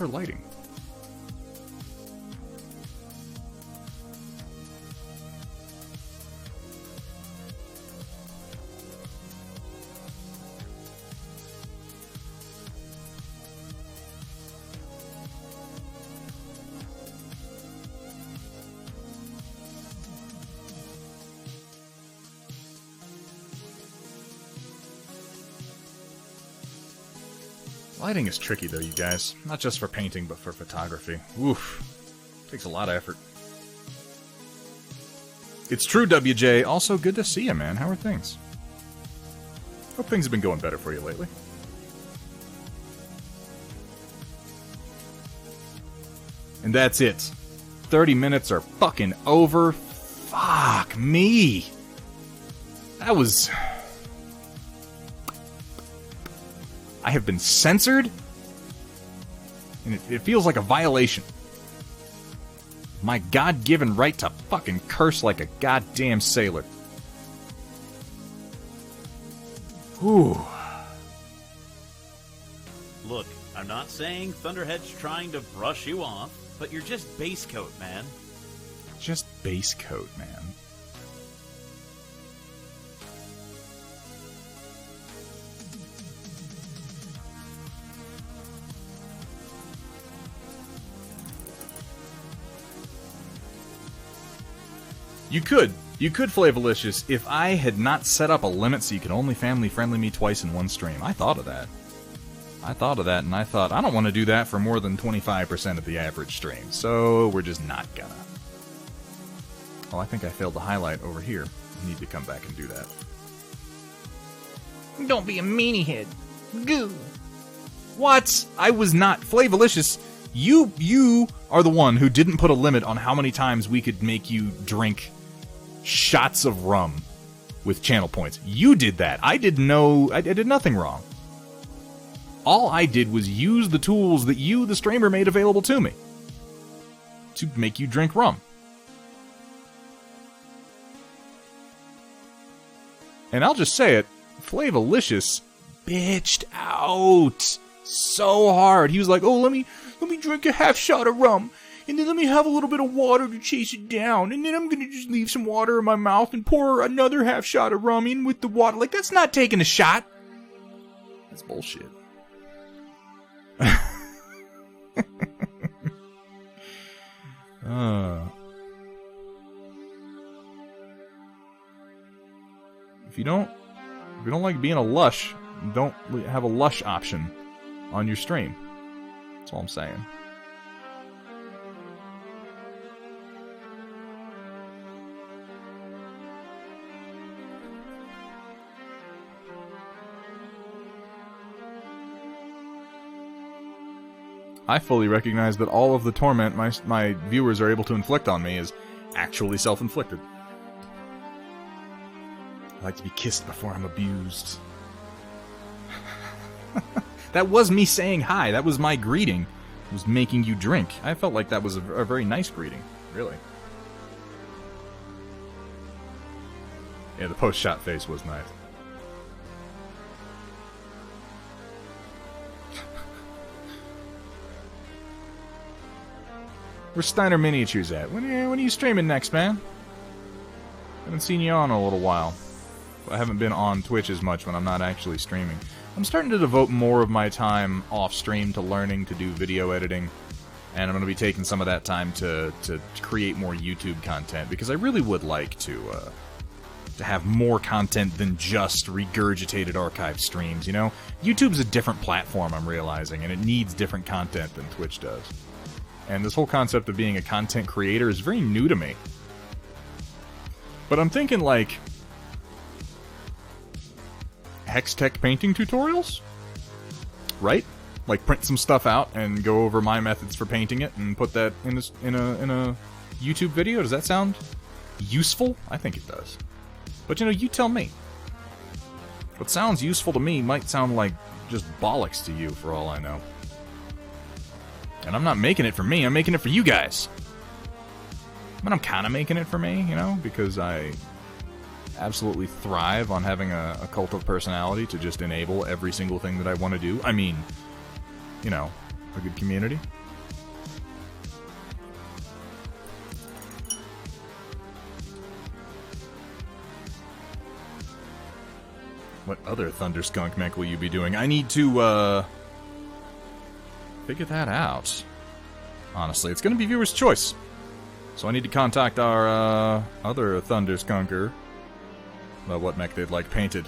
[SPEAKER 2] lighting. Lighting is tricky though, you guys. Not just for painting, but for photography. Oof. Takes a lot of effort. It's true, WJ. Also, good to see you, man. How are things? Hope things have been going better for you lately. And that's it. 30 minutes are fucking over. Fuck me. That was... I have been censored, and it feels like a violation. My God-given right to fucking curse like a goddamn sailor. Whew.
[SPEAKER 4] Look, I'm not saying Thunderhead's trying to brush you off, but you're just base coat, man.
[SPEAKER 2] Just base coat, man. You could. You could Flavolicious if I had not set up a limit so you could only family-friendly me twice in one stream. I thought of that. And I thought, I don't want to do that for more than 25% of the average stream, so we're just not gonna. Oh, I think I failed to highlight over here. I need to come back and do that.
[SPEAKER 3] Don't be a meanie head. Goo.
[SPEAKER 2] What? I was not. Flavolicious, you are the one who didn't put a limit on how many times we could make you drink shots of rum with channel points. You did that. I did nothing wrong. All I did was use the tools that you, the streamer, made available to me to make you drink rum. And I'll just say it, Flavolicious bitched out so hard. He was like, oh, let me drink a half shot of rum, and then let me have a little bit of water to chase it down, and then I'm gonna just leave some water in my mouth and pour another half shot of rum in with the water. Like, that's not taking a shot. That's bullshit. If you don't like being a lush, don't have a lush option on your stream. That's all I'm saying. I fully recognize that all of the torment my viewers are able to inflict on me is actually self-inflicted. I like to be kissed before I'm abused. That was me saying hi. That was my greeting. It was making you drink. I felt like that was a very nice greeting, really. Yeah, the post-shot face was nice. Where's Steiner Miniatures at? When are you streaming next, man? Haven't seen you on in a little while. I haven't been on Twitch as much when I'm not actually streaming. I'm starting to devote more of my time off-stream to learning to do video editing, and I'm going to be taking some of that time to create more YouTube content, because I really would like to have more content than just regurgitated archived streams, you know? YouTube's a different platform, I'm realizing, and it needs different content than Twitch does. And this whole concept of being a content creator is very new to me. But I'm thinking, like, Hextech painting tutorials? Right? Like, print some stuff out and go over my methods for painting it and put that in a YouTube video? Does that sound useful? I think it does. But, you know, you tell me. What sounds useful to me might sound like just bollocks to you, for all I know. And I'm not making it for me, I'm making it for you guys. But I'm kind of making it for me, you know, because I absolutely thrive on having a cult of personality to just enable every single thing that I want to do. I mean, you know, a good community. What other Thunderskunk mech will you be doing? I need to, figure that out. Honestly, it's going to be viewer's choice. So I need to contact our other Thunderskunker about what mech they'd like painted.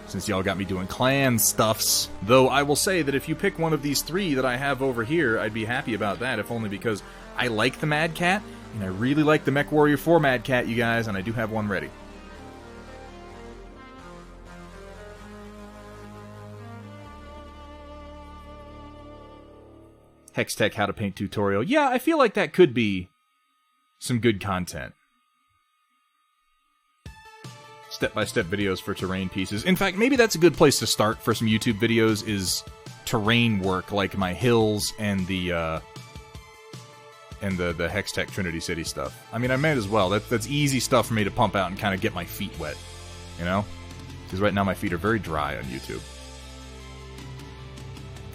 [SPEAKER 2] Since y'all got me doing clan stuffs. Though I will say that if you pick one of these three that I have over here, I'd be happy about that, if only because I like the Mad Cat, and I really like the Mech Warrior 4 Mad Cat, you guys, and I do have one ready. Hextech how to paint tutorial. Yeah, I feel like that could be some good content. Step-by-step videos for terrain pieces. In fact, maybe that's a good place to start for some YouTube videos, is terrain work, like my hills and the Hextech Trinity City stuff. I mean, I might as well. That's easy stuff for me to pump out and kind of get my feet wet, you know? Because right now my feet are very dry on YouTube.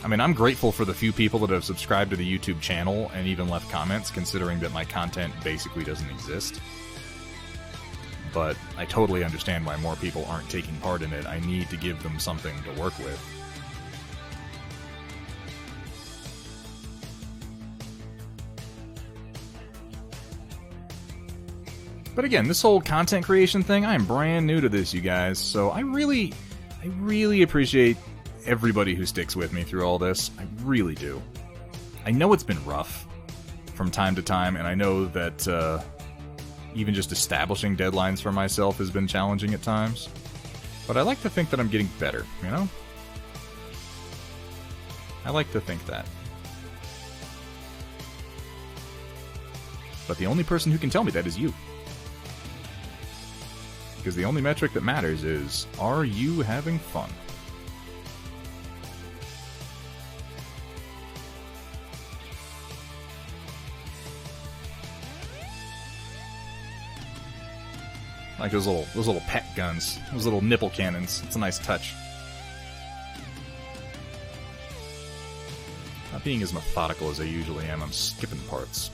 [SPEAKER 2] I mean, I'm grateful for the few people that have subscribed to the YouTube channel and even left comments, considering that my content basically doesn't exist. But I totally understand why more people aren't taking part in it. I need to give them something to work with. But again, this whole content creation thing, I am brand new to this, you guys, so I really appreciate everybody who sticks with me through all this. I really do. I know it's been rough from time to time, and I know that even just establishing deadlines for myself has been challenging at times. But I like to think that I'm getting better, you know? I like to think that. But the only person who can tell me that is you. Because the only metric that matters is, are you having fun? Like those little pet guns, those little nipple cannons. It's a nice touch. Not being as methodical as I usually am, I'm skipping parts.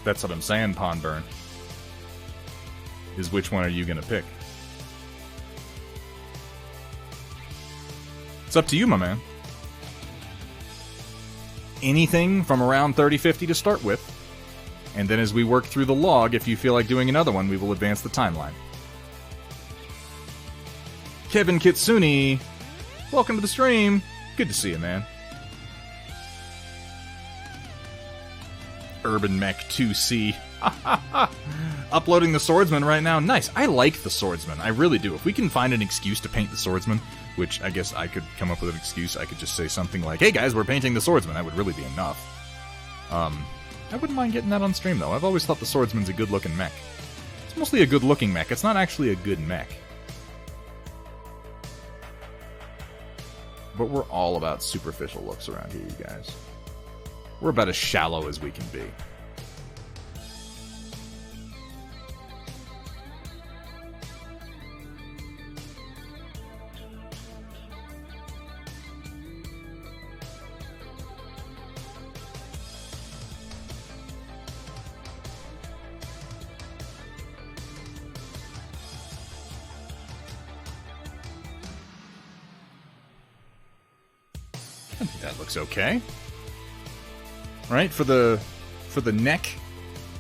[SPEAKER 2] That's what I'm saying, Pondburn. Is which one are you gonna pick? It's up to you, my man. Anything from around 3050 to start with. And then as we work through the log, if you feel like doing another one, we will advance the timeline. Kevin Kitsune, welcome to the stream. Good to see you, man. Urban Mech 2C. Uploading the Swordsman right now. Nice. I like the Swordsman. I really do. If we can find an excuse to paint the Swordsman, which I guess I could come up with an excuse, I could just say something like, hey guys, we're painting the Swordsman. That would really be enough. I wouldn't mind getting that on stream, though. I've always thought the Swordsman's a good-looking mech. It's mostly a good-looking mech. It's not actually a good mech. But we're all about superficial looks around here, you guys. We're about as shallow as we can be. I think that looks okay. Right, for the neck,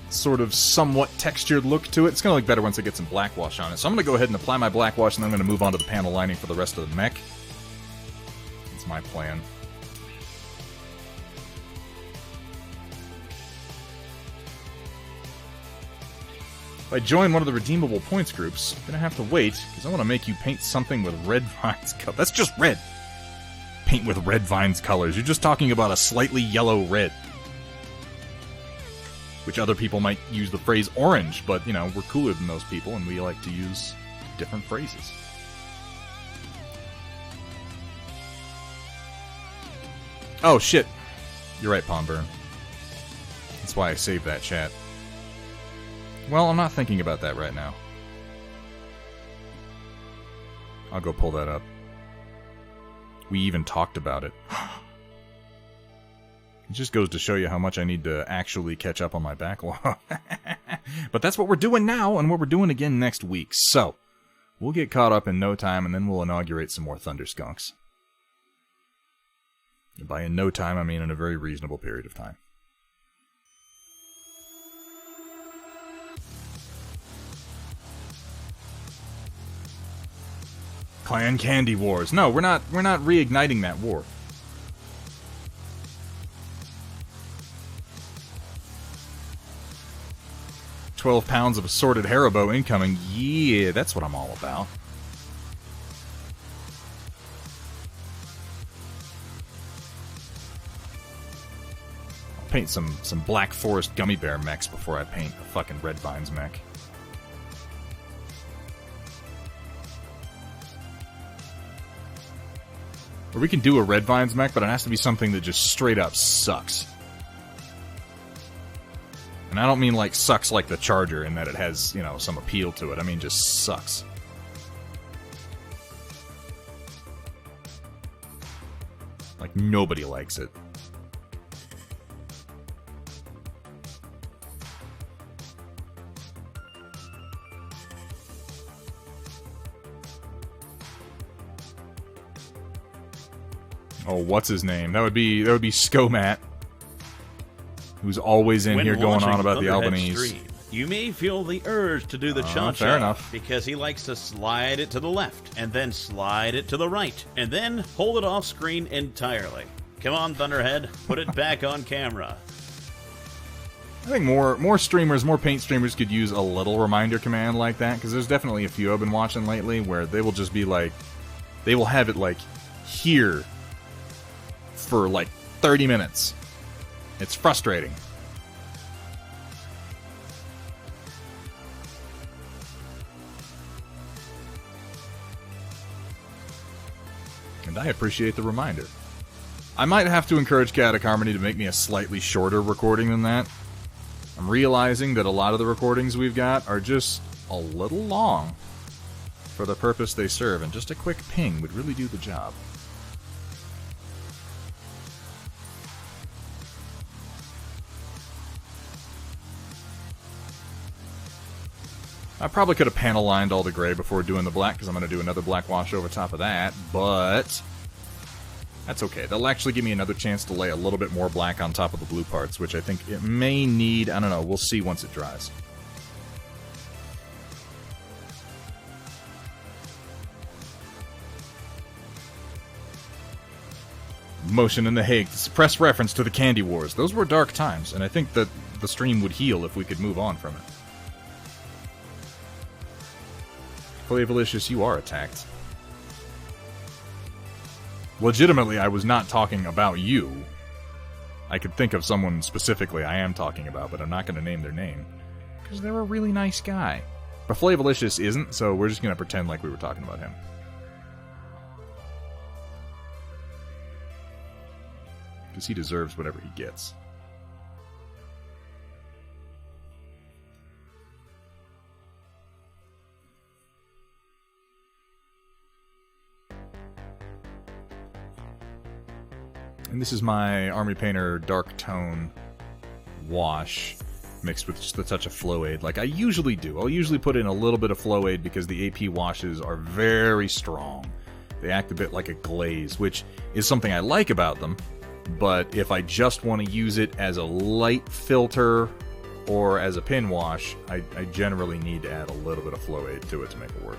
[SPEAKER 2] sort of somewhat textured look to it. It's going to look better once I get some black wash on it. So I'm going to go ahead and apply my black wash, and then I'm going to move on to the panel lining for the rest of the mech. That's my plan. If I join one of the redeemable points groups, I'm going to have to wait, because I want to make you paint something with red vines color. That's just red! Paint with red vines colors. You're just talking about a slightly yellow red. Which other people might use the phrase orange, but, you know, we're cooler than those people, and we like to use different phrases. Oh, shit. You're right, Pondburn. That's why I saved that chat. Well, I'm not thinking about that right now. I'll go pull that up. We even talked about it. It just goes to show you how much I need to actually catch up on my backlog. But that's what we're doing now, and what we're doing again next week. So, we'll get caught up in no time, and then we'll inaugurate some more Thunderskunks. And by in no time, I mean in a very reasonable period of time. Clan Candy Wars. No, we're not reigniting that war. £12 of assorted Haribo incoming. Yeah, that's what I'm all about. I'll paint some Black Forest Gummy Bear mechs before I paint a fucking Red Vines mech. Or we can do a Red Vines mech, but it has to be something that just straight up sucks. And I don't mean like sucks like the Charger in that it has, you know, some appeal to it. I mean just sucks. Like, nobody likes it. Oh, what's his name? That would be Skomat, who's always in
[SPEAKER 4] When
[SPEAKER 2] here going on
[SPEAKER 4] watching
[SPEAKER 2] about the
[SPEAKER 4] Thunderhead
[SPEAKER 2] Albanese.
[SPEAKER 4] stream, you may feel the urge to do the cha-cha.
[SPEAKER 2] Fair enough.
[SPEAKER 4] Because he likes to slide it to the left, and then slide it to the right, and then hold it off screen entirely. Come on, Thunderhead, put it back on camera.
[SPEAKER 2] I think more streamers, more paint streamers could use a little reminder command like that, because there's definitely a few I've been watching lately where they will just be like, they will have it like here for like 30 minutes. It's frustrating. And I appreciate the reminder. I might have to encourage Chaotic Harmony to make me a slightly shorter recording than that. I'm realizing that a lot of the recordings we've got are just a little long for the purpose they serve, and just a quick ping would really do the job. I probably could have panel lined all the gray before doing the black, because I'm going to do another black wash over top of that, but that's okay. They'll actually give me another chance to lay a little bit more black on top of the blue parts, which I think it may need. I don't know. We'll see once it dries. Motion in the Hague. Suppress reference to the Candy Wars. Those were dark times, and I think that the stream would heal if we could move on from it. Flavolicious, you are attacked. Legitimately, I was not talking about you. I could think of someone specifically I am talking about, but I'm not going to name their name. Because they're a really nice guy. But Flavolicious isn't, so we're just going to pretend like we were talking about him. Because he deserves whatever he gets. And this is my Army Painter Dark Tone wash mixed with just a touch of Flow Aid, like I usually do. I'll usually put in a little bit of Flow Aid because the AP washes are very strong. They act a bit like a glaze, which is something I like about them, but if I just want to use it as a light filter or as a pin wash, I generally need to add a little bit of Flow Aid to it to make it work.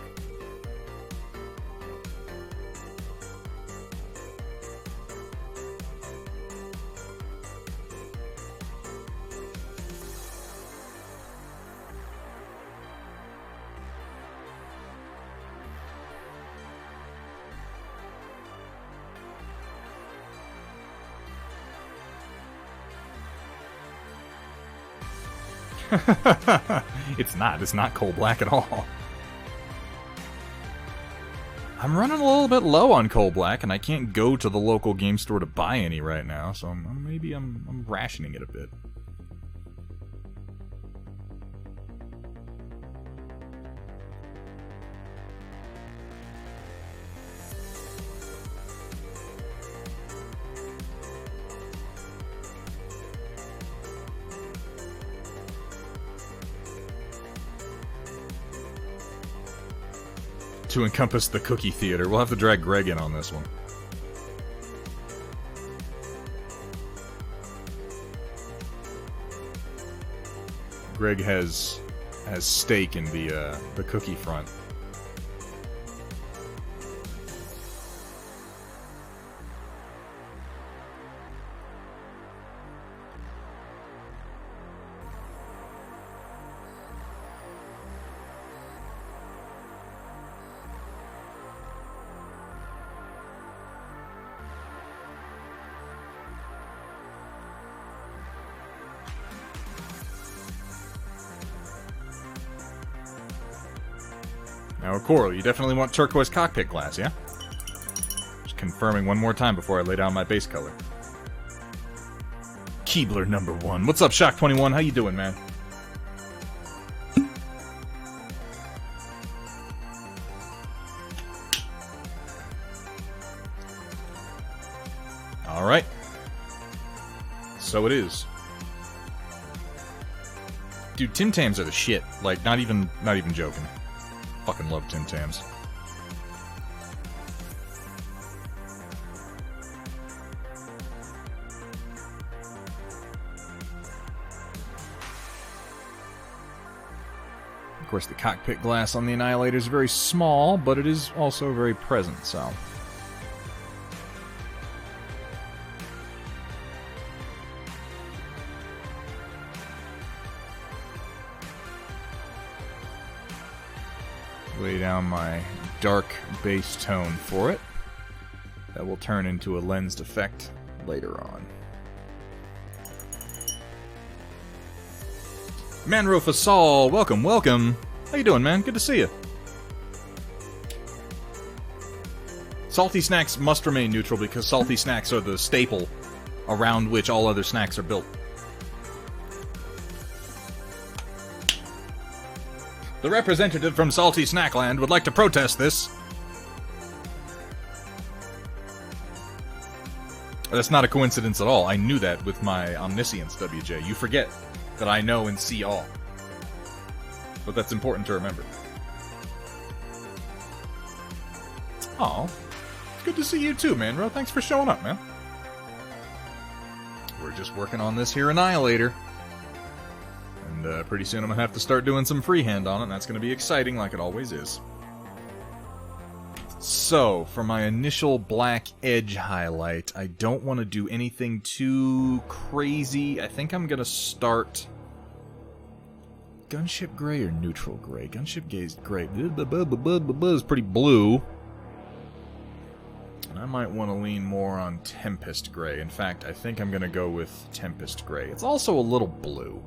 [SPEAKER 2] It's not coal black at all. I'm running a little bit low on coal black, and I can't go to the local game store to buy any right now, so maybe I'm rationing it a bit. To encompass the cookie theater. We'll have to drag Greg in on this one. Greg has stake in the cookie front. Now, Coral, you definitely want turquoise cockpit glass, yeah? Just confirming one more time before I lay down my base color. Keebler #1. What's up, Shock21? How you doing, man? So it is. Dude, Tim Tams are the shit. Like, not even joking. Fucking love Tim Tams. Of course, the cockpit glass on the Annihilator is very small, but it is also very present, so... Lay down my dark base tone for it. That will turn into a lensed effect later on. Manro Fasal, welcome, welcome. How you doing, man? Good to see you. Salty snacks must remain neutral because salty snacks are the staple around which all other snacks are built. The representative from Salty Snackland would like to protest this. That's not a coincidence at all. I knew that with my omniscience, WJ. You forget that I know and see all. But that's important to remember. Aw. Good to see you too, Manro. Thanks for showing up, man. We're just working on this here Annihilator. And pretty soon I'm going to have to start doing some freehand on it, and that's going to be exciting like it always is. So, for my initial black edge highlight, I don't want to do anything too crazy. I think I'm going to start... Gunship gray or neutral gray? Gunship gray is pretty blue. And I might want to lean more on Tempest gray. In fact, I think I'm going to go with Tempest gray. It's also a little blue.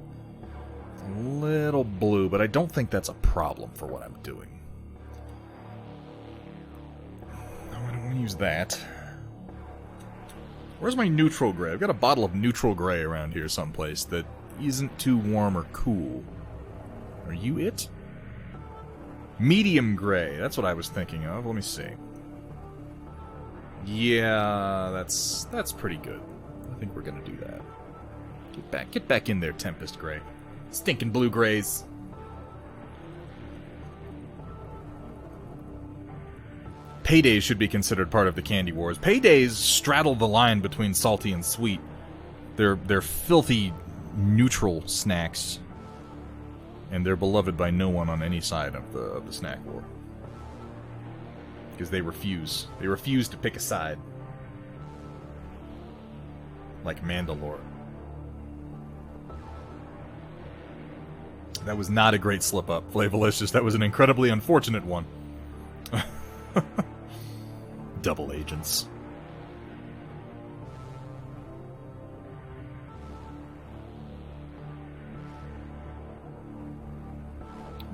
[SPEAKER 2] A little blue, but I don't think that's a problem for what I'm doing. I don't want to use that. Where's my neutral gray? I've got a bottle of neutral gray around here someplace that isn't too warm or cool. Are you it? Medium gray. That's what I was thinking of. Let me see. Yeah, that's pretty good. I think we're gonna do that. Get back in there, Tempest gray. Stinking blue grays. Paydays should be considered part of the Candy Wars. Paydays straddle the line between salty and sweet. They're filthy, neutral snacks. And they're beloved by no one on any side of the snack war. Because they refuse. They refuse to pick a side. Like Mandalore. That was not a great slip-up, Flavolicious. That was an incredibly unfortunate one. Double agents.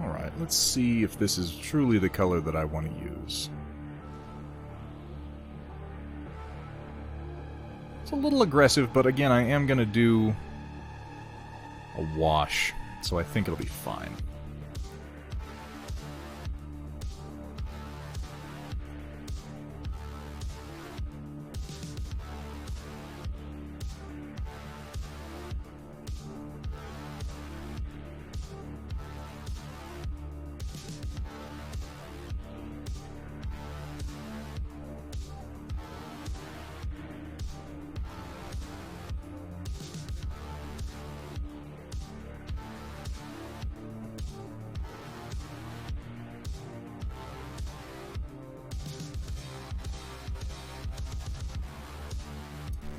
[SPEAKER 2] Alright, let's see if this is truly the color that I want to use. It's a little aggressive, but again, I am going to do a wash, so I think it'll be fine.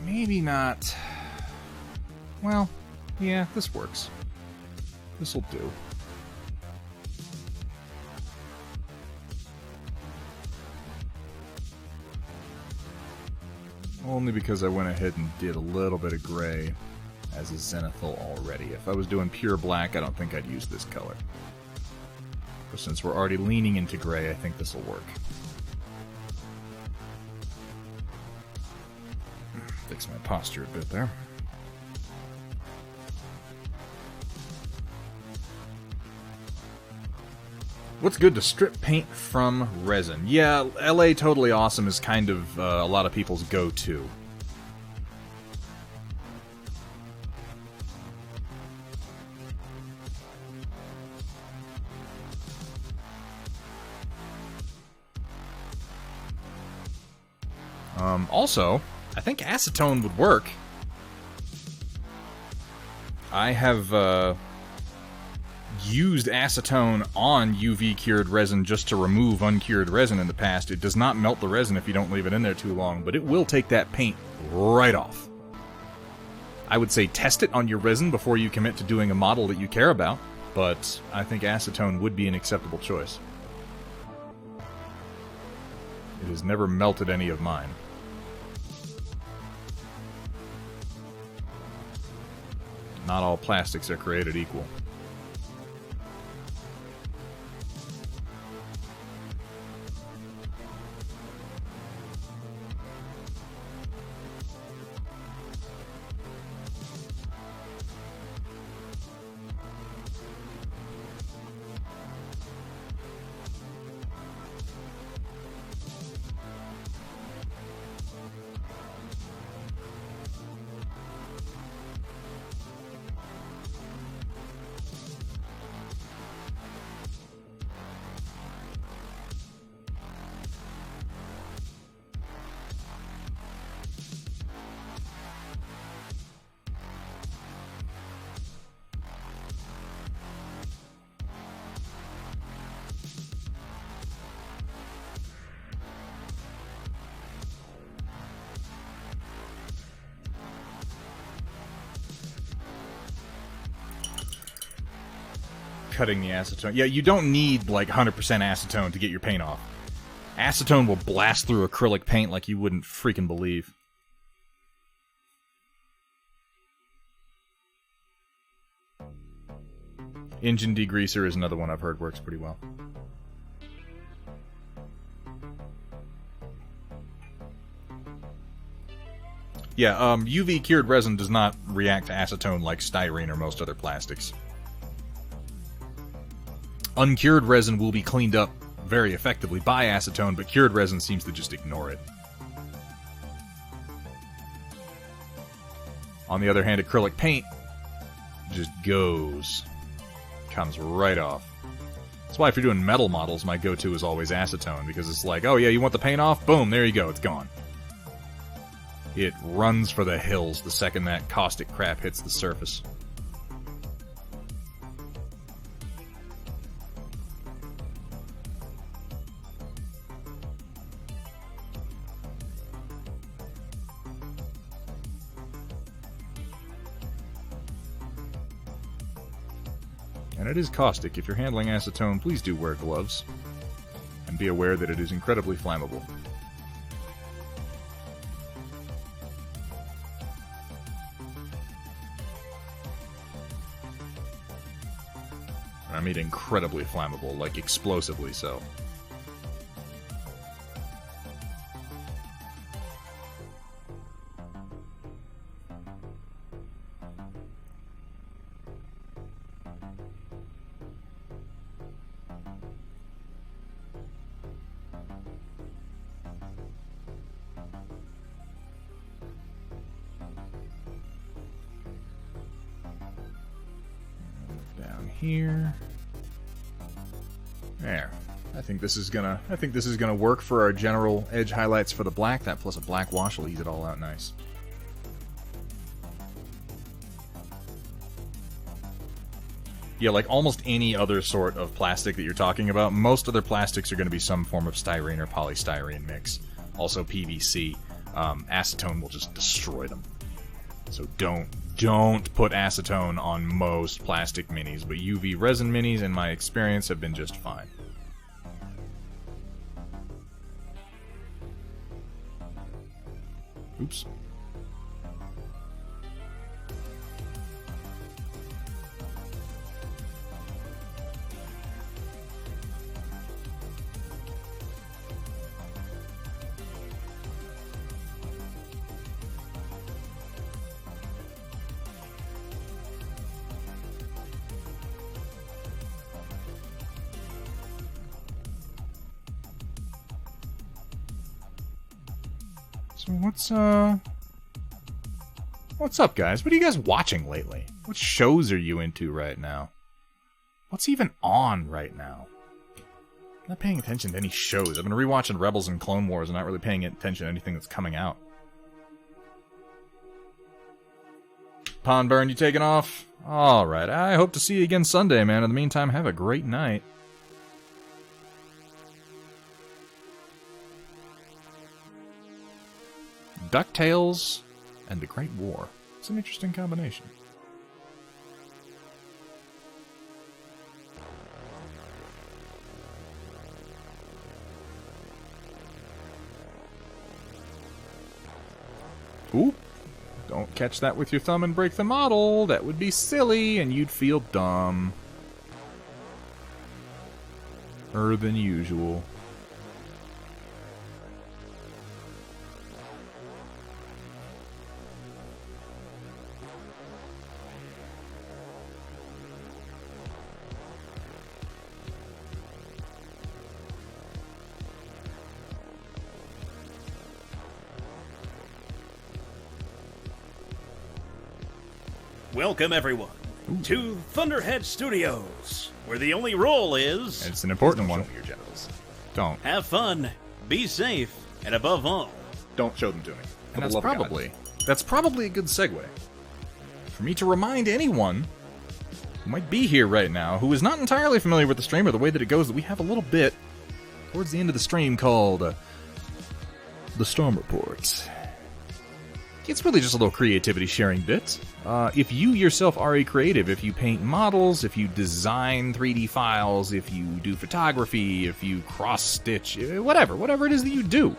[SPEAKER 2] Maybe not. Well, yeah, this works. This'll do. Only because I went ahead and did a little bit of gray as a zenithal already. If I was doing pure black, I don't think I'd use this color. But since we're already leaning into gray, I think this'll work. Fix my posture a bit there. What's good to strip paint from resin? Yeah, LA Totally Awesome is kind of a lot of people's go-to. Also, I think acetone would work. I have used acetone on UV cured resin just to remove uncured resin in the past. It does not melt the resin if you don't leave it in there too long, but it will take that paint right off. I would say test it on your resin before you commit to doing a model that you care about, but I think acetone would be an acceptable choice. It has never melted any of mine. Not all plastics are created equal. Cutting the acetone. Yeah, you don't need like 100% acetone to get your paint off. Acetone will blast through acrylic paint like you wouldn't freaking believe. Engine degreaser is another one I've heard works pretty well. Yeah, UV cured resin does not react to acetone like styrene or most other plastics. Uncured resin will be cleaned up very effectively by acetone, but cured resin seems to just ignore it. On the other hand, acrylic paint just goes. Comes right off. That's why if you're doing metal models, my go-to is always acetone, because it's like, oh yeah, you want the paint off? Boom, there you go, it's gone. It runs for the hills the second that caustic crap hits the surface. And it is caustic. If you're handling acetone, please do wear gloves. And be aware that it is incredibly flammable. I mean incredibly flammable, like explosively so. Here. There. I think this is gonna work for our general edge highlights for the black. That plus a black wash will ease it all out nice. Yeah, like almost any other sort of plastic that you're talking about, most other plastics are going to be some form of styrene or polystyrene mix. Also PVC. Acetone will just destroy them. So don't put acetone on most plastic minis, but UV resin minis, in my experience, have been just fine. Oops. So what's up, guys? What are you guys watching lately? What shows are you into right now? What's even on right now? I'm not paying attention to any shows. I've been rewatching Rebels and Clone Wars and not really paying attention to anything that's coming out. Pond Burn, you taking off? Alright, I hope to see you again Sunday, man. In the meantime, have a great night. DuckTales and The Great War. It's an interesting combination. Ooh. Don't catch that with your thumb and break the model. That would be silly, and you'd feel dumb. Than usual.
[SPEAKER 4] Welcome, everyone, to Thunderhead Studios, where the only rule is...
[SPEAKER 2] It's an important one.
[SPEAKER 4] Show me your genitals.
[SPEAKER 2] Don't.
[SPEAKER 4] Have fun, be safe, and above all...
[SPEAKER 2] Don't show them to me. And that's probably a good segue for me to remind anyone who might be here right now who is not entirely familiar with the stream or the way that it goes that we have a little bit towards the end of the stream called the Storm Report. It's really just a little creativity sharing bit. If you yourself are a creative, if you paint models, if you design 3D files, if you do photography, if you cross-stitch, whatever it is that you do,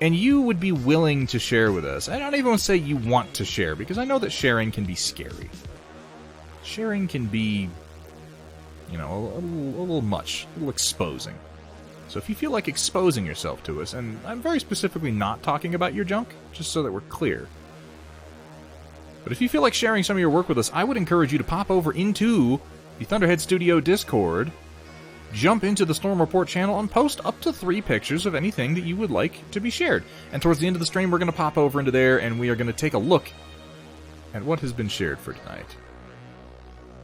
[SPEAKER 2] and you would be willing to share with us, I don't even want to say you want to share, because I know that sharing can be scary. Sharing can be, you know, a little much, a little exposing. So if you feel like exposing yourself to us, and I'm very specifically not talking about your junk, just so that we're clear. But if you feel like sharing some of your work with us, I would encourage you to pop over into the Thunderhead Studio Discord, jump into the Storm Report channel, and post up to 3 pictures of anything that you would like to be shared. And towards the end of the stream, we're going to pop over into there, and we are going to take a look at what has been shared for tonight.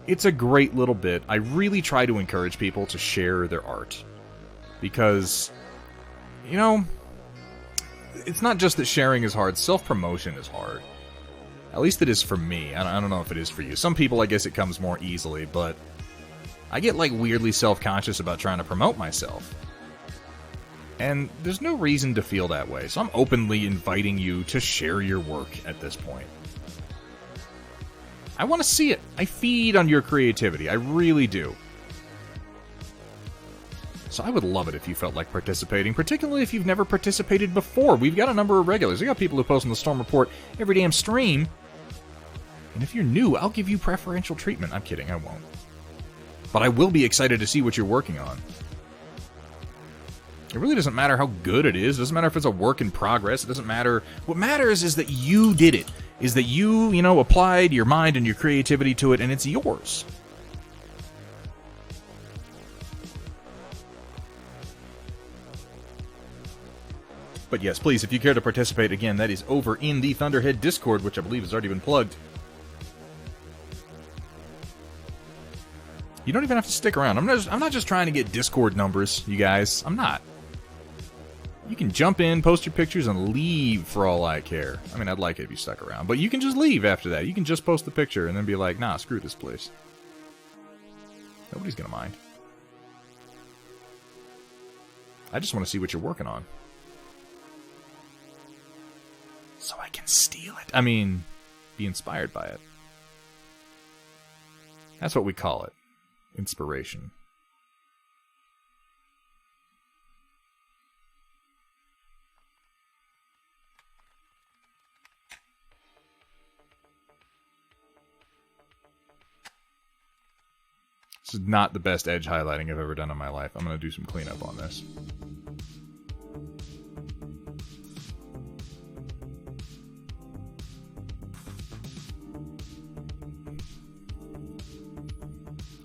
[SPEAKER 2] It's a great little bit. I really try to encourage people to share their art. Because, you know, it's not just that sharing is hard, self-promotion is hard. At least it is for me. I don't know if it is for you. Some people, I guess it comes more easily, but I get, like, weirdly self-conscious about trying to promote myself. And there's no reason to feel that way, so I'm openly inviting you to share your work at this point. I want to see it. I feed on your creativity. I really do. So I would love it if you felt like participating, particularly if you've never participated before. We've got a number of regulars. We got people who post on the Storm Report every damn stream. And if you're new, I'll give you preferential treatment. I'm kidding, I won't. But I will be excited to see what you're working on. It really doesn't matter how good it is. It doesn't matter if it's a work in progress. It doesn't matter. What matters is that you did it. Is that you know, applied your mind and your creativity to it, and it's yours. But yes, please, if you care to participate, again, that is over in the Thunderhead Discord, which I believe has already been plugged. You don't even have to stick around. I'm not just trying to get Discord numbers, you guys. I'm not. You can jump in, post your pictures, and leave for all I care. I mean, I'd like it if you stuck around. But you can just leave after that. You can just post the picture and then be like, nah, screw this place. Nobody's gonna mind. I just want to see what you're working on. So I can steal it. I mean, be inspired by it. That's what we call it. Inspiration. This is not the best edge highlighting I've ever done in my life. I'm going to do some cleanup on this.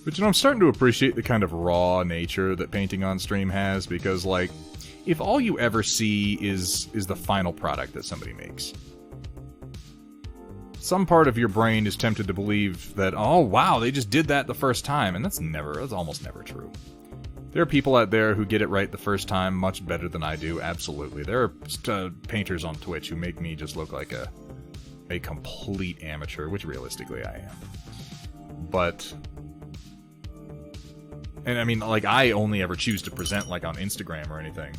[SPEAKER 2] But, you know, I'm starting to appreciate the kind of raw nature that painting on stream has, because, like, if all you ever see is the final product that somebody makes, some part of your brain is tempted to believe that, oh, wow, they just did that the first time, and that's almost never true. There are people out there who get it right the first time much better than I do, absolutely. There are painters on Twitch who make me just look like a complete amateur, which realistically I am. But... And I mean, like, I only ever choose to present, like, on Instagram or anything.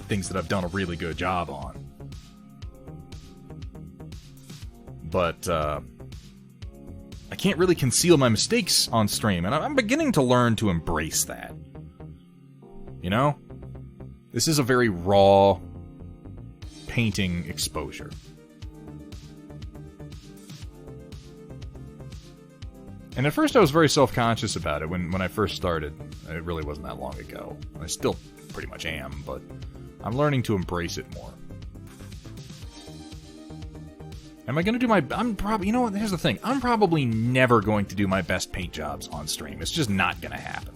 [SPEAKER 2] Things that I've done a really good job on. But, I can't really conceal my mistakes on stream, and I'm beginning to learn to embrace that. You know? This is a very raw painting exposure. And at first I was very self-conscious about it when I first started. It really wasn't that long ago. I still pretty much am, but I'm learning to embrace it more. Am I going to do my... you know what, here's the thing. I'm probably never going to do my best paint jobs on stream. It's just not going to happen.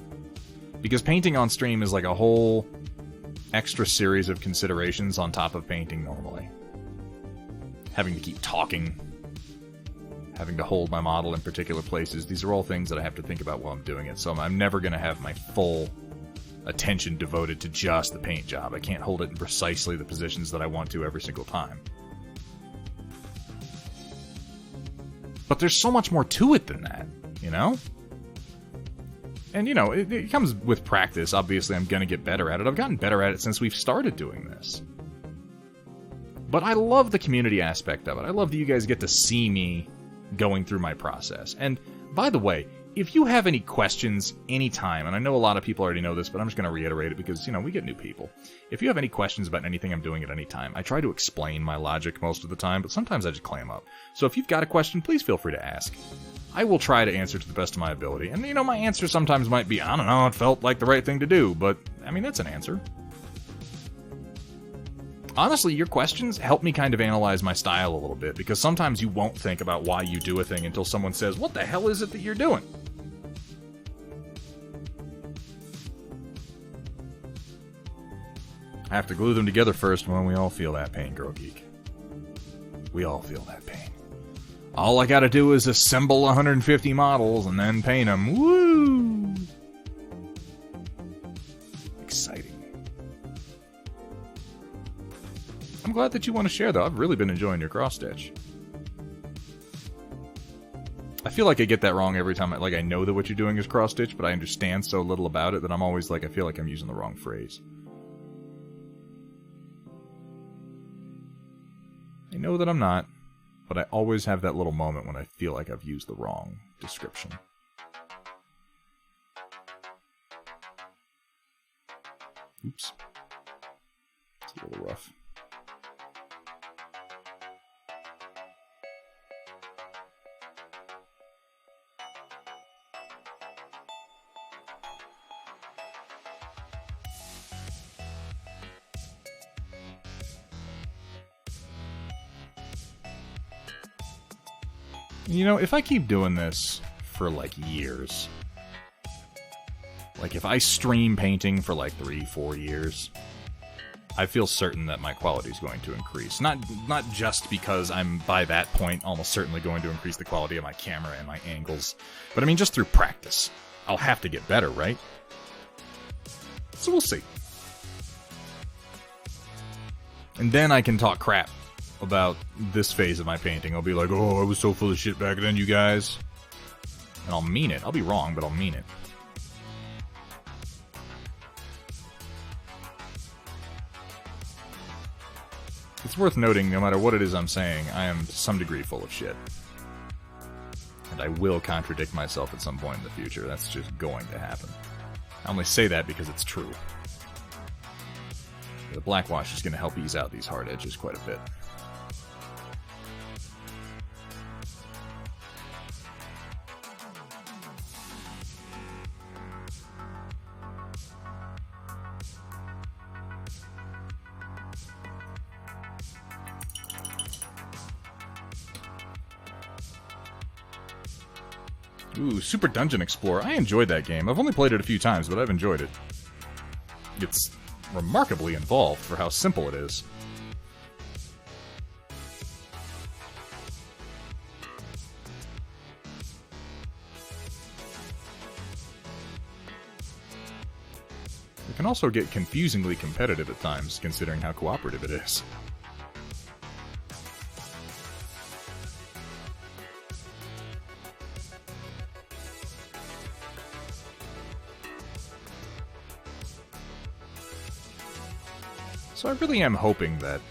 [SPEAKER 2] Because painting on stream is like a whole extra series of considerations on top of painting normally. Having to keep talking. Having to hold my model in particular places. These are all things that I have to think about while I'm doing it. So I'm never going to have my full attention devoted to just the paint job. I can't hold it in precisely the positions that I want to every single time. But there's so much more to it than that, you know? And, you know, it comes with practice. Obviously, I'm going to get better at it. I've gotten better at it since we've started doing this. But I love the community aspect of it. I love that you guys get to see me going through my process. And, by the way, if you have any questions anytime, and I know a lot of people already know this, but I'm just going to reiterate it because, you know, we get new people. If you have any questions about anything I'm doing at any time, I try to explain my logic most of the time, but sometimes I just clam up. So if you've got a question, please feel free to ask. I will try to answer to the best of my ability. And, you know, my answer sometimes might be, I don't know, it felt like the right thing to do, but, I mean, that's an answer. Honestly, your questions help me kind of analyze my style a little bit, because sometimes you won't think about why you do a thing until someone says, what the hell is it that you're doing? I have to glue them together first when we all feel that pain, Girl Geek. We all feel that pain. All I gotta do is assemble 150 models and then paint them. Woo! Exciting. I'm glad that you want to share, though. I've really been enjoying your cross-stitch. I feel like I get that wrong every time. Like, I know that what you're doing is cross-stitch, but I understand so little about it that I'm always like, I feel like I'm using the wrong phrase. I know that I'm not, but I always have that little moment when I feel like I've used the wrong description. Oops. It's a little rough. You know, if I keep doing this for, like, years, like, if I stream painting for, like, 3-4 years, I feel certain that my quality is going to increase. Not just because I'm, by that point, almost certainly going to increase the quality of my camera and my angles, but I mean, just through practice. I'll have to get better, right? So we'll see. And then I can talk crap about this phase of my painting. I'll be like, oh, I was so full of shit back then, you guys. And I'll mean it. I'll be wrong, but I'll mean it. It's worth noting, no matter what it is I'm saying, I am to some degree full of shit. And I will contradict myself at some point in the future. That's just going to happen. I only say that because it's true. The black wash is going to help ease out these hard edges quite a bit. Ooh, Super Dungeon Explorer. I enjoyed that game. I've only played it a few times, but I've enjoyed it. It's remarkably involved for how simple it is. can also get confusingly competitive at times, considering how cooperative it is. So I really am hoping that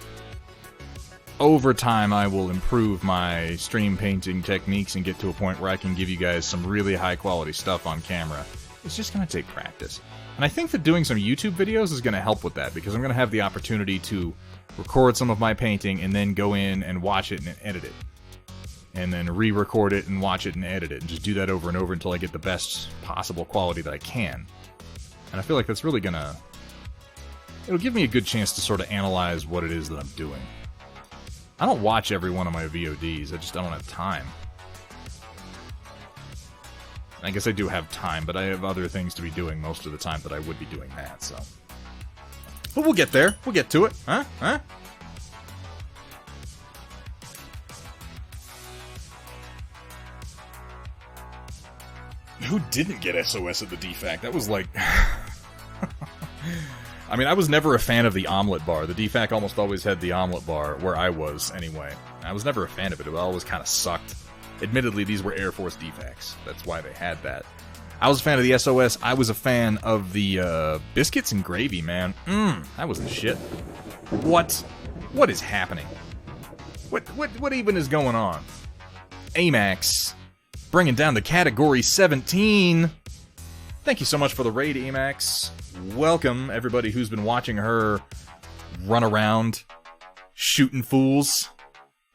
[SPEAKER 2] over time I will improve my stream painting techniques and get to a point where I can give you guys some really high quality stuff on camera. It's just going to take practice. And I think that doing some YouTube videos is going to help with that, because I'm going to have the opportunity to record some of my painting and then go in and watch it and edit it. And then re-record it and watch it and edit it, and just do that over and over until I get the best possible quality that I can. And I feel like that's really going to... it'll give me a good chance to sort of analyze what it is that I'm doing. I don't watch every one of my VODs, I just don't have time. I guess I do have time, but I have other things to be doing most of the time that I would be doing that, so... But we'll get there, we'll get to it, huh? Huh? Who didn't get SOS at the DFAC? That was like... I mean, I was never a fan of the omelet bar. The DFAC almost always had the omelet bar, where I was, anyway. I was never a fan of it. It always kind of sucked. Admittedly, these were Air Force DFACs. That's why they had that. I was a fan of the SOS. I was a fan of the biscuits and gravy, man. That was the shit. What? What is happening? What even is going on? Amax, bringing down the category 17. Thank you so much for the raid, Amax. Welcome, everybody who's been watching her run around, shooting fools,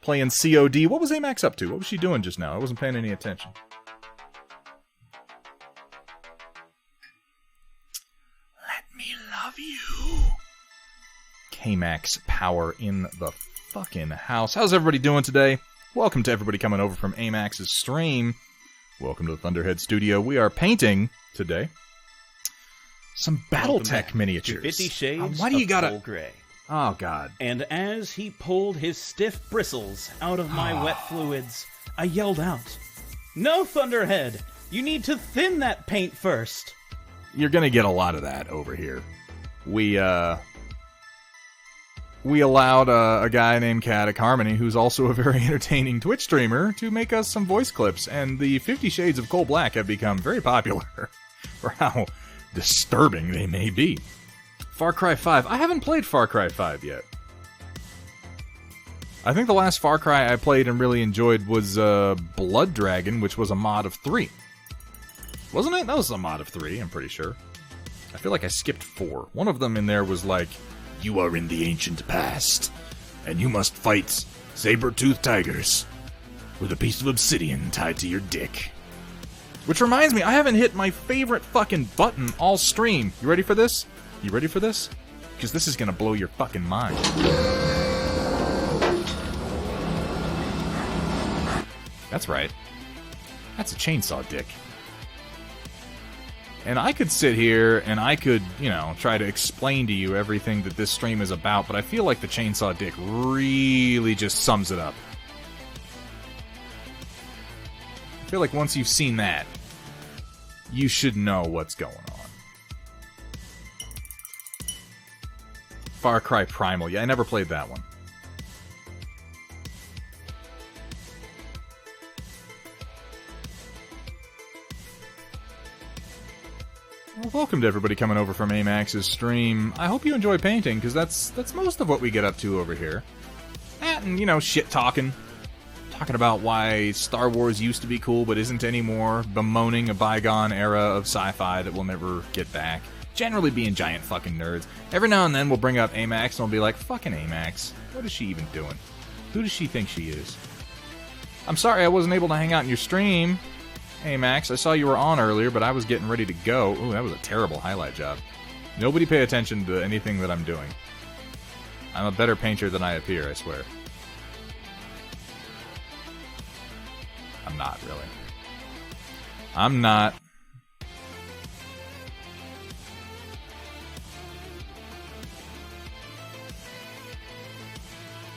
[SPEAKER 2] playing COD. What was Amax up to? What was she doing just now? I wasn't paying any attention. Let me love you. K-Max power in the fucking house. How's everybody doing today? Welcome to everybody coming over from Amax's stream. Welcome to the Thunderhead Studio. We are painting today some Battletech miniatures.
[SPEAKER 1] 50 Shades
[SPEAKER 2] why do you
[SPEAKER 1] of
[SPEAKER 2] gotta...
[SPEAKER 1] Coal Gray.
[SPEAKER 2] Oh, God.
[SPEAKER 1] And as he pulled his stiff bristles out of my wet fluids, I yelled out, "No, Thunderhead! You need to thin that paint first!"
[SPEAKER 2] You're gonna get a lot of that over here. We allowed a guy named Caddick Harmony, who's also a very entertaining Twitch streamer, to make us some voice clips, and the 50 Shades of Coal Black have become very popular for how disturbing they may be. Far Cry 5. I haven't played Far Cry 5 yet. I think the last Far Cry I played and really enjoyed was Blood Dragon, which was a mod of 3. Wasn't it? That was a mod of 3, I'm pretty sure. I feel like I skipped 4. One of them in there was like, "You are in the ancient past, and you must fight saber-toothed tigers with a piece of obsidian tied to your dick." Which reminds me, I haven't hit my favorite fucking button all stream. You ready for this? You ready for this? Because this is gonna blow your fucking mind. That's right. That's a chainsaw dick. And I could sit here and I could, you know, try to explain to you everything that this stream is about, but I feel like the chainsaw dick really just sums it up. I feel like once you've seen that, you should know what's going on. Far Cry Primal. Yeah, I never played that one. Well, welcome to everybody coming over from Amax's stream. I hope you enjoy painting, because that's most of what we get up to over here. And, you know, shit-talking. Talking about why Star Wars used to be cool but isn't anymore. Bemoaning a bygone era of sci-fi that we'll never get back. Generally being giant fucking nerds. Every now and then we'll bring up Amax and we'll be like, fucking Amax. What is she even doing? Who does she think she is? I'm sorry I wasn't able to hang out in your stream. Amax, I saw you were on earlier, but I was getting ready to go. Ooh, that was a terrible highlight job. Nobody pay attention to anything that I'm doing. I'm a better painter than I appear, I swear. I'm not, really. I'm not.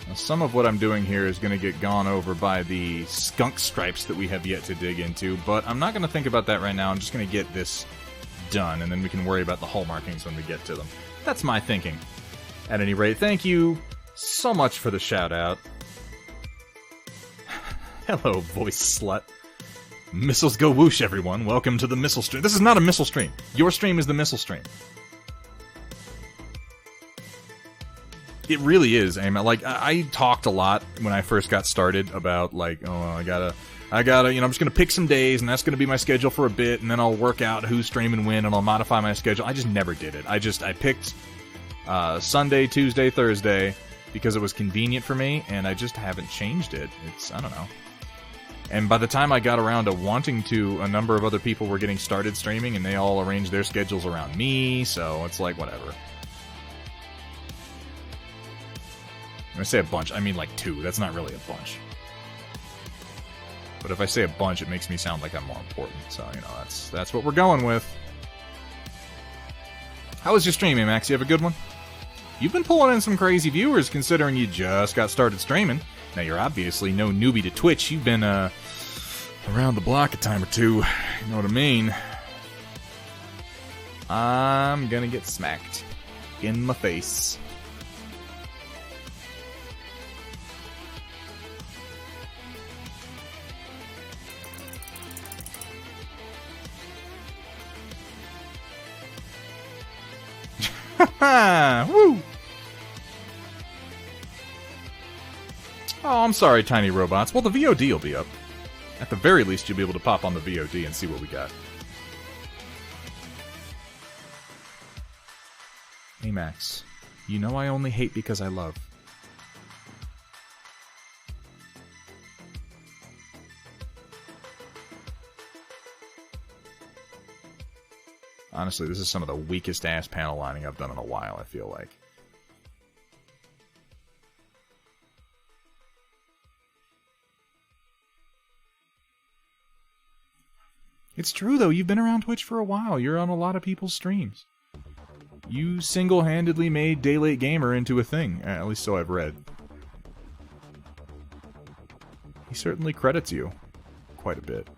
[SPEAKER 2] Now, some of what I'm doing here is going to get gone over by the skunk stripes that we have yet to dig into, but I'm not going to think about that right now. I'm just going to get this done, and then we can worry about the hull markings when we get to them. That's my thinking. At any rate, thank you so much for the shout-out. Hello, voice slut. Missiles go whoosh, everyone. Welcome to the missile stream. This is not a missile stream. Your stream is the missile stream. It really is, Amen. Like, I talked a lot when I first got started about, like, oh, I gotta, you know, I'm just gonna pick some days, and that's gonna be my schedule for a bit, and then I'll work out who's streaming when, and I'll modify my schedule. I just never did it. I picked Sunday, Tuesday, Thursday, because it was convenient for me, and I just haven't changed it. I don't know. And by the time I got around to wanting to, a number of other people were getting started streaming, and they all arranged their schedules around me, so it's like, whatever. When I say a bunch, I mean like 2. That's not really a bunch. But if I say a bunch, it makes me sound like I'm more important, so, you know, that's what we're going with. How was your stream, Max? You have a good one? You've been pulling in some crazy viewers, considering you just got started streaming. Now, you're obviously no newbie to Twitch. You've been, around the block a time or two. You know what I mean? I'm gonna get smacked. In my face. Woo! Oh, I'm sorry, tiny robots. Well, the VOD will be up. At the very least, you'll be able to pop on the VOD and see what we got. Hey, Max. You know I only hate because I love. Honestly, this is some of the weakest ass panel lining I've done in a while, I feel like. It's true, though. You've been around Twitch for a while. You're on a lot of people's streams. You single-handedly made Day-Late Gamer into a thing. At least so I've read. He certainly credits you. Quite a bit.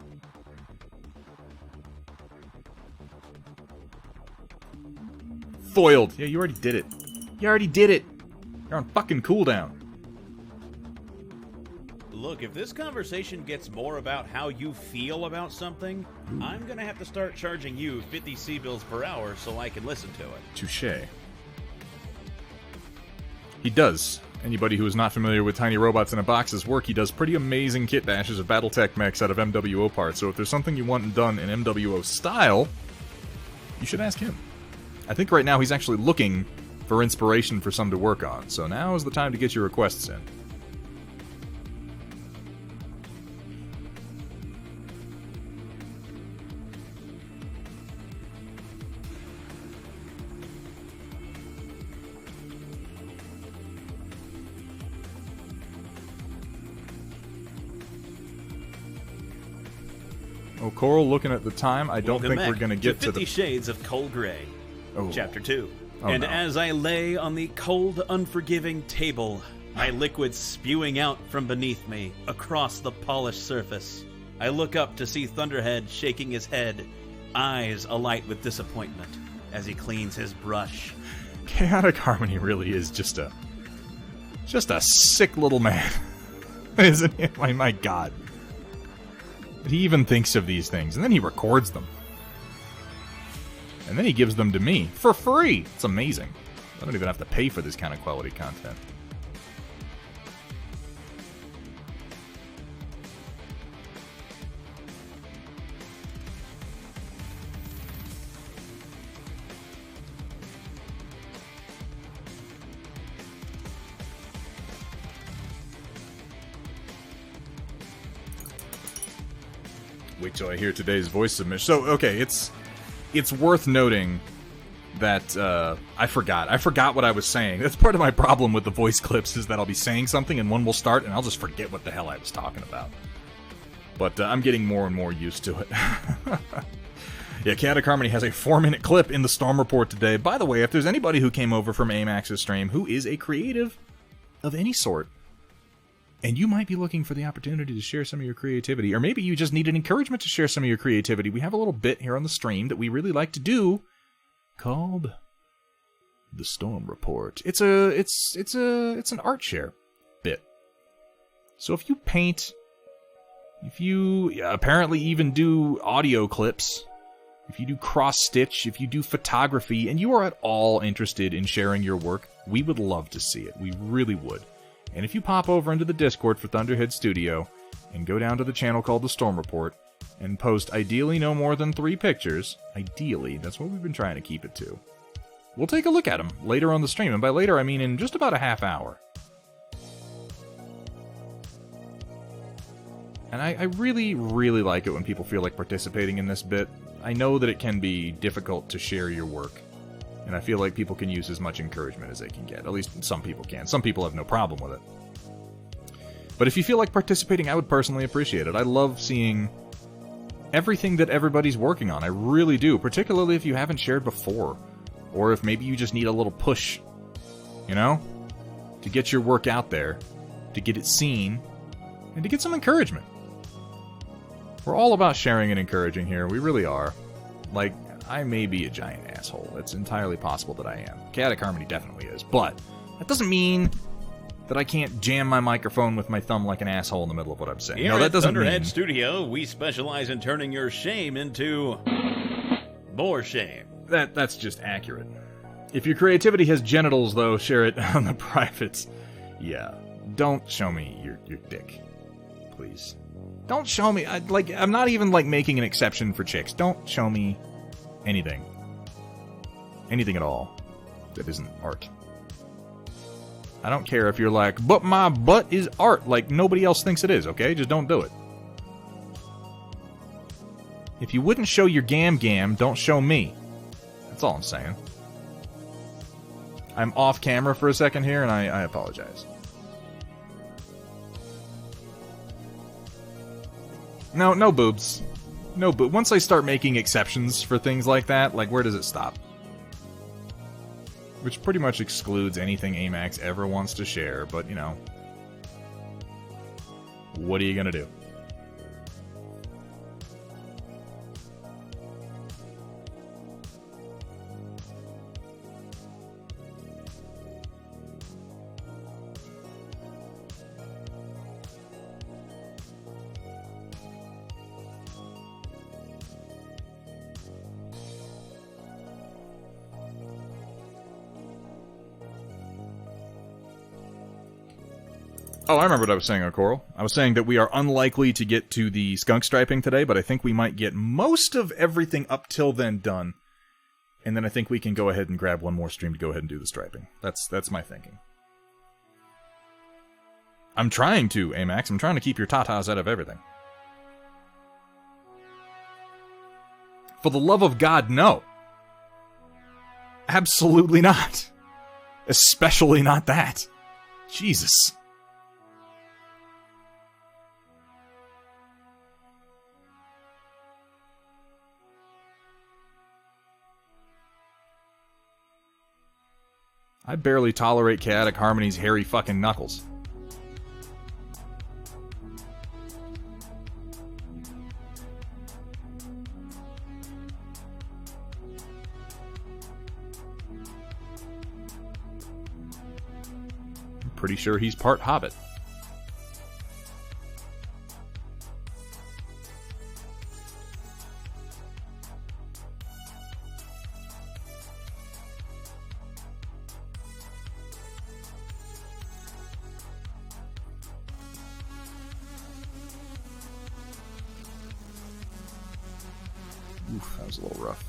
[SPEAKER 2] Foiled! Yeah, you already did it. You already did it! You're on fucking cooldown.
[SPEAKER 4] Look, if this conversation gets more about how you feel about something, I'm gonna have to start charging you 50 C-bills per hour so I can listen to it.
[SPEAKER 2] Touché. He does. Anybody who is not familiar with Tiny Robots in a Box's work, he does pretty amazing kit bashes of Battletech mechs out of MWO parts, so if there's something you want done in MWO style, you should ask him. I think right now he's actually looking for inspiration for some to work on, so now is the time to get your requests in. Oh, Coral, looking at the time, I don't think we're going to get to
[SPEAKER 4] 50 Shades of Cold Gray, Chapter 2. And
[SPEAKER 2] no.
[SPEAKER 4] as I lay on the cold, unforgiving table, my liquid spewing out from beneath me across the polished surface, I look up to see Thunderhead shaking his head, eyes alight with disappointment as he cleans his brush.
[SPEAKER 2] Chaotic Harmony really is just a sick little man, isn't he? My God. But he even thinks of these things, and then he records them. And then he gives them to me, for free! It's amazing. I don't even have to pay for this kind of quality content. Wait till I hear today's voice submission. So, okay, it's worth noting that I forgot what I was saying. That's part of my problem with the voice clips, is that I'll be saying something and one will start and I'll just forget what the hell I was talking about. But I'm getting more and more used to it. Yeah, Chaotic Harmony has a 4-minute clip in the Storm Report today. By the way, if there's anybody who came over from AMAX's stream who is a creative of any sort, and you might be looking for the opportunity to share some of your creativity, or maybe you just need an encouragement to share some of your creativity, we have a little bit here on the stream that we really like to do called the Storm Report. It's an art share bit. So if you paint, if you apparently even do audio clips, if you do cross-stitch, if you do photography, and you are at all interested in sharing your work, we would love to see it. We really would. And if you pop over into the Discord for Thunderhead Studio and go down to the channel called The Storm Report and post ideally no more than 3 pictures, ideally, that's what we've been trying to keep it to, we'll take a look at them later on the stream. And by later, I mean in just about a half hour. And I really, really like it when people feel like participating in this bit. I know that it can be difficult to share your work, and I feel like people can use as much encouragement as they can get. At least some people can. Some people have no problem with it. But if you feel like participating, I would personally appreciate it. I love seeing everything that everybody's working on. I really do, particularly if you haven't shared before. Or if maybe you just need a little push, you know? To get your work out there, to get it seen, and to get some encouragement. We're all about sharing and encouraging here. We really are. Like, I may be a giant asshole. It's entirely possible that I am. Chaotic Harmony definitely is. But that doesn't mean that I can't jam my microphone with my thumb like an asshole in the middle of what I'm saying.
[SPEAKER 4] Here
[SPEAKER 2] no, that
[SPEAKER 4] at
[SPEAKER 2] doesn't
[SPEAKER 4] Thunderhead
[SPEAKER 2] mean...
[SPEAKER 4] Studio, we specialize in turning your shame into more shame.
[SPEAKER 2] That's just accurate. If your creativity has genitals, though, share it on the privates. Yeah. Don't show me your dick. Please. Don't show me... I'm not even, making an exception for chicks. Don't show me anything. Anything at all that isn't art. I don't care if you're like, but my butt is art. Like, nobody else thinks it is, okay? Just don't do it. If you wouldn't show your gam, don't show me. That's all I'm saying. I'm off camera for a second here, and I apologize. No boobs. No boobs. Once I start making exceptions for things like that, where does it stop? Which pretty much excludes anything Amax ever wants to share, but, you know. What are you gonna do? Oh, I remember what I was saying on Coral. I was saying that we are unlikely to get to the skunk striping today, but I think we might get most of everything up till then done. And then I think we can go ahead and grab one more stream to go ahead and do the striping. That's my thinking. I'm trying to, Amax. I'm trying to keep your tatas out of everything. For the love of God, no. Absolutely not. Especially not that. Jesus. I barely tolerate Chaotic Harmony's hairy fucking knuckles. I'm pretty sure he's part hobbit. Oof, that was a little rough.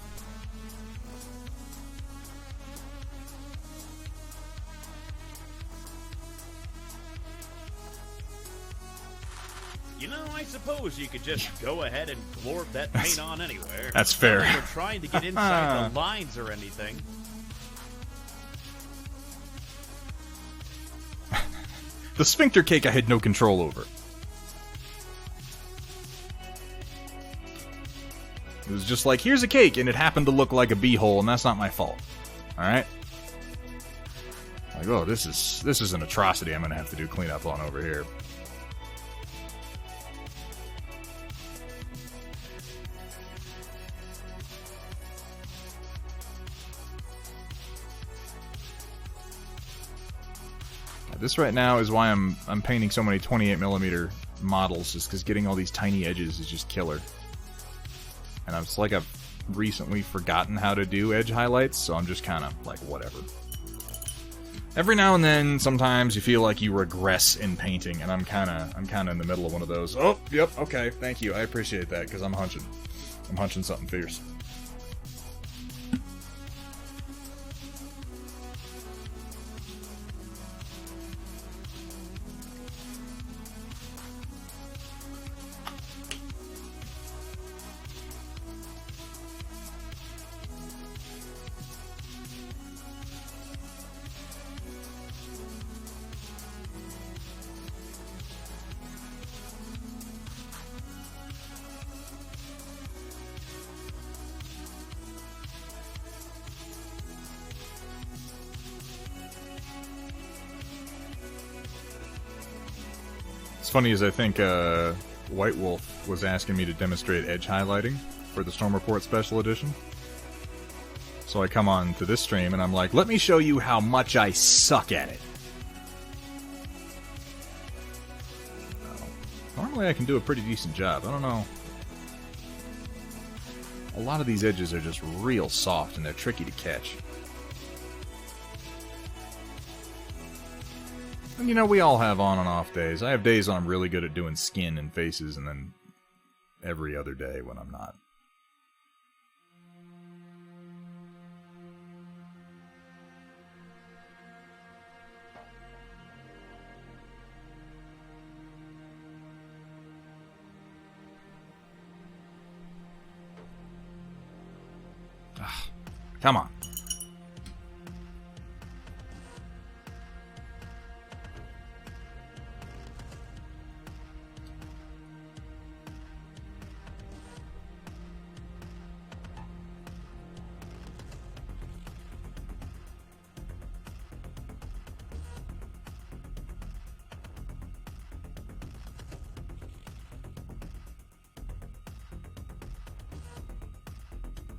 [SPEAKER 4] You know, I suppose you could just go ahead and glorp that paint on anywhere.
[SPEAKER 2] That's fair.
[SPEAKER 4] Not like we're trying to get inside the lines or anything.
[SPEAKER 2] The sphincter cake I had no control over. It was just like, here's a cake, and it happened to look like a beehole, and that's not my fault. Alright? Like, oh, this is an atrocity I'm gonna have to do cleanup on over here. This right now is why I'm painting so many 28mm models, just because getting all these tiny edges is just killer. And it's like I've recently forgotten how to do edge highlights, so I'm just kind of like, whatever. Every now and then, sometimes you feel like you regress in painting, and I'm kind of in the middle of one of those. Oh, yep, okay, thank you, I appreciate that, because I'm hunching something fierce. Funny as I think White Wolf was asking me to demonstrate edge highlighting for the Storm Report Special Edition. So I come on to this stream and I'm like, let me show you how much I suck at it. Normally I can do a pretty decent job. I don't know. A lot of these edges are just real soft and they're tricky to catch. And you know, we all have on and off days. I have days when I'm really good at doing skin and faces, and then every other day when I'm not. Ugh, come on.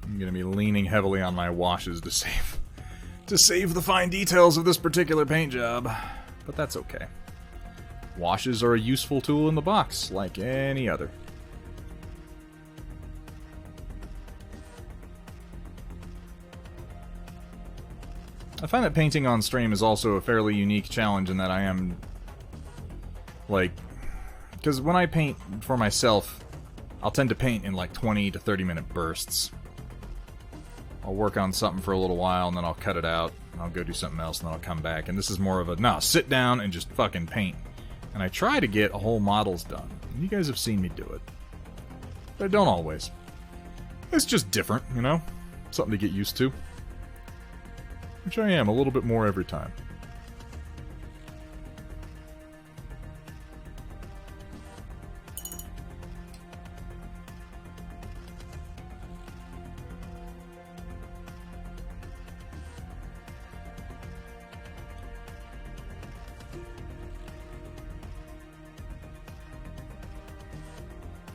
[SPEAKER 2] I'm going to be leaning heavily on my washes to save the fine details of this particular paint job, but that's okay. Washes are a useful tool in the box, like any other. I find that painting on stream is also a fairly unique challenge in that I am, like, because when I paint for myself, I'll tend to paint in like 20 to 30 minute bursts. I'll work on something for a little while, and then I'll cut it out, and I'll go do something else, and then I'll come back. And this is more of a, nah, sit down and just fucking paint. And I try to get whole models done. And you guys have seen me do it. But I don't always. It's just different, you know? Something to get used to. Which I am, a little bit more every time.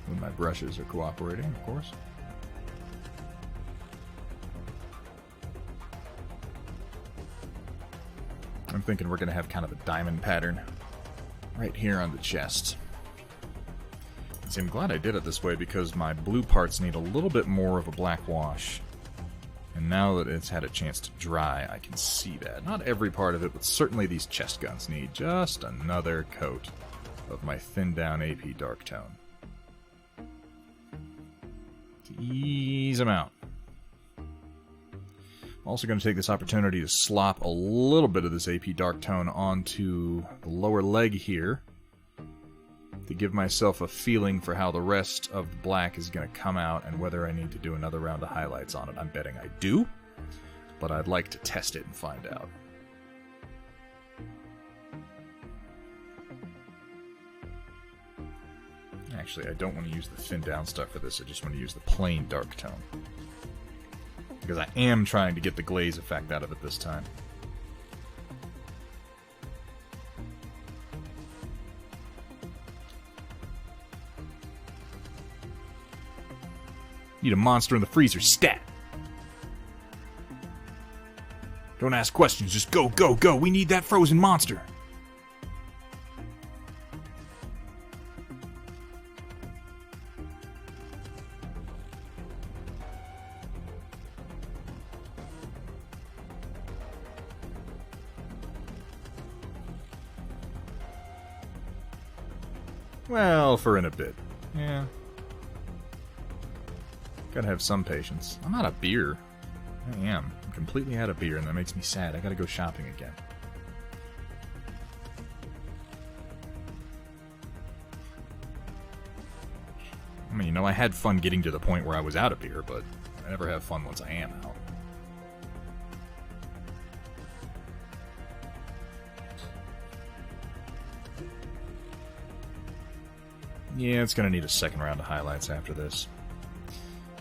[SPEAKER 2] When my brushes are cooperating, of course. I'm thinking we're going to have kind of a diamond pattern right here on the chest. See, I'm glad I did it this way because my blue parts need a little bit more of a black wash. And now that it's had a chance to dry, I can see that. Not every part of it, but certainly these chest guns need just another coat of my thinned down AP dark tone. To ease them out. I'm also going to take this opportunity to slop a little bit of this AP dark tone onto the lower leg here to give myself a feeling for how the rest of the black is going to come out and whether I need to do another round of highlights on it. I'm betting I do, but I'd like to test it and find out. Actually, I don't want to use the thinned down stuff for this. I just want to use the plain dark tone. Because I am trying to get the glaze effect out of it this time. Need a monster in the freezer, stat! Don't ask questions, just go, go, go! We need that frozen monster! Well, for in a bit. Yeah. Gotta have some patience. I'm out of beer. I am. I'm completely out of beer, and that makes me sad. I gotta go shopping again. I mean, you know, I had fun getting to the point where I was out of beer, but I never have fun once I am out. Yeah, it's gonna need a second round of highlights after this.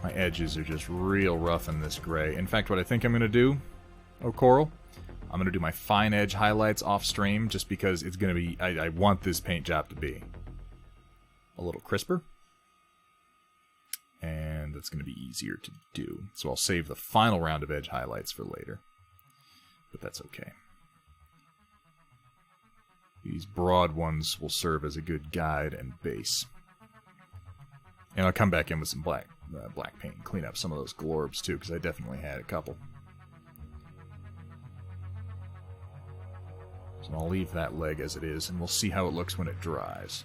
[SPEAKER 2] My edges are just real rough in this gray. In fact, what I think I'm gonna do, oh Coral, I'm gonna do my fine edge highlights off stream just because it's gonna be, I want this paint job to be a little crisper. And that's going to be easier to do. So I'll save the final round of edge highlights for later. But that's okay. These broad ones will serve as a good guide and base. And I'll come back in with some black paint and clean up some of those glorbs too, because I definitely had a couple. So I'll leave that leg as it is, and we'll see how it looks when it dries.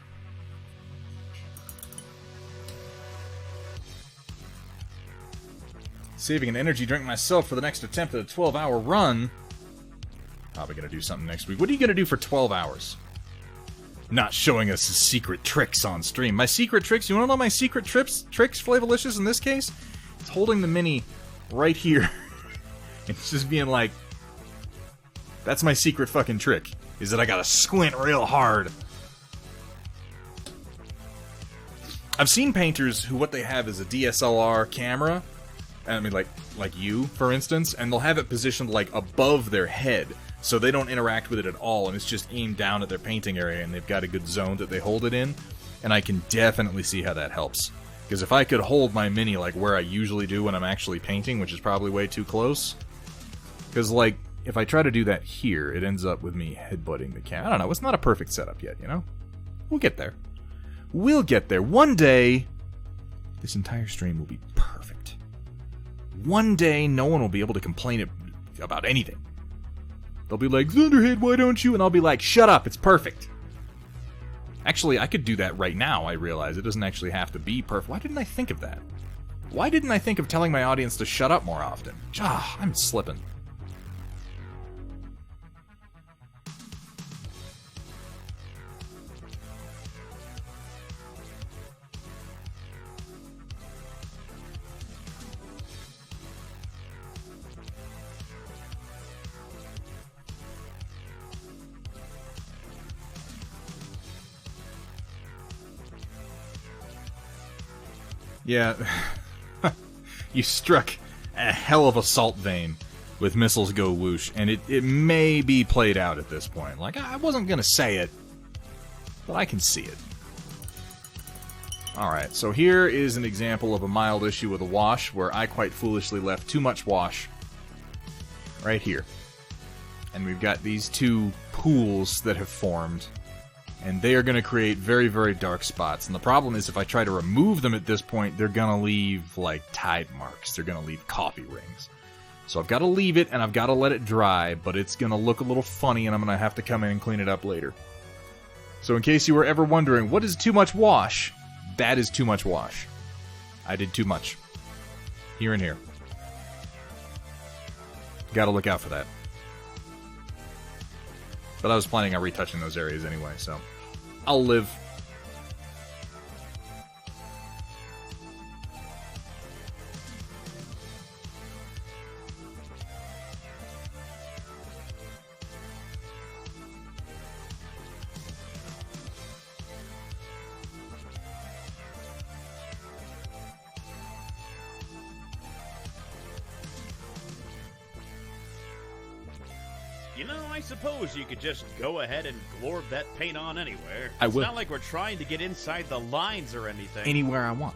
[SPEAKER 2] Saving an energy drink myself for the next attempt at a 12-hour run. Probably gonna do something next week. What are you gonna do for 12 hours? Not showing us his secret tricks on stream. My secret tricks? You wanna know my secret tricks, Flavolicious, in this case? It's holding the mini right here. It's just being like, that's my secret fucking trick. Is that I gotta squint real hard. I've seen painters who what they have is a DSLR camera. I mean, like you, for instance, and they'll have it positioned, like, above their head, so they don't interact with it at all, and it's just aimed down at their painting area, and they've got a good zone that they hold it in, and I can definitely see how that helps. Because if I could hold my mini, like, where I usually do when I'm actually painting, which is probably way too close, because, like, if I try to do that here, it ends up with me headbutting the camera. I don't know, it's not a perfect setup yet, you know? We'll get there. We'll get there. One day, this entire stream will be perfect. One day, no one will be able to complain about anything. They'll be like, Thunderhead, why don't you? And I'll be like, shut up, it's perfect. Actually, I could do that right now, I realize. It doesn't actually have to be perfect. Why didn't I think of that? Why didn't I think of telling my audience to shut up more often? Ah, I'm slipping. Yeah, you struck a hell of a salt vein with Missiles Go Whoosh, and it may be played out at this point. Like, I wasn't going to say it, but I can see it. Alright, so here is an example of a mild issue with a wash, where I quite foolishly left too much wash right here. And we've got these two pools that have formed. And they are going to create very, very dark spots. And the problem is if I try to remove them at this point, they're going to leave, like, tide marks. They're going to leave coffee rings. So I've got to leave it, and I've got to let it dry, but it's going to look a little funny, and I'm going to have to come in and clean it up later. So in case you were ever wondering, what is too much wash? That is too much wash. I did too much. Here and here. Got to look out for that. But I was planning on retouching those areas anyway, so I'll live.
[SPEAKER 4] You know, I suppose you could just go ahead and glorb that paint on anywhere.
[SPEAKER 2] I will.
[SPEAKER 4] It's not like we're trying to get inside the lines or anything.
[SPEAKER 2] Anywhere I want.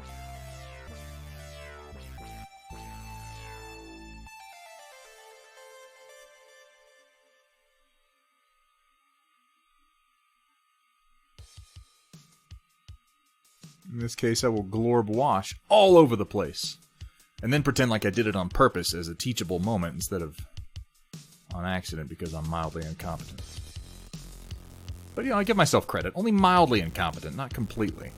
[SPEAKER 2] In this case, I will glorb wash all over the place. And then pretend like I did it on purpose as a teachable moment instead of on accident because I'm mildly incompetent. But, you know, I give myself credit. Only mildly incompetent, not completely.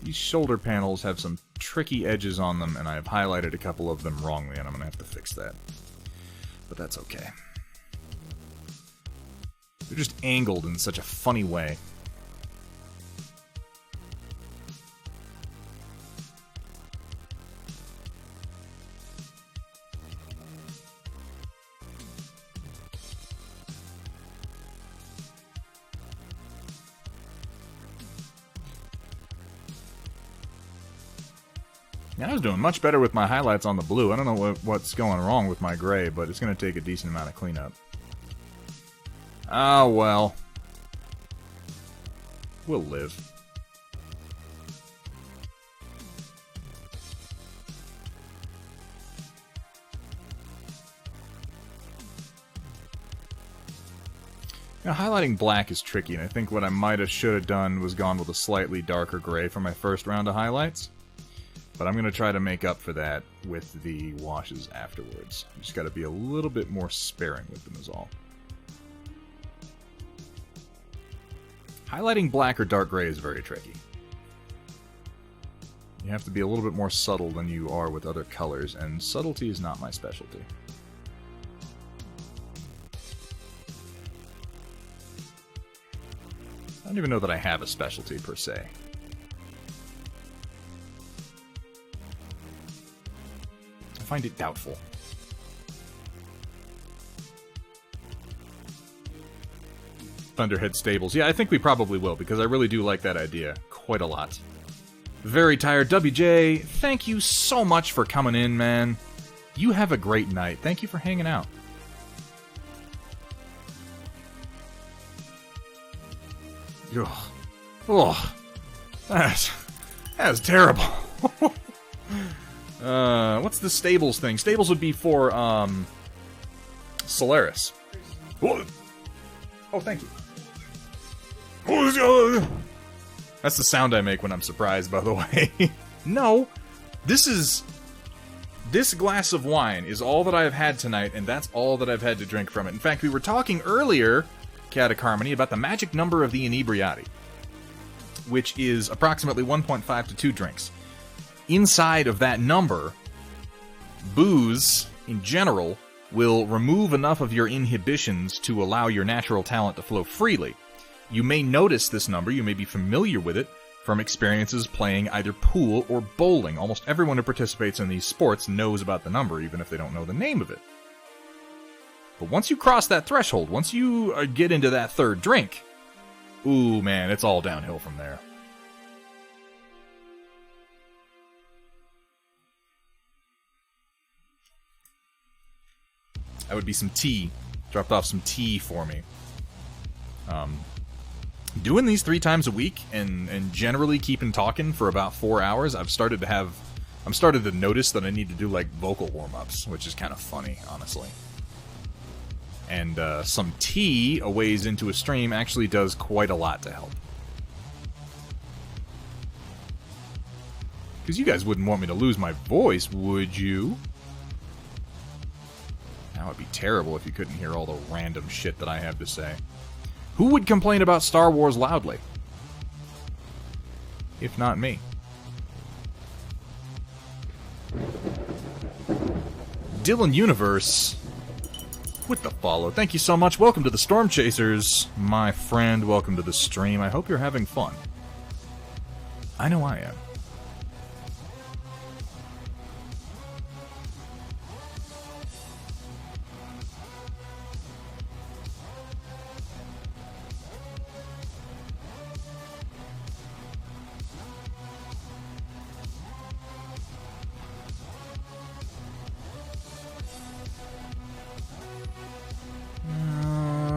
[SPEAKER 2] These shoulder panels have some tricky edges on them, and I have highlighted a couple of them wrongly, and I'm going to have to fix that. But that's okay. They're just angled in such a funny way. Yeah, I was doing much better with my highlights on the blue. I don't know what's going wrong with my gray, but it's going to take a decent amount of cleanup. Oh, well. We'll live. Now, highlighting black is tricky, and I think what I might have should have done was gone with a slightly darker gray for my first round of highlights. But I'm going to try to make up for that with the washes afterwards. You just got to be a little bit more sparing with them is all. Highlighting black or dark gray is very tricky. You have to be a little bit more subtle than you are with other colors, and subtlety is not my specialty. I don't even know that I have a specialty per se. I find it doubtful. Thunderhead Stables. Yeah, I think we probably will, because I really do like that idea quite a lot. Very Tired WJ, thank you so much for coming in, man. You have a great night. Thank you for hanging out. Ugh. Oh, that's terrible. What's the Stables thing? Stables would be for, Solaris. Oh, thank you. That's the sound I make when I'm surprised, by the way. No, this glass of wine is all that I have had tonight, and that's all that I've had to drink from it. In fact, we were talking earlier, Chaotic Harmony, about the magic number of the inebriati, which is approximately 1.5 to 2 drinks. Inside of that number, booze, in general, will remove enough of your inhibitions to allow your natural talent to flow freely. You may notice this number, you may be familiar with it from experiences playing either pool or bowling. Almost everyone who participates in these sports knows about the number, even if they don't know the name of it. But once you cross that threshold, once you get into that third drink, ooh man, it's all downhill from there. That would be some tea. Dropped off some tea for me. Doing these 3 times a week and generally keeping talking for about 4 hours, I'm started to notice that I need to do like vocal warm-ups, which is kind of funny, honestly. And some tea a ways into a stream actually does quite a lot to help. Because you guys wouldn't want me to lose my voice, would you? That would be terrible if you couldn't hear all the random shit that I have to say. Who would complain about Star Wars loudly? If not me. Dylan Universe with the follow. Thank you so much. Welcome to the Storm Chasers, my friend. Welcome to the stream. I hope you're having fun. I know I am.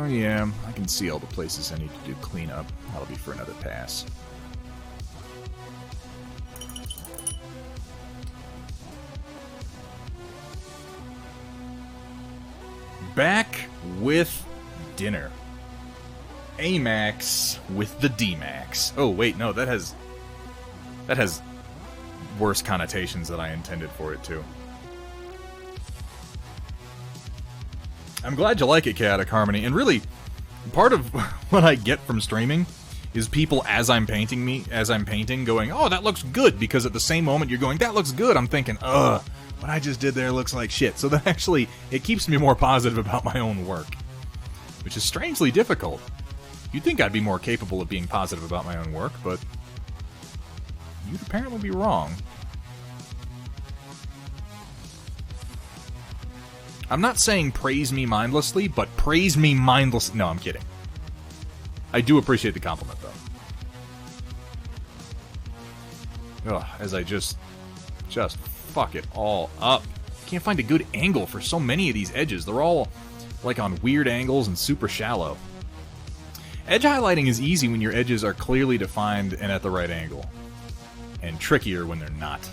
[SPEAKER 2] Yeah, I can see all the places I need to do cleanup. That'll be for another pass. Back with dinner. Amax with the D-Max. Oh, wait, no, that has worse connotations than I intended for it to. I'm glad you like it, Chaotic Harmony. And really, part of what I get from streaming is people as I'm painting going, oh, that looks good, because at the same moment you're going, that looks good, I'm thinking, ugh, what I just did there looks like shit. So that actually, it keeps me more positive about my own work, which is strangely difficult. You'd think I'd be more capable of being positive about my own work, but you'd apparently be wrong. I'm not saying praise me mindlessly, but praise me mindlessly. No, I'm kidding. I do appreciate the compliment, though. Ugh, as I just fuck it all up. Can't find a good angle for so many of these edges. They're all, like, on weird angles and super shallow. Edge highlighting is easy when your edges are clearly defined and at the right angle. And trickier when they're not.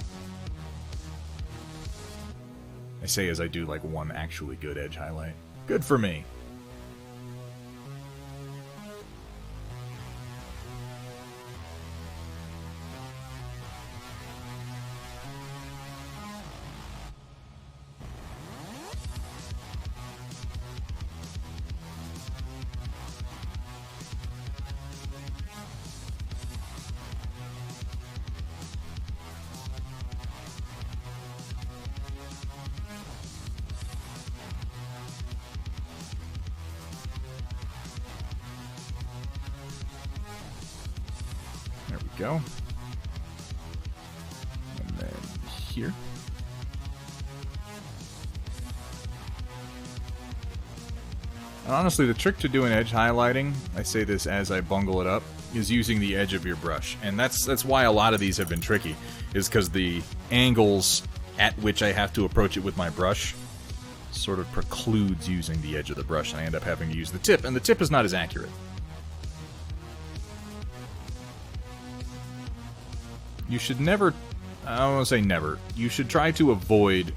[SPEAKER 2] I say as I do, like, one actually good edge highlight. Good for me. Go. And then here. And honestly, the trick to doing edge highlighting, I say this as I bungle it up, is using the edge of your brush. And that's why a lot of these have been tricky, is because the angles at which I have to approach it with my brush sort of precludes using the edge of the brush, and I end up having to use the tip, and the tip is not as accurate. You should never, I don't want to say never, you should try to avoid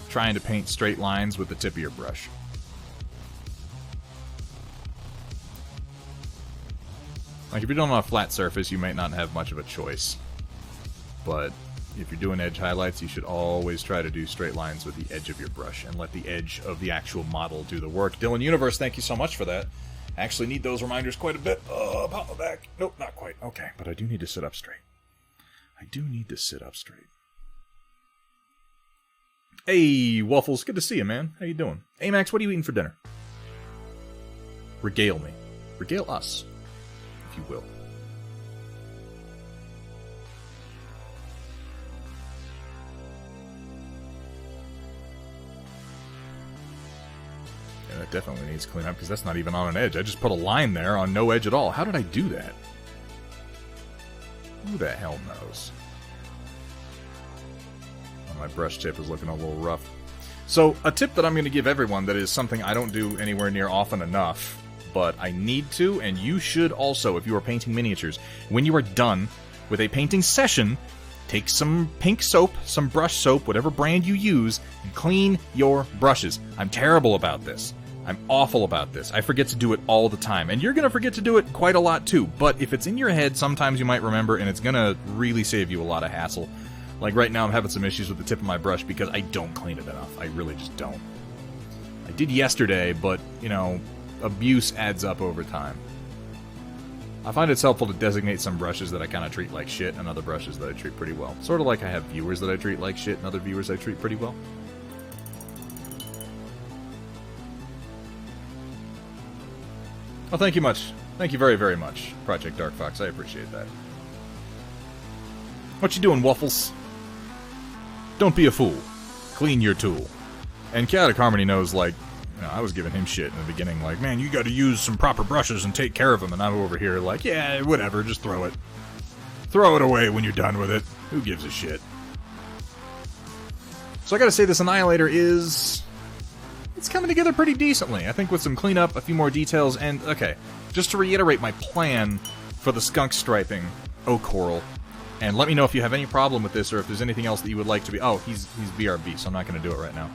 [SPEAKER 2] trying to paint straight lines with the tip of your brush. Like, if you're doing on a flat surface, you might not have much of a choice. But if you're doing edge highlights, you should always try to do straight lines with the edge of your brush and let the edge of the actual model do the work. Dylan Universe, thank you so much for that. I actually need those reminders quite a bit. Oh, about my back. Nope, not quite. Okay, but I do need to sit up straight. I do need to sit up straight. Hey, Waffles, good to see you, man. How you doing? Hey, Max, what are you eating for dinner? Regale me. Regale us, if you will. Yeah, that definitely needs clean up, because that's not even on an edge. I just put a line there on no edge at all. How did I do that? Who the hell knows? Oh, my brush tip is looking a little rough. So, a tip that I'm going to give everyone that is something I don't do anywhere near often enough, but I need to, and you should also, if you are painting miniatures, when you are done with a painting session, take some pink soap, some brush soap, whatever brand you use, and clean your brushes. I'm terrible about this. I'm awful about this. I forget to do it all the time. And you're going to forget to do it quite a lot too. But if it's in your head, sometimes you might remember, and it's going to really save you a lot of hassle. Like right now, I'm having some issues with the tip of my brush because I don't clean it enough. I really just don't. I did yesterday, but, you know, abuse adds up over time. I find it's helpful to designate some brushes that I kind of treat like shit and other brushes that I treat pretty well. Sort of like I have viewers that I treat like shit and other viewers I treat pretty well. Well, thank you much. Thank you very, very much, Project Dark Fox. I appreciate that. What you doing, Waffles? Don't be a fool. Clean your tool. And Chaotic Harmony knows, like, you know, I was giving him shit in the beginning, like, man, you gotta use some proper brushes and take care of them. And I'm over here like, yeah, whatever, just throw it. Throw it away when you're done with it. Who gives a shit? So I gotta say, this Annihilator is... it's coming together pretty decently. I think with some cleanup, a few more details, and, okay, just to reiterate my plan for the skunk striping, oh, Coral, and let me know if you have any problem with this, or if there's anything else that you would like to be... oh, he's BRB, so I'm not going to do it right now.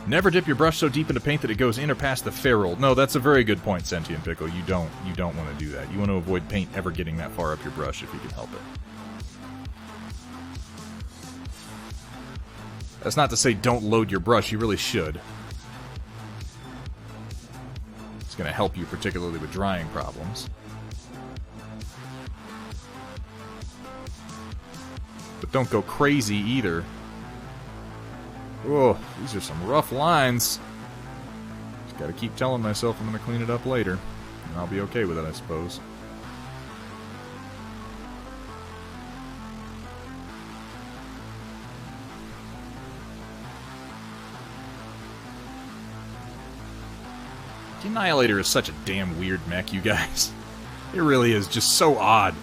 [SPEAKER 2] Never dip your brush so deep into paint that it goes in or past the ferrule. No, that's a very good point, Sentient Pickle. You don't want to do that. You want to avoid paint ever getting that far up your brush if you can help it. That's not to say don't load your brush, you really should. It's going to help you particularly with drying problems. But don't go crazy either. Oh, these are some rough lines. Just gotta keep telling myself I'm gonna clean it up later. And I'll be okay with it, I suppose. The Annihilator is such a damn weird mech, you guys. It really is just so odd.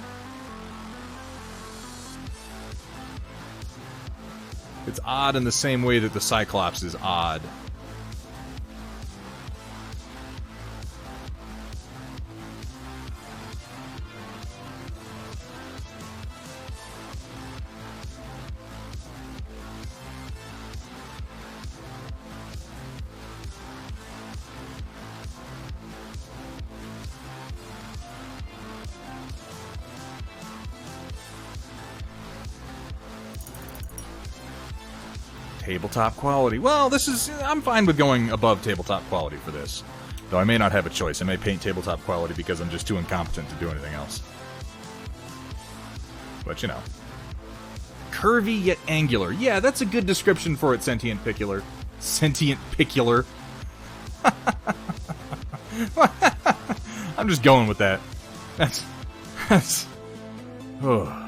[SPEAKER 2] It's odd in the same way that the Cyclops is odd. Tabletop quality. Well, this is... I'm fine with going above tabletop quality for this. Though I may not have a choice. I may paint tabletop quality because I'm just too incompetent to do anything else. But, you know. Curvy yet angular. Yeah, that's a good description for it, Sentient Picular. Sentient Picular. I'm just going with that. That's... Oh...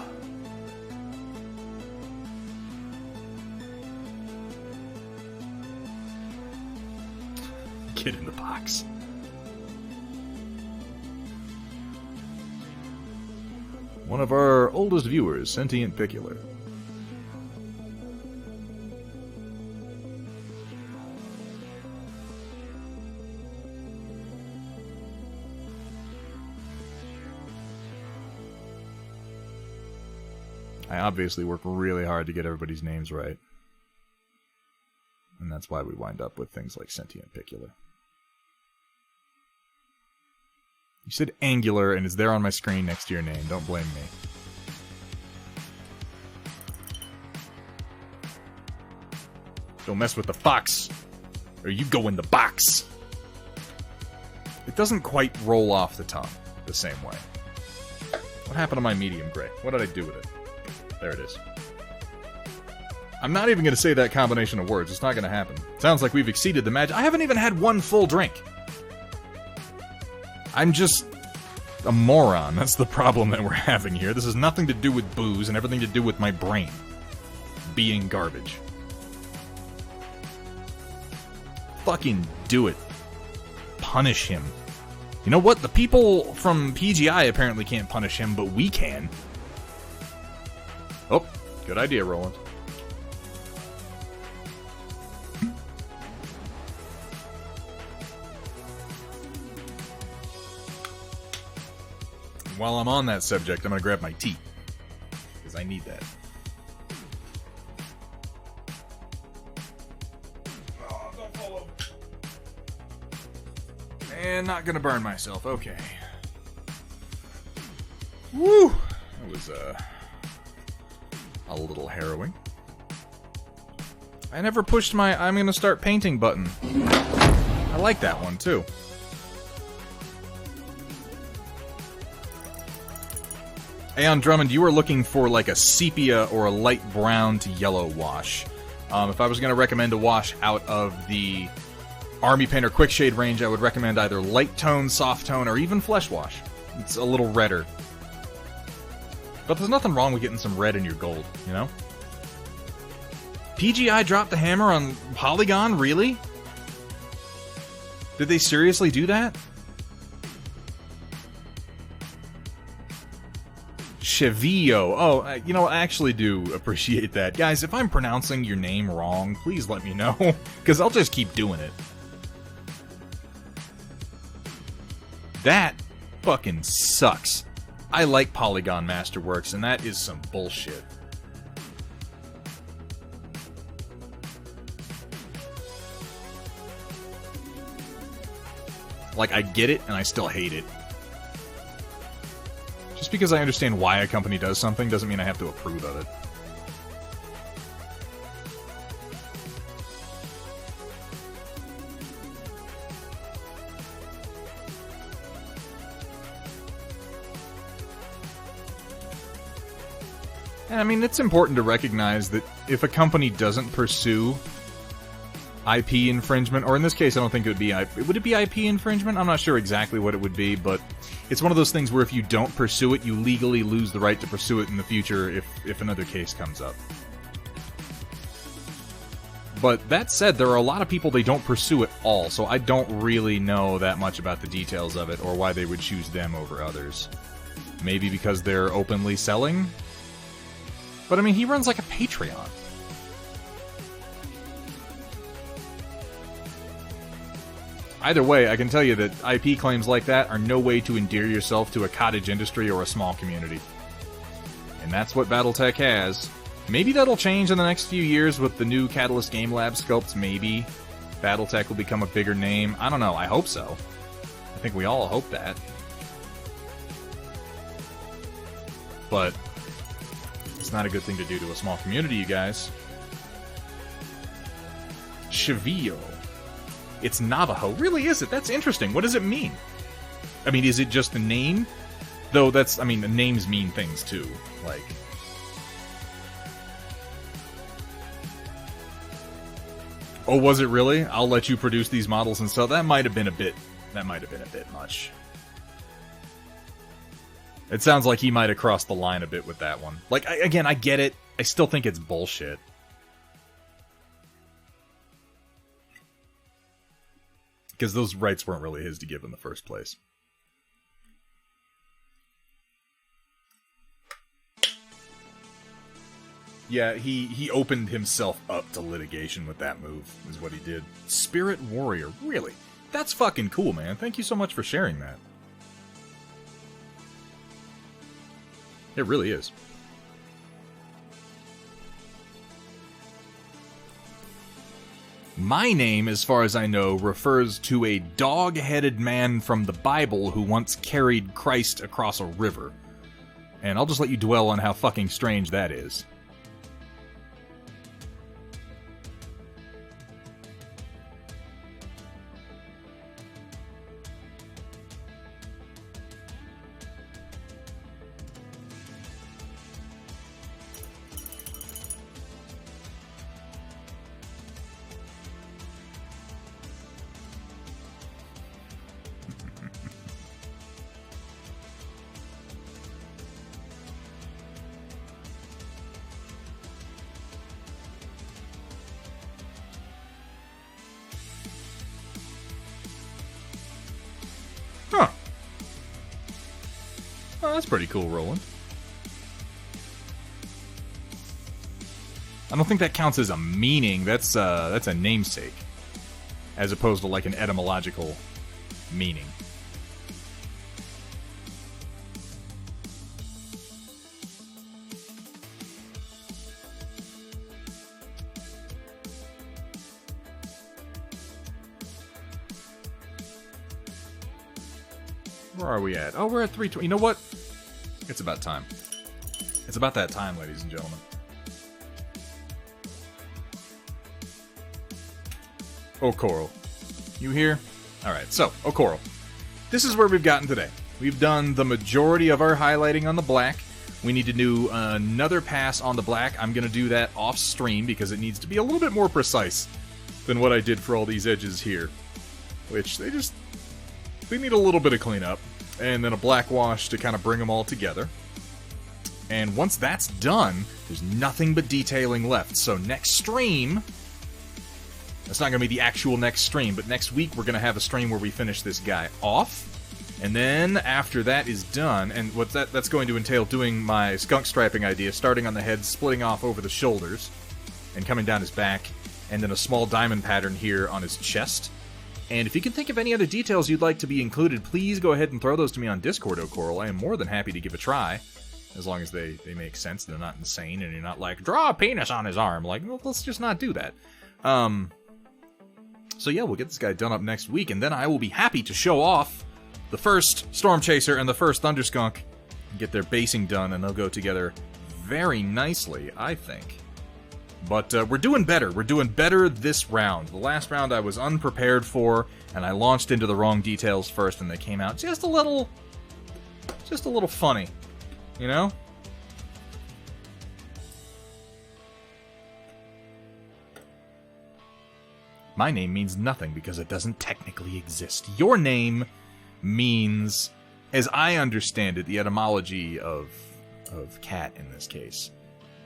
[SPEAKER 2] Get in the box. One of our oldest viewers, Sentient Picular. I obviously work really hard to get everybody's names right. And that's why we wind up with things like Sentient Picular. You said angular, and it's there on my screen next to your name. Don't blame me. Don't mess with the fox, or you go in the box. It doesn't quite roll off the tongue the same way. What happened to my medium gray? What did I do with it? There it is. I'm not even going to say that combination of words. It's not going to happen. Sounds like we've exceeded the magic. I haven't even had one full drink. I'm just a moron. That's the problem that we're having here. This has nothing to do with booze and everything to do with my brain being garbage. Fucking do it. Punish him. You know what? The people from PGI apparently can't punish him, but we can. Oh, good idea, Roland. While I'm on that subject, I'm going to grab my tea. Because I need that. Oh, don't fall over. And not going to burn myself. Okay. Woo! That was, a little harrowing. I never pushed my I'm going to start painting button. I like that one, too. Aeon Drummond, you were looking for like a sepia or a light brown to yellow wash. If I was going to recommend a wash out of the Army Painter Quick Shade range, I would recommend either light tone, soft tone, or even flesh wash. It's a little redder. But there's nothing wrong with getting some red in your gold, you know? PGI dropped the hammer on Polygon? Really? Did they seriously do that? Chevillo. Oh, you know, I actually do appreciate that. Guys, if I'm pronouncing your name wrong, please let me know, because I'll just keep doing it. That fucking sucks. I like Polygon Masterworks, and that is some bullshit. Like, I get it, and I still hate it. Just because I understand why a company does something doesn't mean I have to approve of it. And I mean, it's important to recognize that if a company doesn't pursue IP infringement, or in this case, I don't think it would be would it be IP infringement? I'm not sure exactly what it would be, but it's one of those things where if you don't pursue it, you legally lose the right to pursue it in the future if another case comes up. But that said, there are a lot of people they don't pursue at all, so I don't really know that much about the details of it or why they would choose them over others. Maybe because they're openly selling? But I mean, he runs like a Patreon. Either way, I can tell you that IP claims like that are no way to endear yourself to a cottage industry or a small community. And that's what Battletech has. Maybe that'll change in the next few years with the new Catalyst Game Lab sculpts, maybe. Battletech will become a bigger name. I don't know, I hope so. I think we all hope that. But it's not a good thing to do to a small community, you guys. Chevillo. It's Navajo. Really, is it? That's interesting. What does it mean? I mean, is it just a name? Though that's, I mean, names mean things too. Like... Oh, was it really? I'll let you produce these models and stuff. That might have been a bit much. It sounds like he might have crossed the line a bit with that one. Like, again, I get it. I still think it's bullshit. Because those rights weren't really his to give in the first place. Yeah, he opened himself up to litigation with that move, is what he did. Spirit Warrior, really? That's fucking cool, man. Thank you so much for sharing that. It really is. My name, as far as I know, refers to a dog-headed man from the Bible who once carried Christ across a river. And I'll just let you dwell on how fucking strange that is. Huh. Oh, that's pretty cool, Roland. I don't think that counts as a meaning. That's a namesake, as opposed to like an etymological meaning. Where are we at? Oh, we're at 320. You know what? It's about time. It's about that time, ladies and gentlemen. Oh, Coral. You here? Alright, so, oh, Coral. This is where we've gotten today. We've done the majority of our highlighting on the black. We need to do another pass on the black. I'm going to do that off stream because it needs to be a little bit more precise than what I did for all these edges here. Which, they need a little bit of cleanup. And then a black wash to kind of bring them all together. And once that's done, there's nothing but detailing left. So next stream... That's not going to be the actual next stream, but next week we're going to have a stream where we finish this guy off. And then after that is done, and what that's going to entail doing my skunk striping idea, starting on the head, splitting off over the shoulders, and coming down his back, and then a small diamond pattern here on his chest. And if you can think of any other details you'd like to be included, please go ahead and throw those to me on Discord, O'Coral. I am more than happy to give a try, as long as they make sense, they're not insane, and you're not like, draw a penis on his arm. Like, well, let's just not do that. So yeah, we'll get this guy done up next week, and then I will be happy to show off the first Storm Chaser and the first Thunderskunk, and get their basing done, and they'll go together very nicely, I think. But we're doing better. We're doing better this round. The last round I was unprepared for, and I launched into the wrong details first, and they came out just a little funny, you know? My name means nothing because it doesn't technically exist. Your name means, as I understand it, the etymology of cat in this case,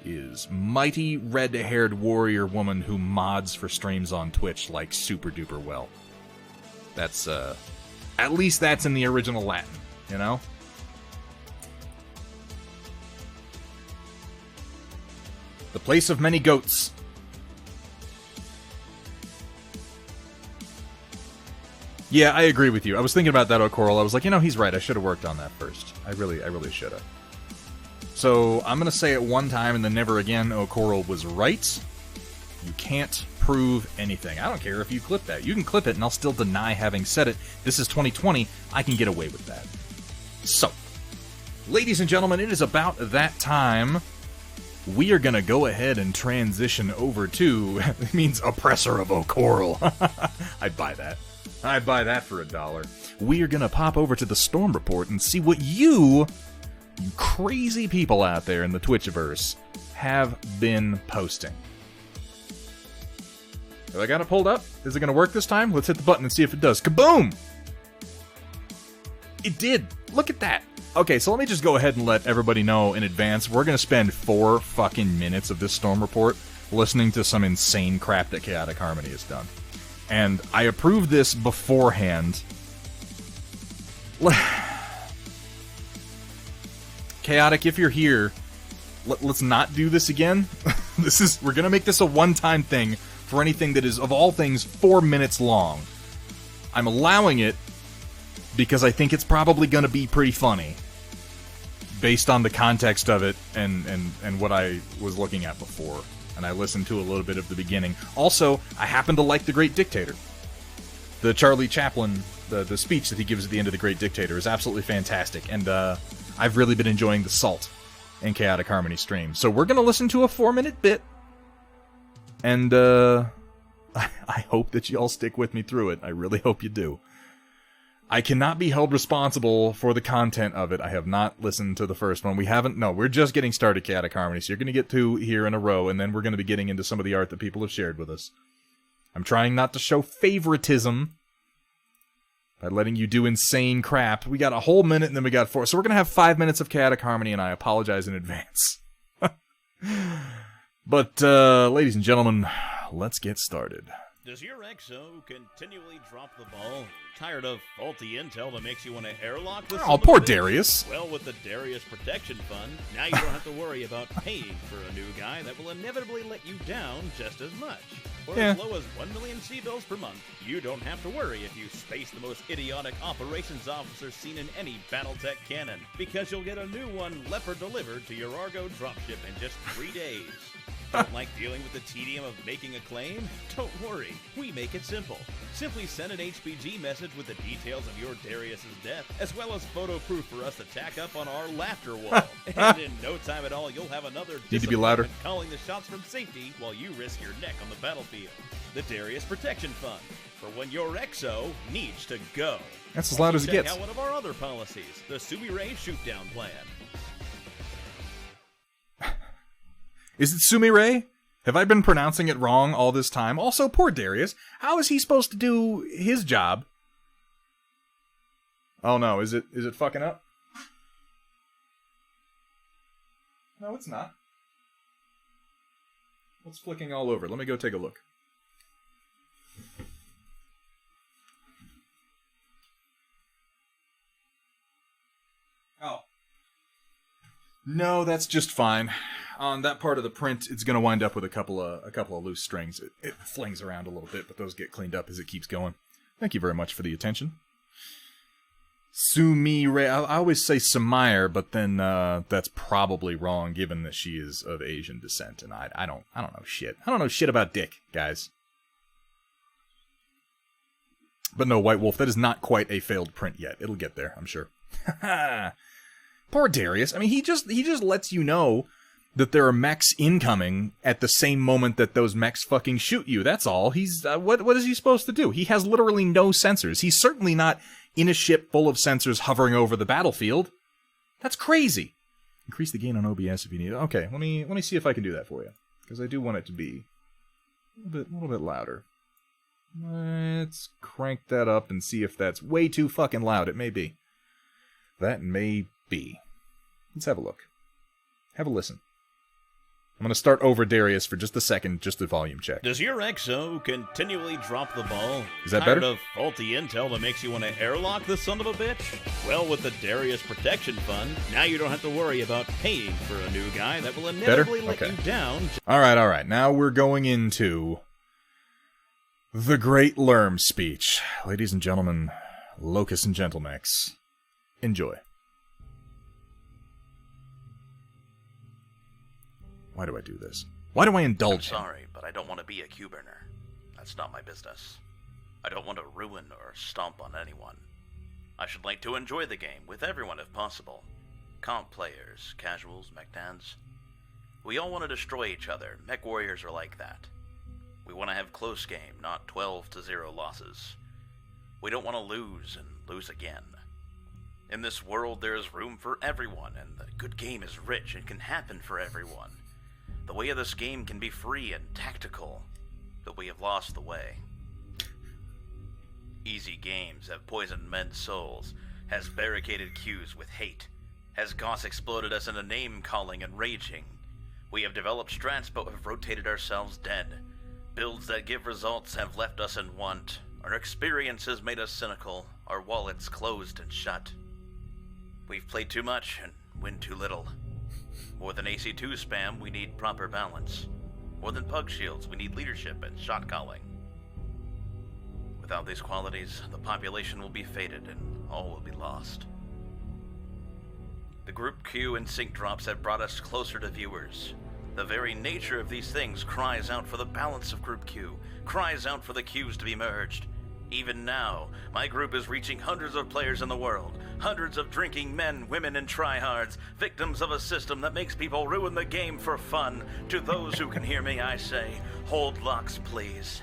[SPEAKER 2] is mighty red-haired warrior woman who mods for streams on Twitch like super duper well. That's, at least that's in the original Latin, you know? The place of many goats. Yeah, I agree with you. I was thinking about that, O'Coral. I was like, you know, he's right. I should have worked on that first. I really should have. So, I'm going to say it one time and then never again. O'Coral was right. You can't prove anything. I don't care if you clip that. You can clip it and I'll still deny having said it. This is 2020. I can get away with that. So, ladies and gentlemen, it is about that time. We are going to go ahead and transition over to, it means oppressor of O'Coral. I'd buy that. I'd buy that for $1. We are going to pop over to the Storm Report and see what you crazy people out there in the Twitchiverse have been posting. Have I got it pulled up? Is it going to work this time? Let's hit the button and see if it does. Kaboom! It did. Look at that. Okay, so let me just go ahead and let everybody know in advance. We're going to spend 4 fucking minutes of this Storm Report listening to some insane crap that Chaotic Harmony has done. And I approved this beforehand. Chaotic, if you're here, let's not do this again. We're gonna make this a one-time thing for anything that is, of all things, 4 minutes long. I'm allowing it because I think it's probably gonna be pretty funny, based on the context of it and what I was looking at before. And I listened to a little bit of the beginning. Also, I happen to like The Great Dictator. The Charlie Chaplin, the speech that he gives at the end of The Great Dictator is absolutely fantastic. And I've really been enjoying the salt in Chaotic Harmony stream. So we're going to listen to a 4-minute bit. And I hope that you all stick with me through it. I really hope you do. I cannot be held responsible for the content of it. I have not listened to the first one. We're just getting started, Chaotic Harmony, so you're going to get 2 here in a row, and then we're going to be getting into some of the art that people have shared with us. I'm trying not to show favoritism by letting you do insane crap. We got a whole minute, and then we got 4, so we're going to have 5 minutes of Chaotic Harmony, and I apologize in advance. But, ladies and gentlemen, let's get started.
[SPEAKER 4] Does your XO continually drop the ball? Tired of faulty intel that makes you want to airlock with
[SPEAKER 2] Oh, poor Darius.
[SPEAKER 4] Well, with the Darius Protection Fund, now you don't have to worry about paying for a new guy that will inevitably let you down just as much. For as low as 1 million C-bills per month, you don't have to worry if you space the most idiotic operations officer seen in any Battletech canon, because you'll get a new one leopard delivered to your Argo dropship in just 3 days. Don't like dealing with the tedium of making a claim? Don't worry, we make it simple. Simply send an HPG message with the details of your Darius's death, as well as photo proof for us to tack up on our laughter wall. And in no time at all, you'll have another
[SPEAKER 2] Need to be louder.
[SPEAKER 4] calling the shots from safety while you risk your neck on the battlefield. The Darius Protection Fund, for when your XO needs to go.
[SPEAKER 2] That's as loud as it
[SPEAKER 4] Check
[SPEAKER 2] gets.
[SPEAKER 4] out one of our other policies, the Sumi-Ray Shootdown Plan.
[SPEAKER 2] Is it Sumi-Ray? Have I been pronouncing it wrong all this time? Also, poor Darius. How is he supposed to do his job? Oh no, is it fucking up? No, it's not. It's flicking all over. Let me go take a look. Oh. No, that's just fine. On that part of the print, it's going to wind up with a couple of loose strings. It flings around a little bit, but those get cleaned up as it keeps going. Thank you very much for the attention. Sumi-Ray. I always say Sumair, but then that's probably wrong, given that she is of Asian descent, and I don't know shit. I don't know shit about dick, guys. But no, White Wolf, that is not quite a failed print yet. It'll get there, I'm sure. Poor Darius. I mean, he just lets you know that there are mechs incoming at the same moment that those mechs fucking shoot you. That's all. He's what is he supposed to do? He has literally no sensors. He's certainly not in a ship full of sensors hovering over the battlefield. That's crazy. Increase the gain on OBS if you need it. Okay, let me see if I can do that for you, because I do want it to be a little bit louder. Let's crank that up and see if that's way too fucking loud. It may be. That may be. Let's have a look. Have a listen. I'm going to start over Darius for just a second, just a volume check.
[SPEAKER 4] Does your XO continually drop the ball?
[SPEAKER 2] Is that
[SPEAKER 4] Tired
[SPEAKER 2] better?
[SPEAKER 4] of faulty intel that makes you want to airlock the son of a bitch? Well, with the Darius Protection Fund, now you don't have to worry about paying for a new guy that will inevitably let you down.
[SPEAKER 2] Alright. Now we're going into the Great Lerm speech. Ladies and gentlemen, Locust and Gentlemechs, enjoy. Why do I do this? Why do I indulge him?
[SPEAKER 4] Sorry, but I don't want to be a queue burner. That's not my business. I don't want to ruin or stomp on anyone. I should like to enjoy the game with everyone if possible. Comp players, casuals, mech dads. We all want to destroy each other. Mech warriors are like that. We want to have close game, not 12-0 losses. We don't want to lose and lose again. In this world, there is room for everyone, and the good game is rich and can happen for everyone. The way of this game can be free and tactical, but we have lost the way. Easy games have poisoned men's souls, has barricaded queues with hate, has goss exploded us into name-calling and raging. We have developed strats but have rotated ourselves dead. Builds that give results have left us in want. Our experiences made us cynical, our wallets closed and shut. We've played too much and win too little. More than AC2 spam, we need proper balance. More than pug shields, we need leadership and shot calling. Without these qualities, the population will be faded and all will be lost. The group queue and sync drops have brought us closer to viewers. The very nature of these things cries out for the balance of group queue, cries out for the queues to be merged. Even now, my group is reaching hundreds of players in the world, hundreds of drinking men, women, and tryhards, victims of a system that makes people ruin the game for fun. To those who can hear me, I say, hold locks, please.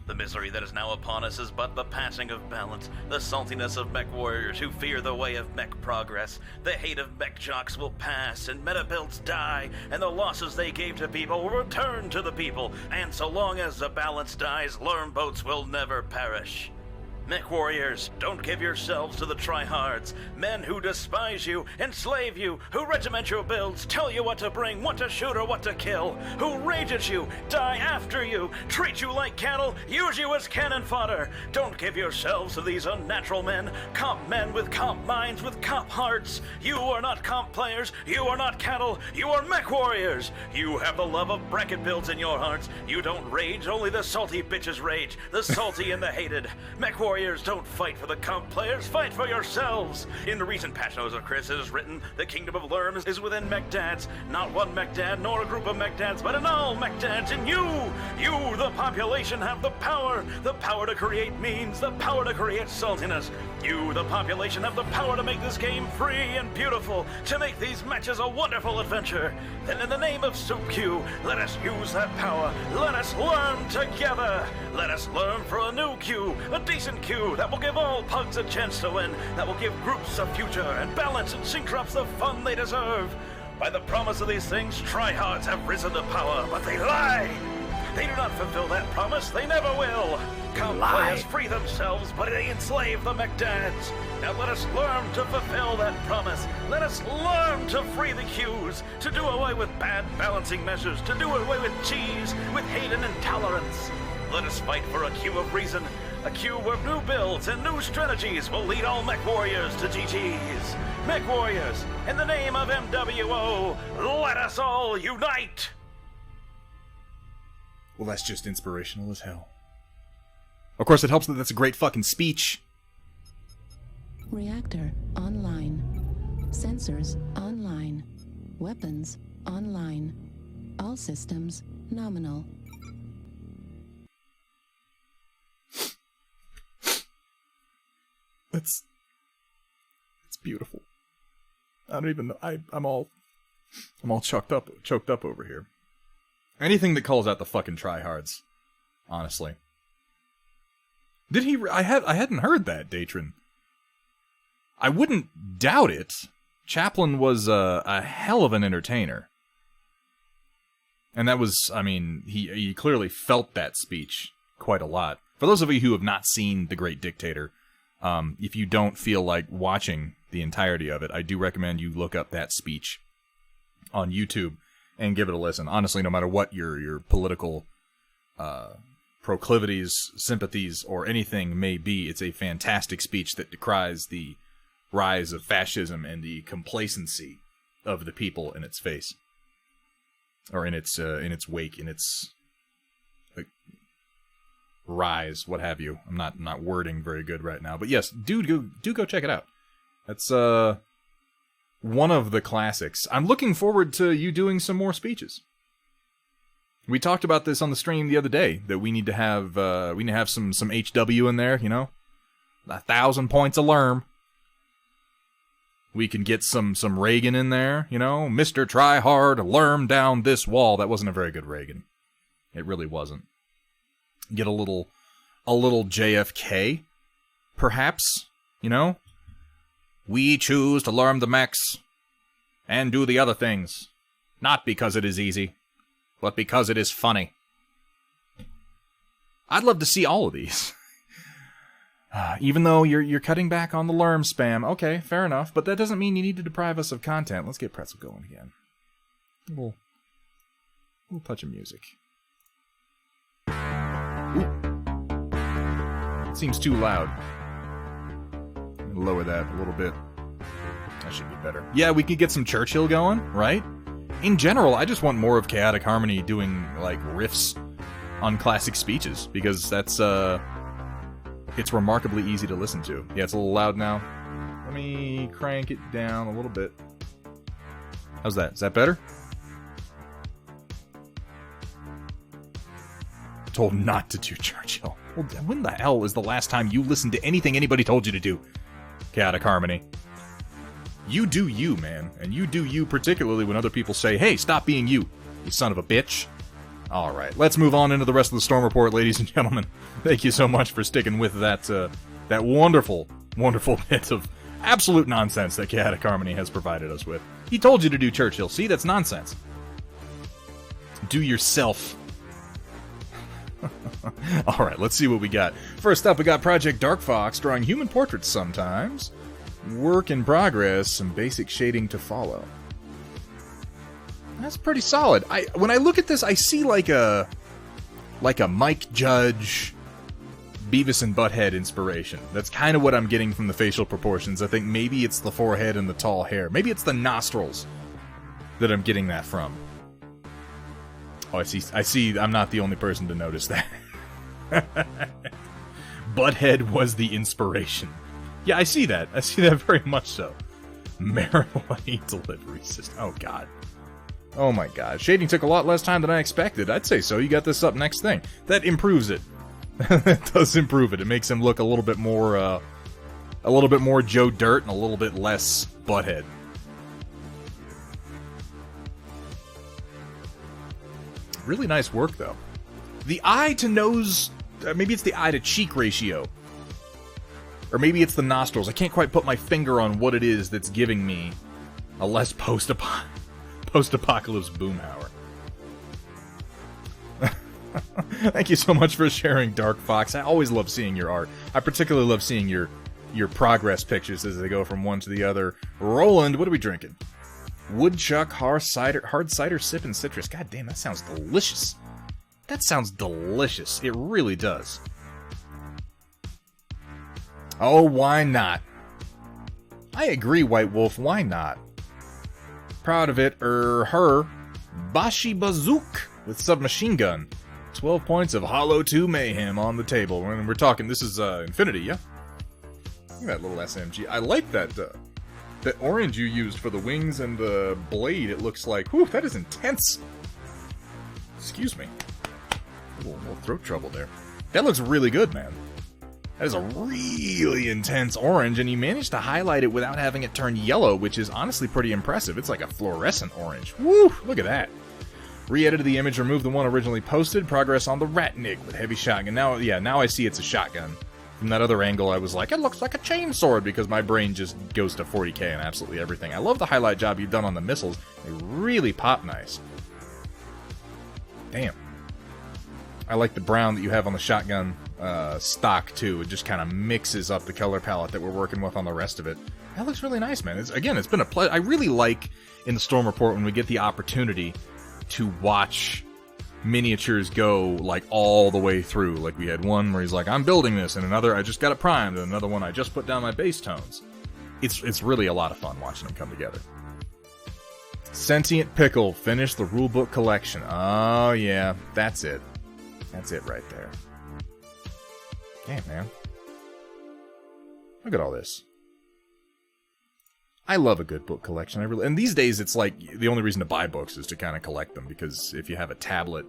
[SPEAKER 4] The misery that is now upon us is but the passing of balance, the saltiness of mech warriors who fear the way of mech progress. The hate of mech jocks will pass, and meta builds die, and the losses they gave to people will return to the people, and so long as the balance dies, Lerm boats will never perish. Mech warriors, don't give yourselves to the tryhards, men who despise you, enslave you, who regiment your builds, tell you what to bring, what to shoot or what to kill, who rage at you, die after you, treat you like cattle, use you as cannon fodder. Don't give yourselves to these unnatural men with comp minds, with comp hearts. You are not comp players, you are not cattle, you are mech warriors. You have the love of bracket builds in your hearts. You don't rage, only the salty bitches rage, the salty and the hated. Mech warriors, don't fight for the comp players, fight for yourselves. In the recent patch notes of Chris, it is written, the kingdom of Lerms is within mech dads. Not one mech dad, nor a group of mech dads, but in all mech dads. And you, the population, have the power to create memes, the power to create saltiness. You, the population, have the power to make this game free and beautiful, to make these matches a wonderful adventure. Then in the name of Soup Q, let us use that power. Let us learn together. Let us learn for a new Q, a decent Q that will give all pugs a chance to win, that will give groups a future, and balance and sync drops the fun they deserve. By the promise of these things, tryhards have risen to power, but they lie. They do not fulfill that promise, they never will. Comp players free themselves, but they enslave the mech dads. Now let us learn to fulfill that promise. Let us learn to free the queues, to do away with bad balancing measures, to do away with cheese, with hate and intolerance. Let us fight for a queue of reason, a queue where new builds and new strategies will lead all mech warriors to GG's. Mech warriors, in the name of MWO, let us all unite!
[SPEAKER 2] Well, that's just inspirational as hell. Of course, it helps that that's a great fucking speech.
[SPEAKER 7] Reactor online. Sensors online. Weapons online. All systems nominal.
[SPEAKER 2] It's beautiful. I don't even know. I'm all choked up over here. Anything that calls out the fucking tryhards, honestly. Did he? I hadn't heard that, Datron. I wouldn't doubt it. Chaplin was a hell of an entertainer, and that was, I mean, he clearly felt that speech quite a lot. For those of you who have not seen The Great Dictator, if you don't feel like watching the entirety of it, I do recommend you look up that speech on YouTube and give it a listen. Honestly, no matter what your political proclivities, sympathies, or anything may be, it's a fantastic speech that decries the rise of fascism and the complacency of the people in its face, or in its wake, in its rise, what have you. I'm not wording very good right now, but yes, do go check it out. That's one of the classics. I'm looking forward to you doing some more speeches. We talked about this on the stream the other day, that we need to have some HW in there, you know? 1,000 points of Lerm. We can get some Reagan in there, you know? Mr. Tryhard, Lerm down this wall. That wasn't a very good Reagan. It really wasn't. Get a little JFK, perhaps, you know? We choose to Lerm the mechs and do the other things, not because it is easy, but because it is funny. I'd love to see all of these. Even though you're cutting back on the Lerm spam, okay, fair enough, but that doesn't mean you need to deprive us of content. Let's get Pretzel going again. A little touch of music. Ooh. It seems too loud. Lower that a little bit. That should be better. Yeah, we could get some Churchill going, right? In general, I just want more of Chaotic Harmony doing, like, riffs on classic speeches, because that's, it's remarkably easy to listen to. Yeah, it's a little loud now. Let me crank it down a little bit. How's that? Is that better? Told not to do Churchill. Well, when the hell is the last time you listened to anything anybody told you to do? Chaotic Harmony. You do you, man. And you do you particularly when other people say, hey, stop being you son of a bitch. Alright, let's move on into the rest of the Storm Report, ladies and gentlemen. Thank you so much for sticking with that wonderful, wonderful bit of absolute nonsense that Chaotic Harmony has provided us with. He told you to do Churchill. See, that's nonsense. Do yourself. Alright, let's see what we got. First up, we got Project Dark Fox, drawing human portraits sometimes. Work in progress, some basic shading to follow. That's pretty solid. When I look at this, I see like a Mike Judge, Beavis and Butthead inspiration. That's kind of what I'm getting from the facial proportions. I think maybe it's the forehead and the tall hair. Maybe it's the nostrils that I'm getting that from. Oh, I see. I'm not the only person to notice that. Butthead was the inspiration. Yeah, I see that. I see that very much so. Marmalade delivery system. Oh, God. Oh, my God. Shading took a lot less time than I expected. I'd say so. You got this up next thing. That improves it. That does improve it. It makes him look a little bit more Joe Dirt and a little bit less Butthead. Really nice work, though. The eye to nose... maybe it's the eye to cheek ratio. Or maybe it's the nostrils. I can't quite put my finger on what it is that's giving me a less post-apocalypse boomhauer. Thank you so much for sharing, Dark Fox. I always love seeing your art. I particularly love seeing your progress pictures as they go from one to the other. Roland, what are we drinking? Woodchuck hard cider sipping citrus. God damn, that sounds delicious. That sounds delicious. It really does. Oh, why not? I agree, White Wolf. Why not? Proud of it. Her. Bashi Bazook with submachine gun. 12 points of Hollow 2 mayhem on the table. And we're talking, this is Infinity, yeah? Look at that little SMG. I like that orange you used for the wings and the blade. It looks like, whew, that is intense. Excuse me. A little throat trouble there. That looks really good, man. That is a really intense orange, and you managed to highlight it without having it turn yellow, which is honestly pretty impressive. It's like a fluorescent orange. Woo! Look at that. Re-edited the image, removed the one originally posted. Progress on the Ratnik with heavy shotgun. Now I see it's a shotgun. From that other angle, I was like, it looks like a chainsword, because my brain just goes to 40k and absolutely everything. I love the highlight job you've done on the missiles. They really pop nice. Damn. I like the brown that you have on the shotgun stock, too. It just kind of mixes up the color palette that we're working with on the rest of it. That looks really nice, man. Again, it's been a pleasure. I really like in the Storm Report when we get the opportunity to watch miniatures go, like, all the way through. Like, we had one where he's like, I'm building this, and another, I just got it primed, and another one, I just put down my base tones. It's really a lot of fun watching them come together. Sentient Pickle, finish the rulebook collection. Oh, yeah, that's it. That's it right there. Damn, man. Look at all this. I love a good book collection. And these days, it's like, the only reason to buy books is to kind of collect them, because if you have a tablet,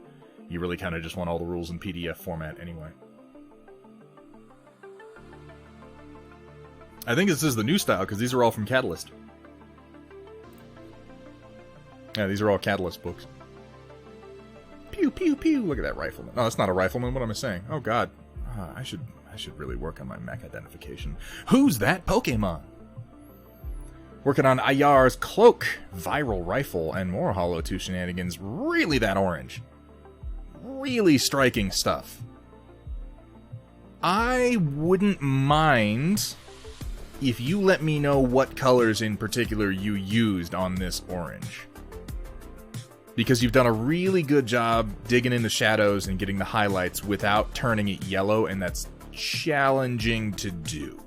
[SPEAKER 2] you really kind of just want all the rules in PDF format anyway. I think this is the new style, because these are all from Catalyst. Yeah, these are all Catalyst books. Pew, pew, pew. Look at that rifleman. No, that's not a rifleman. What am I saying? Oh, God. I should really work on my mech identification. Who's that Pokemon? Working on Ayar's Cloak, Viral Rifle, and more Hollow 2 shenanigans. Really that orange. Really striking stuff. I wouldn't mind if you let me know what colors in particular you used on this orange. Because you've done a really good job digging in the shadows and getting the highlights without turning it yellow, and that's challenging to do.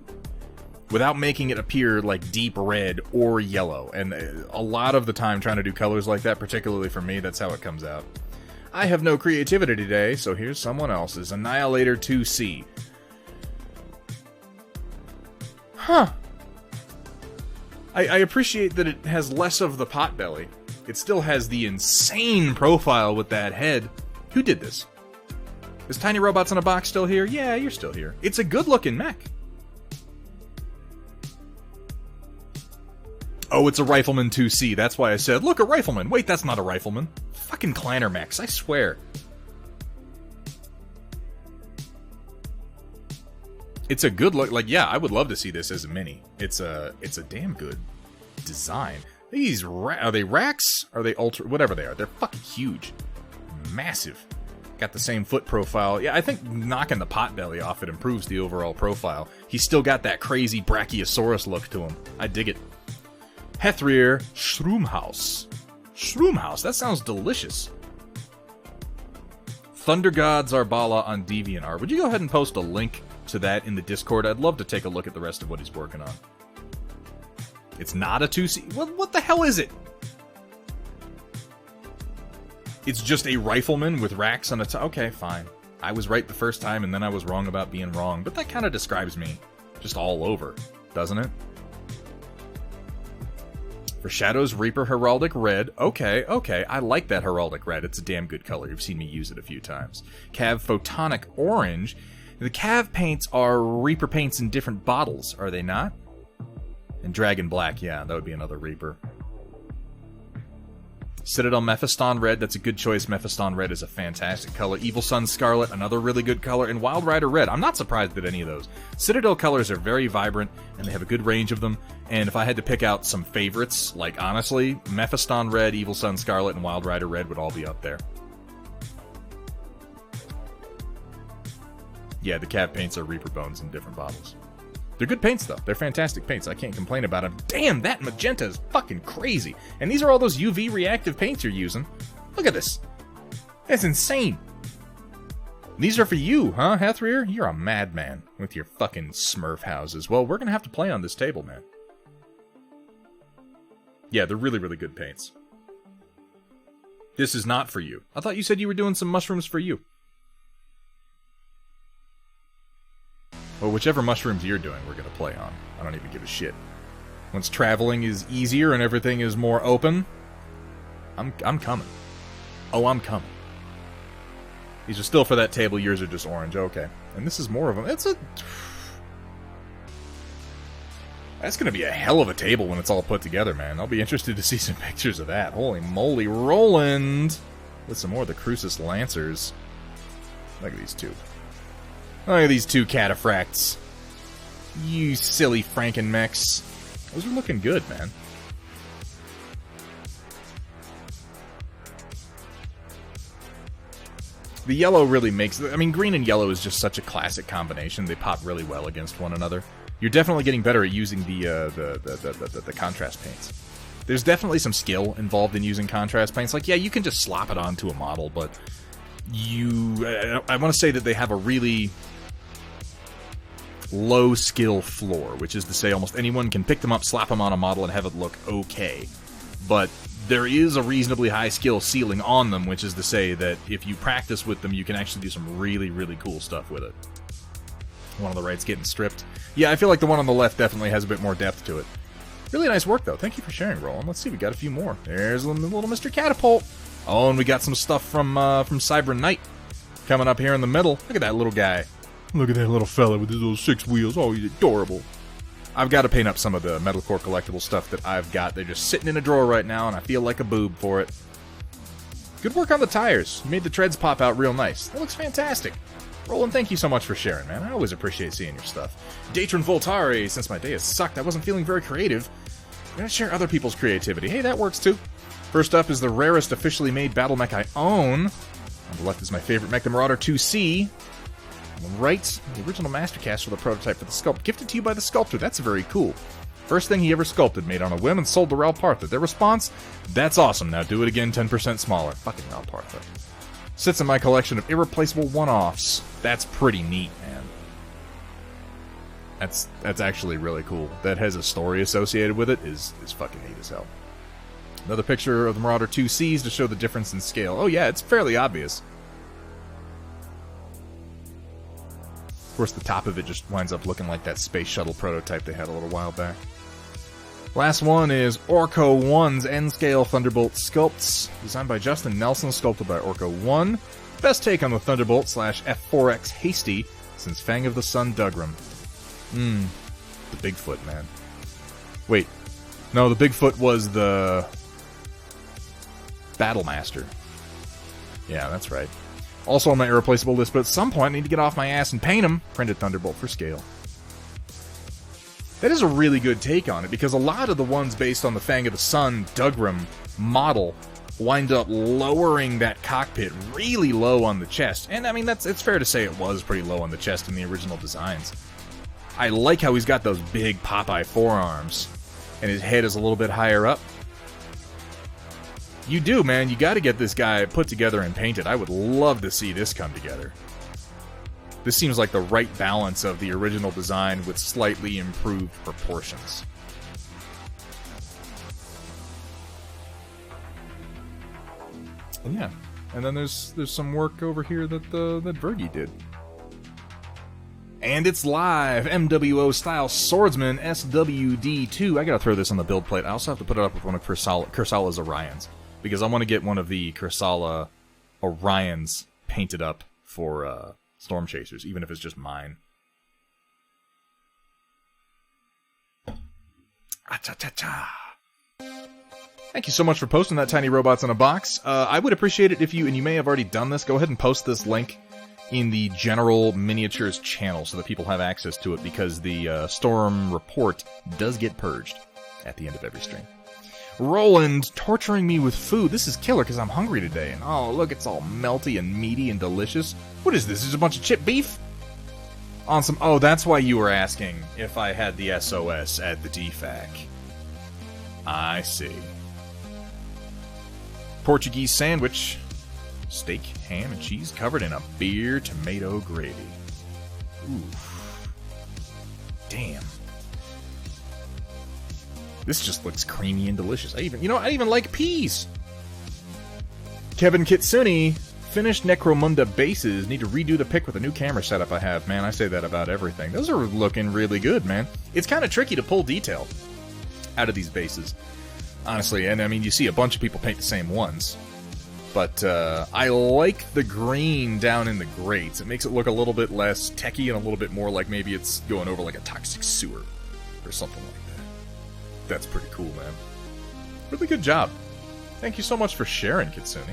[SPEAKER 2] Without making it appear like deep red or yellow. And a lot of the time trying to do colors like that, particularly for me, that's how it comes out. I have no creativity today, so here's someone else's. Annihilator 2C. Huh. I appreciate that it has less of the potbelly. It still has the insane profile with that head. Who did this? Is Tiny Robots in a Box still here? Yeah, you're still here. It's a good-looking mech. Oh, it's a Rifleman 2C. That's why I said, look, a Rifleman. Wait, that's not a Rifleman. Fucking Clanner mechs, I swear. It's a good look. Like, yeah, I would love to see this as a mini. It's a damn good design. These are they racks? Are they ultra? Whatever they are, they're fucking huge, massive. Got the same foot profile. Yeah, I think knocking the potbelly off it improves the overall profile. He's still got that crazy Brachiosaurus look to him. I dig it. Hethrir Shroomhouse. Shroomhouse. That sounds delicious. Thunder God Zarbala on DeviantArt. Would you go ahead and post a link to that in the Discord? I'd love to take a look at the rest of what he's working on. It's not a 2C. What the hell is it? It's just a rifleman with racks on the top. Okay, fine. I was right the first time, and then I was wrong about being wrong. But that kind of describes me just all over, doesn't it? For Shadows Reaper Heraldic Red. Okay. I like that Heraldic Red. It's a damn good color. You've seen me use it a few times. Cav Photonic Orange. The Cav paints are Reaper paints in different bottles, are they not? And Dragon Black, yeah, that would be another Reaper. Citadel Mephiston Red, that's a good choice. Mephiston Red is a fantastic color. Evil Sun Scarlet, another really good color. And Wild Rider Red, I'm not surprised at any of those. Citadel colors are very vibrant, and they have a good range of them. And if I had to pick out some favorites, like honestly, Mephiston Red, Evil Sun Scarlet, and Wild Rider Red would all be up there. Yeah, the Cav paints are Reaper Bones in different bottles. They're good paints, though. They're fantastic paints. I can't complain about them. Damn, that magenta is fucking crazy. And these are all those UV reactive paints you're using. Look at this. That's insane. These are for you, huh, Hethrir? You're a madman with your fucking Smurf houses. Well, we're going to have to play on this table, man. Yeah, they're really, really good paints. This is not for you. I thought you said you were doing some mushrooms for you. Well, whichever mushrooms you're doing, we're going to play on. I don't even give a shit. Once traveling is easier and everything is more open, I'm coming. Oh, I'm coming. These are still for that table. Yours are just orange. Okay. And this is more of them. That's going to be a hell of a table when it's all put together, man. I'll be interested to see some pictures of that. Holy moly. Roland! With some more of the Crucis Lancers. Look at these two. Look at these two cataphracts. You silly Frankenmechs. Those are looking good, man. The yellow really makes... I mean, green and yellow is just such a classic combination. They pop really well against one another. You're definitely getting better at using the contrast paints. There's definitely some skill involved in using contrast paints. Like, yeah, you can just slop it onto a model, but I want to say that they have a really low skill floor, which is to say almost anyone can pick them up, slap them on a model, and have it look okay. But there is a reasonably high skill ceiling on them, which is to say that if you practice with them, you can actually do some really, really cool stuff with it. One on the right's getting stripped. Yeah, I feel like the one on the left definitely has a bit more depth to it. Really nice work, though. Thank you for sharing, Roland. Let's see, we got a few more. There's little Mr. Catapult. Oh, and we got some stuff from Cyber Knight coming up here in the middle. Look at that little guy. Look at that little fella with his little 6 wheels. Oh, he's adorable. I've got to paint up some of the Metalcore collectible stuff that I've got. They're just sitting in a drawer right now, and I feel like a boob for it. Good work on the tires. You made the treads pop out real nice. That looks fantastic. Roland, thank you so much for sharing, man. I always appreciate seeing your stuff. Datron Voltari, since my day has sucked, I wasn't feeling very creative. I'm going to share other people's creativity. Hey, that works too. First up is the rarest officially made battlemech I own. On the left is my favorite mech, the Marauder 2C. On the right, the original Mastercast for the prototype for the sculpt, gifted to you by the sculptor. That's very cool. First thing he ever sculpted, made on a whim and sold to Ralpartha. Their response? That's awesome. Now do it again 10% smaller. Fucking Ralpartha. Sits in my collection of irreplaceable one-offs. That's pretty neat, man. That's actually really cool. That has a story associated with it is fucking neat as hell. Another picture of the Marauder 2Cs to show the difference in scale. Oh yeah, it's fairly obvious. Of course, the top of it just winds up looking like that space shuttle prototype they had a little while back. Last one is Orko 1's N-Scale Thunderbolt Sculpts, designed by Justin Nelson, sculpted by Orko 1. Best take on the Thunderbolt / F4X Hasty since Fang of the Sun Dugram. The Bigfoot, man. Wait, no, the Bigfoot was the Battlemaster. Yeah, that's right. Also on my irreplaceable list, but at some point I need to get off my ass and paint them. Printed Thunderbolt for scale. That is a really good take on it, because a lot of the ones based on the Fang of the Sun Dugram model wind up lowering that cockpit really low on the chest. And I mean, it's fair to say it was pretty low on the chest in the original designs. I like how he's got those big Popeye forearms, and his head is a little bit higher up. You do, man. You got to get this guy put together and painted. I would love to see this come together. This seems like the right balance of the original design with slightly improved proportions. Yeah, and then there's some work over here that Vergi did. And it's live! MWO Style Swordsman SWD2. I gotta throw this on the build plate. I also have to put it up with one of Kursala's Orions, because I want to get one of the Kursala Orions painted up for Storm Chasers, even if it's just mine. Ah-cha-cha-cha. Thank you so much for posting that, Tiny Robots in a Box. I would appreciate it if you, and you may have already done this, go ahead and post this link in the general miniatures channel so that people have access to it, because the Storm report does get purged at the end of every stream. Roland, torturing me with food. This is killer because I'm hungry today. And oh, look, it's all melty and meaty and delicious. What is this? Is a bunch of chip beef? On some... Oh, that's why you were asking if I had the SOS at the DFAC. I see. Portuguese sandwich. Steak, ham, and cheese covered in a beer tomato gravy. Oof. Damn. This just looks creamy and delicious. I even like peas. Kevin Kitsune, finished Necromunda bases. Need to redo the pick with a new camera setup I have. Man, I say that about everything. Those are looking really good, man. It's kind of tricky to pull detail out of these bases, honestly. And I mean, you see a bunch of people paint the same ones. But I like the green down in the grates. It makes it look a little bit less techy and a little bit more like maybe it's going over like a toxic sewer or something like that. That's pretty cool, man. Really good job. Thank you so much for sharing, Kitsune.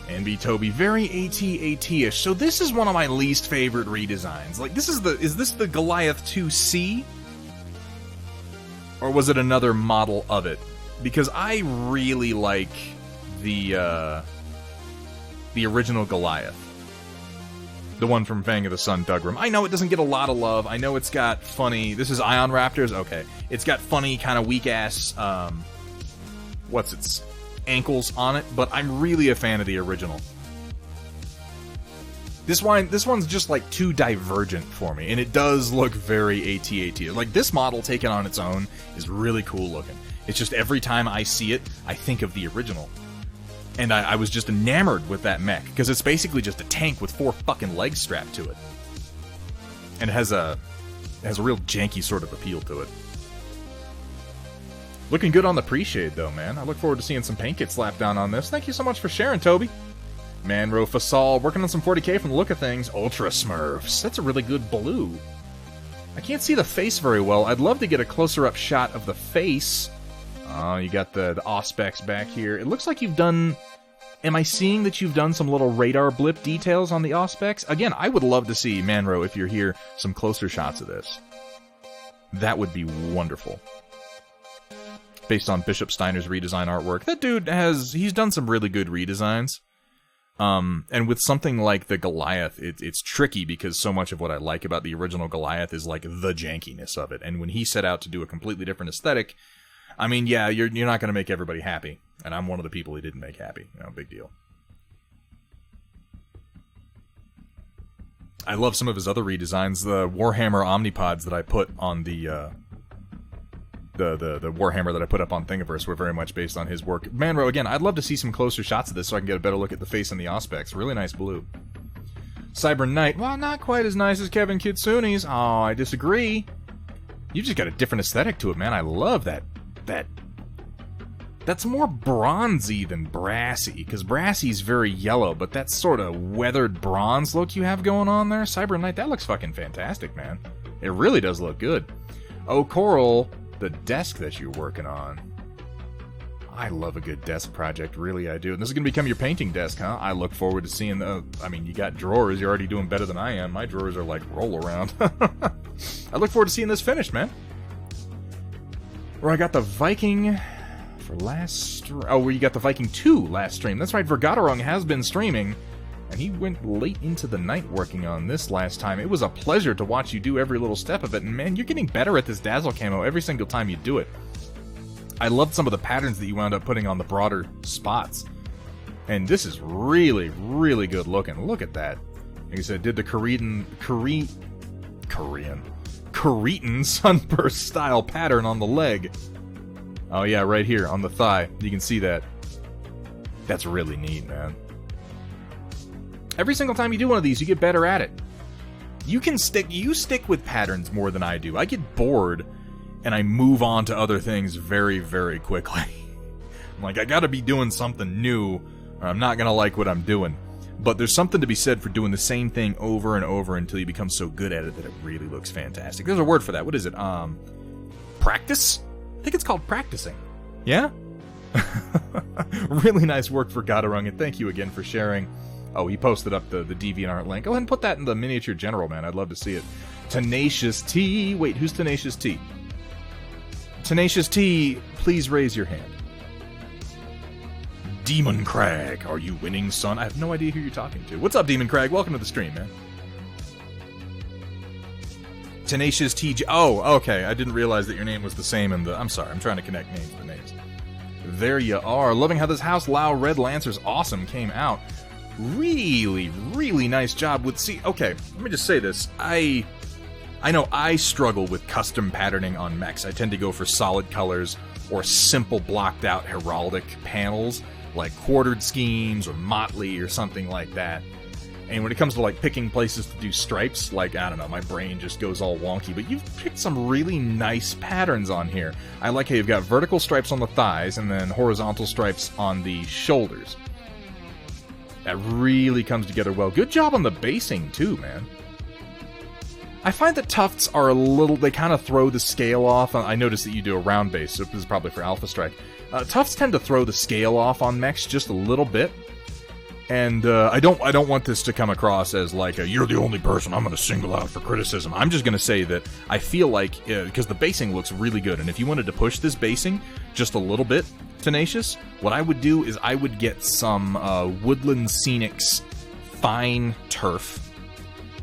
[SPEAKER 2] NB Toby, very AT-AT-ish. So this is one of my least favorite redesigns. Like, is this the Goliath 2C? Or was it another model of it? Because I really like the the original Goliath. The one from Fang of the Sun, Dugram. I know it doesn't get a lot of love. I know it's got funny... This is Ion Raptors? Okay. It's got funny, kind of weak-ass... what's its... ankles on it, but I'm really a fan of the original. This one's just, like, too divergent for me, and it does look very AT-AT. Like, this model taken on its own is really cool looking. It's just every time I see it, I think of the original. And I was just enamored with that mech, because it's basically just a tank with 4 fucking legs strapped to it. And it has a real janky sort of appeal to it. Looking good on the pre-shade, though, man. I look forward to seeing some paint get slapped down on this. Thank you so much for sharing, Toby. Manro Fasal, working on some 40k from the look of things. Ultra Smurfs. That's a really good blue. I can't see the face very well. I'd love to get a closer-up shot of the face. Oh, you got the Auspex back here. It looks like you've done... Am I seeing that you've done some little radar blip details on the Auspex? Again, I would love to see, Manro, if you're here, some closer shots of this. That would be wonderful. Based on Bishop Steiner's redesign artwork. That dude he's done some really good redesigns. And with something like the Goliath, it's tricky because so much of what I like about the original Goliath is like the jankiness of it. And when he set out to do a completely different aesthetic, I mean, yeah, you're not going to make everybody happy. And I'm one of the people he didn't make happy. You know, big deal. I love some of his other redesigns. The Warhammer Omnipods that I put on the Warhammer that I put up on Thingiverse were very much based on his work. Manro, again, I'd love to see some closer shots of this so I can get a better look at the face and the Auspex. Really nice blue. Cyber Knight, well, not quite as nice as Kevin Kitsune's. Oh, I disagree. You just got a different aesthetic to it, man. I love that. That's more bronzy than brassy, because brassy's very yellow, but that sort of weathered bronze look you have going on there, Cyber Knight, that looks fucking fantastic, man. It really does look good. Oh, Coral, the desk that you're working on. I love a good desk project, really I do. And this is going to become your painting desk, huh? I look forward to seeing the... I mean, you got drawers, you're already doing better than I am. My drawers are like roll around. I look forward to seeing this finished, man. Where I got the Viking... where you got the Viking 2 last stream. That's right, Vergatorung has been streaming, and he went late into the night working on this last time. It was a pleasure to watch you do every little step of it, and man, you're getting better at this Dazzle camo every single time you do it. I loved some of the patterns that you wound up putting on the broader spots, and this is really, really good looking. Look at that. Like I said, did the Korean sunburst style pattern on the leg. Oh yeah, right here, on the thigh. You can see that. That's really neat, man. Every single time you do one of these, you get better at it. You stick with patterns more than I do. I get bored, and I move on to other things very, very quickly. I'm like, I gotta be doing something new, or I'm not gonna like what I'm doing. But there's something to be said for doing the same thing over and over until you become so good at it that it really looks fantastic. There's a word for that. What is it? Practice? I think it's called practicing. Yeah? Really nice work for Gadarung, and thank you again for sharing. Oh, he posted up the DeviantArt link. Go ahead and put that in the miniature general, man. I'd love to see it. Tenacious T. Wait, who's Tenacious T? Tenacious T, please raise your hand. Demon Crag, are you winning, son? I have no idea who you're talking to. What's up, Demon Crag? Welcome to the stream, man. Tenacious TJ. Oh, okay. I didn't realize that your name was the same in the... I'm sorry. I'm trying to connect names to names. There you are. Loving how this House Lao Red Lancer's Awesome came out. Really, really nice job with... See, okay. Let me just say this. I know I struggle with custom patterning on mechs. I tend to go for solid colors or simple blocked out heraldic panels like quartered schemes or motley or something like that. And when it comes to, like, picking places to do stripes, like, I don't know, my brain just goes all wonky. But you've picked some really nice patterns on here. I like how you've got vertical stripes on the thighs and then horizontal stripes on the shoulders. That really comes together well. Good job on the basing, too, man. I find that tufts are a little... They kind of throw the scale off. I noticed that you do a round base, so this is probably for Alpha Strike. Tufts tend to throw the scale off on mechs just a little bit. And I don't want this to come across as like you're the only person I'm going to single out for criticism. I'm just going to say that I feel like, because the basing looks really good, and if you wanted to push this basing just a little bit, Tenacious, what I would do is I would get some Woodland Scenics fine turf,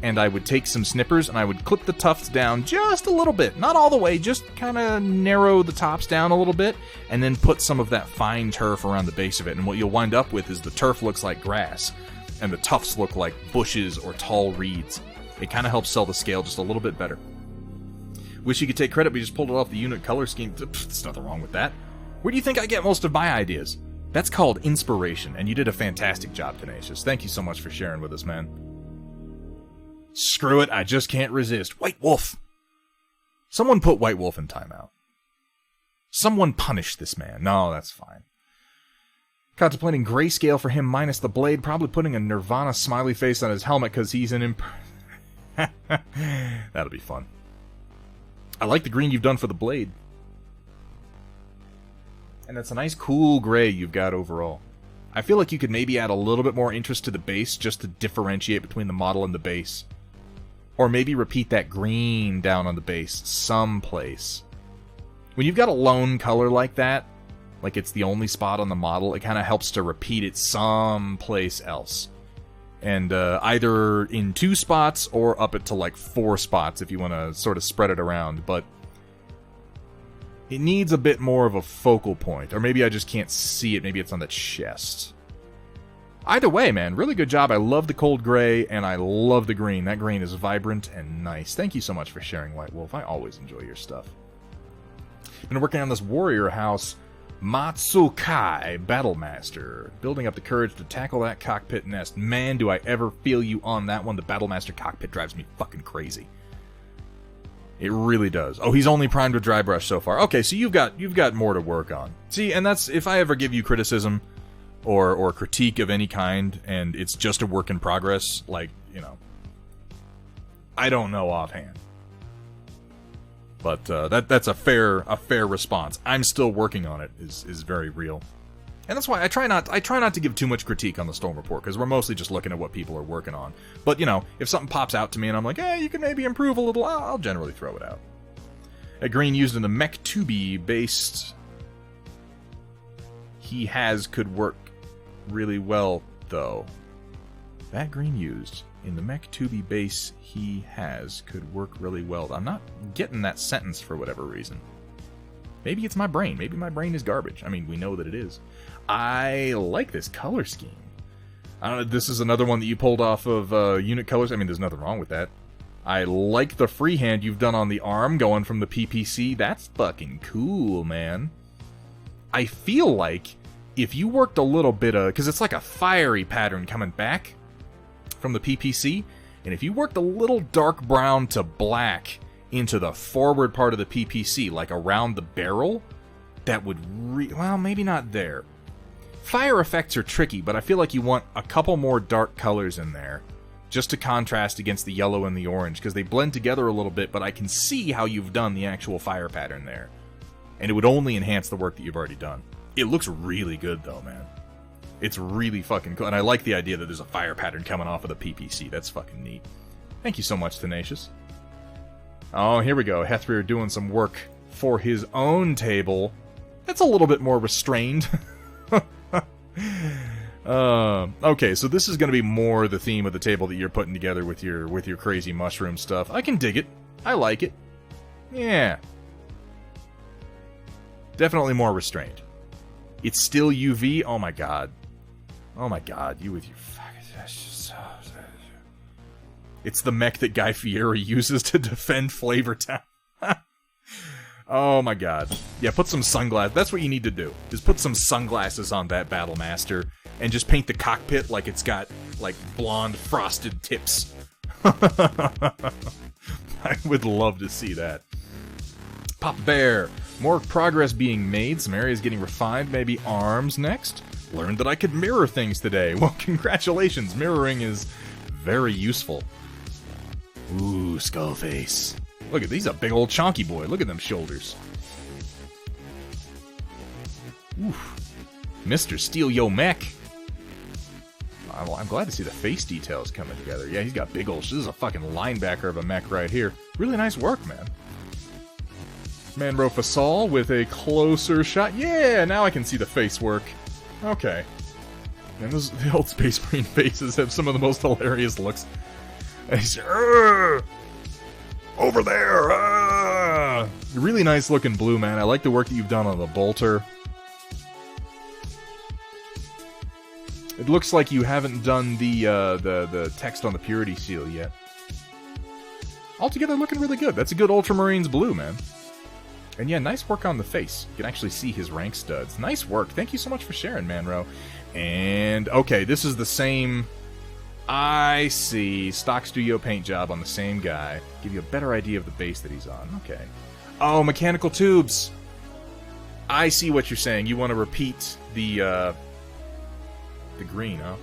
[SPEAKER 2] and I would take some snippers and I would clip the tufts down just a little bit. Not all the way, just kind of narrow the tops down a little bit, and then put some of that fine turf around the base of it. And what you'll wind up with is the turf looks like grass, and the tufts look like bushes or tall reeds. It kind of helps sell the scale just a little bit better. Wish you could take credit, but you just pulled it off the unit color scheme. There's nothing wrong with that. Where do you think I get most of my ideas? That's called inspiration, and you did a fantastic job, Tenacious. Thank you so much for sharing with us, man. Screw it, I just can't resist. White Wolf! Someone put White Wolf in timeout. Someone punish this man. No, that's fine. Contemplating grayscale for him minus the blade, probably putting a Nirvana smiley face on his helmet because he's an That'll be fun. I like the green you've done for the blade. And it's a nice cool gray you've got overall. I feel like you could maybe add a little bit more interest to the base just to differentiate between the model and the base. Or maybe repeat that green down on the base someplace. When you've got a lone color like that, like it's the only spot on the model, it kind of helps to repeat it someplace else. And either in 2 spots or up it to like 4 spots if you want to sort of spread it around. But it needs a bit more of a focal point. Or maybe I just can't see it. Maybe it's on the chest. Either way, man, really good job. I love the cold gray, and I love the green. That green is vibrant and nice. Thank you so much for sharing, White Wolf. I always enjoy your stuff. Been working on this warrior house, Matsukai Battlemaster. Building up the courage to tackle that cockpit nest. Man, do I ever feel you on that one. The Battlemaster cockpit drives me fucking crazy. It really does. Oh, he's only primed with dry brush so far. Okay, so you've got more to work on. See, and that's, if I ever give you criticism or critique of any kind, and it's just a work in progress, like, you know, I don't know offhand. But that's a fair response. I'm still working on it is very real. And that's why I try not to give too much critique on the Storm Report, because we're mostly just looking at what people are working on. But, you know, if something pops out to me and I'm like, you can maybe improve a little, I'll generally throw it out. A green used in the mech 2B based he has could work really well, though. That green used in the mech 2B base he has could work really well. I'm not getting that sentence for whatever reason. Maybe it's my brain. Maybe my brain is garbage. I mean, we know that it is. I like this color scheme. I don't know, this is another one that you pulled off of unit colors. I mean, there's nothing wrong with that. I like the freehand you've done on the arm going from the PPC. That's fucking cool, man. I feel like if you worked a little bit of... because it's like a fiery pattern coming back from the PPC. And if you worked a little dark brown to black into the forward part of the PPC, like around the barrel, that would well, maybe not there. Fire effects are tricky, but I feel like you want a couple more dark colors in there, just to contrast against the yellow and the orange, because they blend together a little bit, but I can see how you've done the actual fire pattern there. And it would only enhance the work that you've already done. It looks really good, though, man. It's really fucking cool, and I like the idea that there's a fire pattern coming off of the PPC. That's fucking neat. Thank you so much, Tenacious. Oh, here we go. Hethrir doing some work for his own table. That's a little bit more restrained. Okay, so this is going to be more the theme of the table that you're putting together with your crazy mushroom stuff. I can dig it. I like it. Yeah. Definitely more restrained. It's still UV. Oh my god. Oh my god. You with your fucking... It's the mech that Guy Fieri uses to defend Flavortown. Oh my god. Yeah, put some sunglasses. That's what you need to do. Is put some sunglasses on that Battlemaster and just paint the cockpit like it's got, like, blonde frosted tips. I would love to see that. Pop Bear. More progress being made. Some areas getting refined. Maybe arms next. Learned that I could mirror things today. Well, congratulations. Mirroring is very useful. Ooh, Skullface. Look at, he's a big old chonky boy. Look at them shoulders. Oof. Mr. Steal Yo Mech. I'm glad to see the face details coming together. Yeah, he's got big old... This is a fucking linebacker of a mech right here. Really nice work, man. Manro Fasal with a closer shot. Yeah, now I can see the face work. Okay. And the old Space Marine faces have some of the most hilarious looks. And he's... Over there! Really nice looking blue, man. I like the work that you've done on the bolter. It looks like you haven't done the text on the purity seal yet. Altogether looking really good. That's a good Ultramarines blue, man. And yeah, nice work on the face. You can actually see his rank studs. Nice work. Thank you so much for sharing, Manro. And, okay, this is the same... I see. Stock studio paint job on the same guy. Give you a better idea of the base that he's on. Okay. Oh, mechanical tubes. I see what you're saying. You want to repeat the green, huh?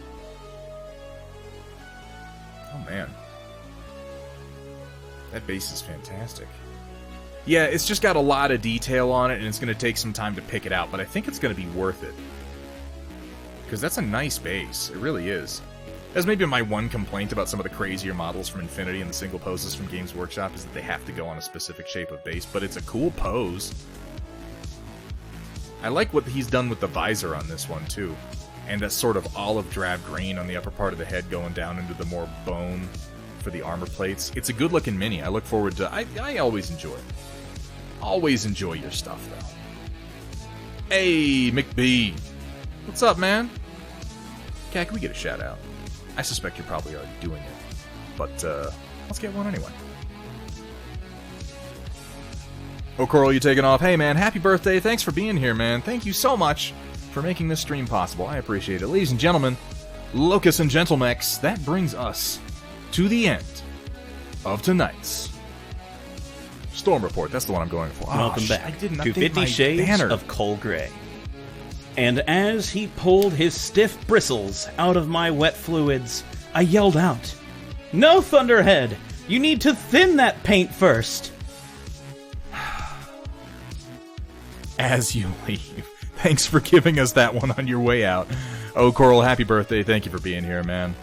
[SPEAKER 2] Oh, man. That base is fantastic. Yeah, it's just got a lot of detail on it, and it's going to take some time to pick it out, but I think it's going to be worth it. Because that's a nice base. It really is. That's maybe my one complaint about some of the crazier models from Infinity and the single poses from Games Workshop is that they have to go on a specific shape of base, but it's a cool pose. I like what he's done with the visor on this one, too. And that sort of olive drab green on the upper part of the head going down into the more bone for the armor plates. It's a good-looking mini. I look forward to... I always enjoy it. Always enjoy your stuff, though. Hey, McB. What's up, man? Cat, can we get a shout-out? I suspect you're probably already doing it. But, let's get one anyway. Oh, Coral, you taking off? Hey, man, happy birthday. Thanks for being here, man. Thank you so much for making this stream possible. I appreciate it. Ladies and gentlemen, Locus and Gentlemechs, that brings us to the end of tonight's Storm Report. That's the one I'm going for.
[SPEAKER 1] Welcome back
[SPEAKER 2] I didn't
[SPEAKER 1] to
[SPEAKER 2] update
[SPEAKER 1] 50
[SPEAKER 2] my
[SPEAKER 1] Shades
[SPEAKER 2] banner.
[SPEAKER 1] of Coal Gray. And as he pulled his stiff bristles out of my wet fluids, I yelled out, "No, Thunderhead! You need to thin that paint first!"
[SPEAKER 2] As you leave. Thanks for giving us that one on your way out. Oh, Coral, happy birthday. Thank you for being here, man.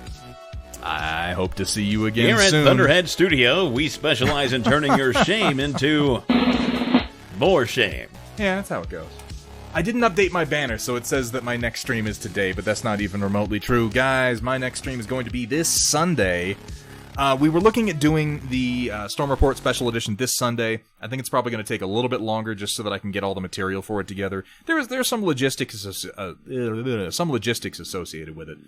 [SPEAKER 2] I hope to see you again
[SPEAKER 1] Here
[SPEAKER 2] soon.
[SPEAKER 1] at Thunderhead Studio, we specialize in turning your shame into more shame.
[SPEAKER 2] Yeah, that's how it goes. I didn't update my banner, so it says that my next stream is today, but that's not even remotely true. Guys, my next stream is going to be this Sunday. We were looking at doing the Storm Report Special Edition this Sunday. I think it's probably going to take a little bit longer just so that I can get all the material for it together. There's some logistics associated with it.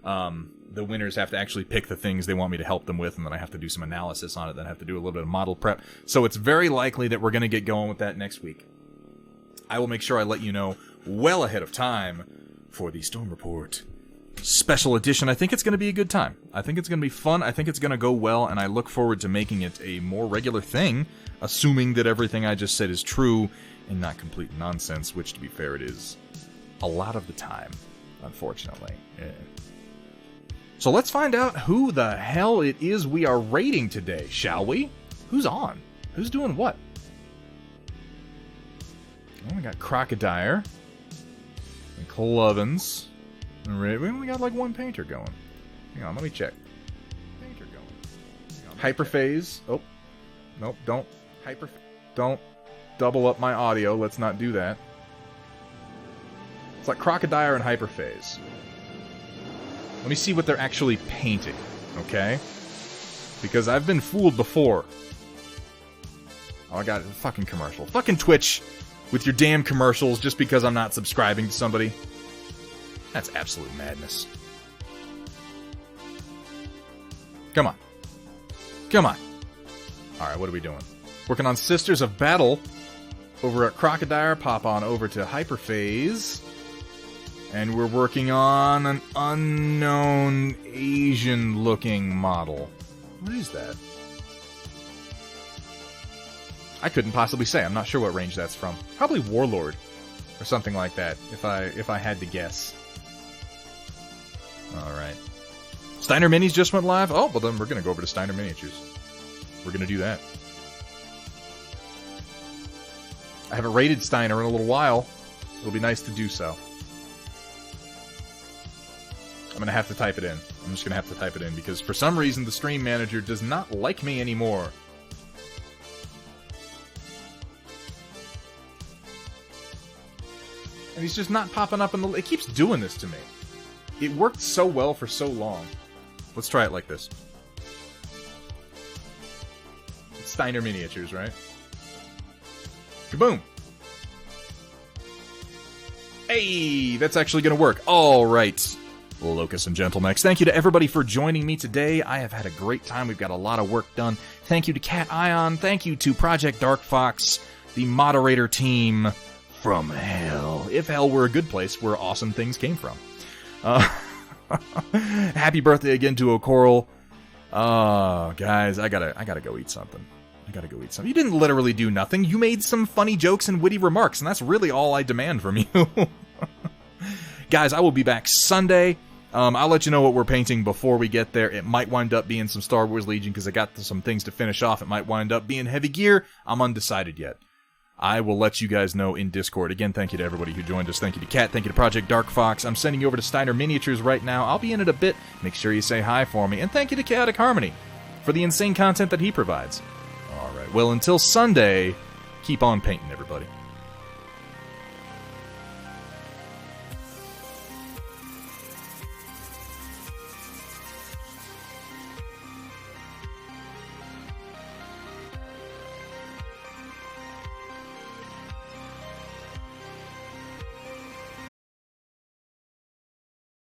[SPEAKER 2] The winners have to actually pick the things they want me to help them with, and then I have to do some analysis on it, then I have to do a little bit of model prep. So it's very likely that we're going to get going with that next week. I will make sure I let you know well ahead of time for the Storm Report Special Edition. I think it's going to be a good time. I think it's going to be fun. I think it's going to go well, and I look forward to making it a more regular thing, assuming that everything I just said is true and not complete nonsense, which, to be fair, it is a lot of the time, unfortunately. Yeah. So let's find out who the hell it is we are rating today, shall we? Who's on? Who's doing what? Well, we got Crocodile and Clovens. We only got like one painter going. Hang on, let me check. Painter going. Hyperphase. Oh. Nope, don't. Don't double up my audio. Let's not do that. It's like Crocodile and Hyperphase. Let me see what they're actually painting, okay? Because I've been fooled before. Oh, I got a fucking commercial. Fucking Twitch with your damn commercials just because I'm not subscribing to somebody. That's absolute madness. Come on. Come on. Alright, what are we doing? Working on Sisters of Battle over at Crocodile. Pop on over to Hyperphase. And we're working on an unknown Asian-looking model. What is that? I couldn't possibly say. I'm not sure what range that's from. Probably Warlord or something like that, if I had to guess. Alright. Steiner Minis just went live? Oh, well then we're going to go over to Steiner Miniatures. We're going to do that. I haven't rated Steiner in a little while. It'll be nice to do so. I'm gonna have to type it in. I'm just gonna have to type it in because for some reason the stream manager does not like me anymore. And he's just not popping up in the... It keeps doing this to me. It worked so well for so long. Let's try it like this. It's Steiner Miniatures, right? Kaboom! Hey, that's actually gonna work. All right. Locus and Gentlemechs, thank you to everybody for joining me today. I have had a great time. We've got a lot of work done. Thank you to Cat Ion. Thank you to Project Dark Fox, the moderator team from hell. If hell were a good place where awesome things came from. Happy birthday again to O'Coral. Guys, I gotta go eat something. You didn't literally do nothing. You made some funny jokes and witty remarks, and that's really all I demand from you. Guys, I will be back Sunday. I'll let you know what we're painting before we get there. It might wind up being some Star Wars Legion because I got some things to finish off. It might wind up being heavy gear. I'm undecided yet. I will let you guys know in Discord. Again, thank you to everybody who joined us. Thank you to Kat. Thank you to Project Dark Fox. I'm sending you over to Steiner Miniatures right now. I'll be in it a bit. Make sure you say hi for me. And thank you to Chaotic Harmony for the insane content that he provides. All right. Well, until Sunday, keep on painting, everybody.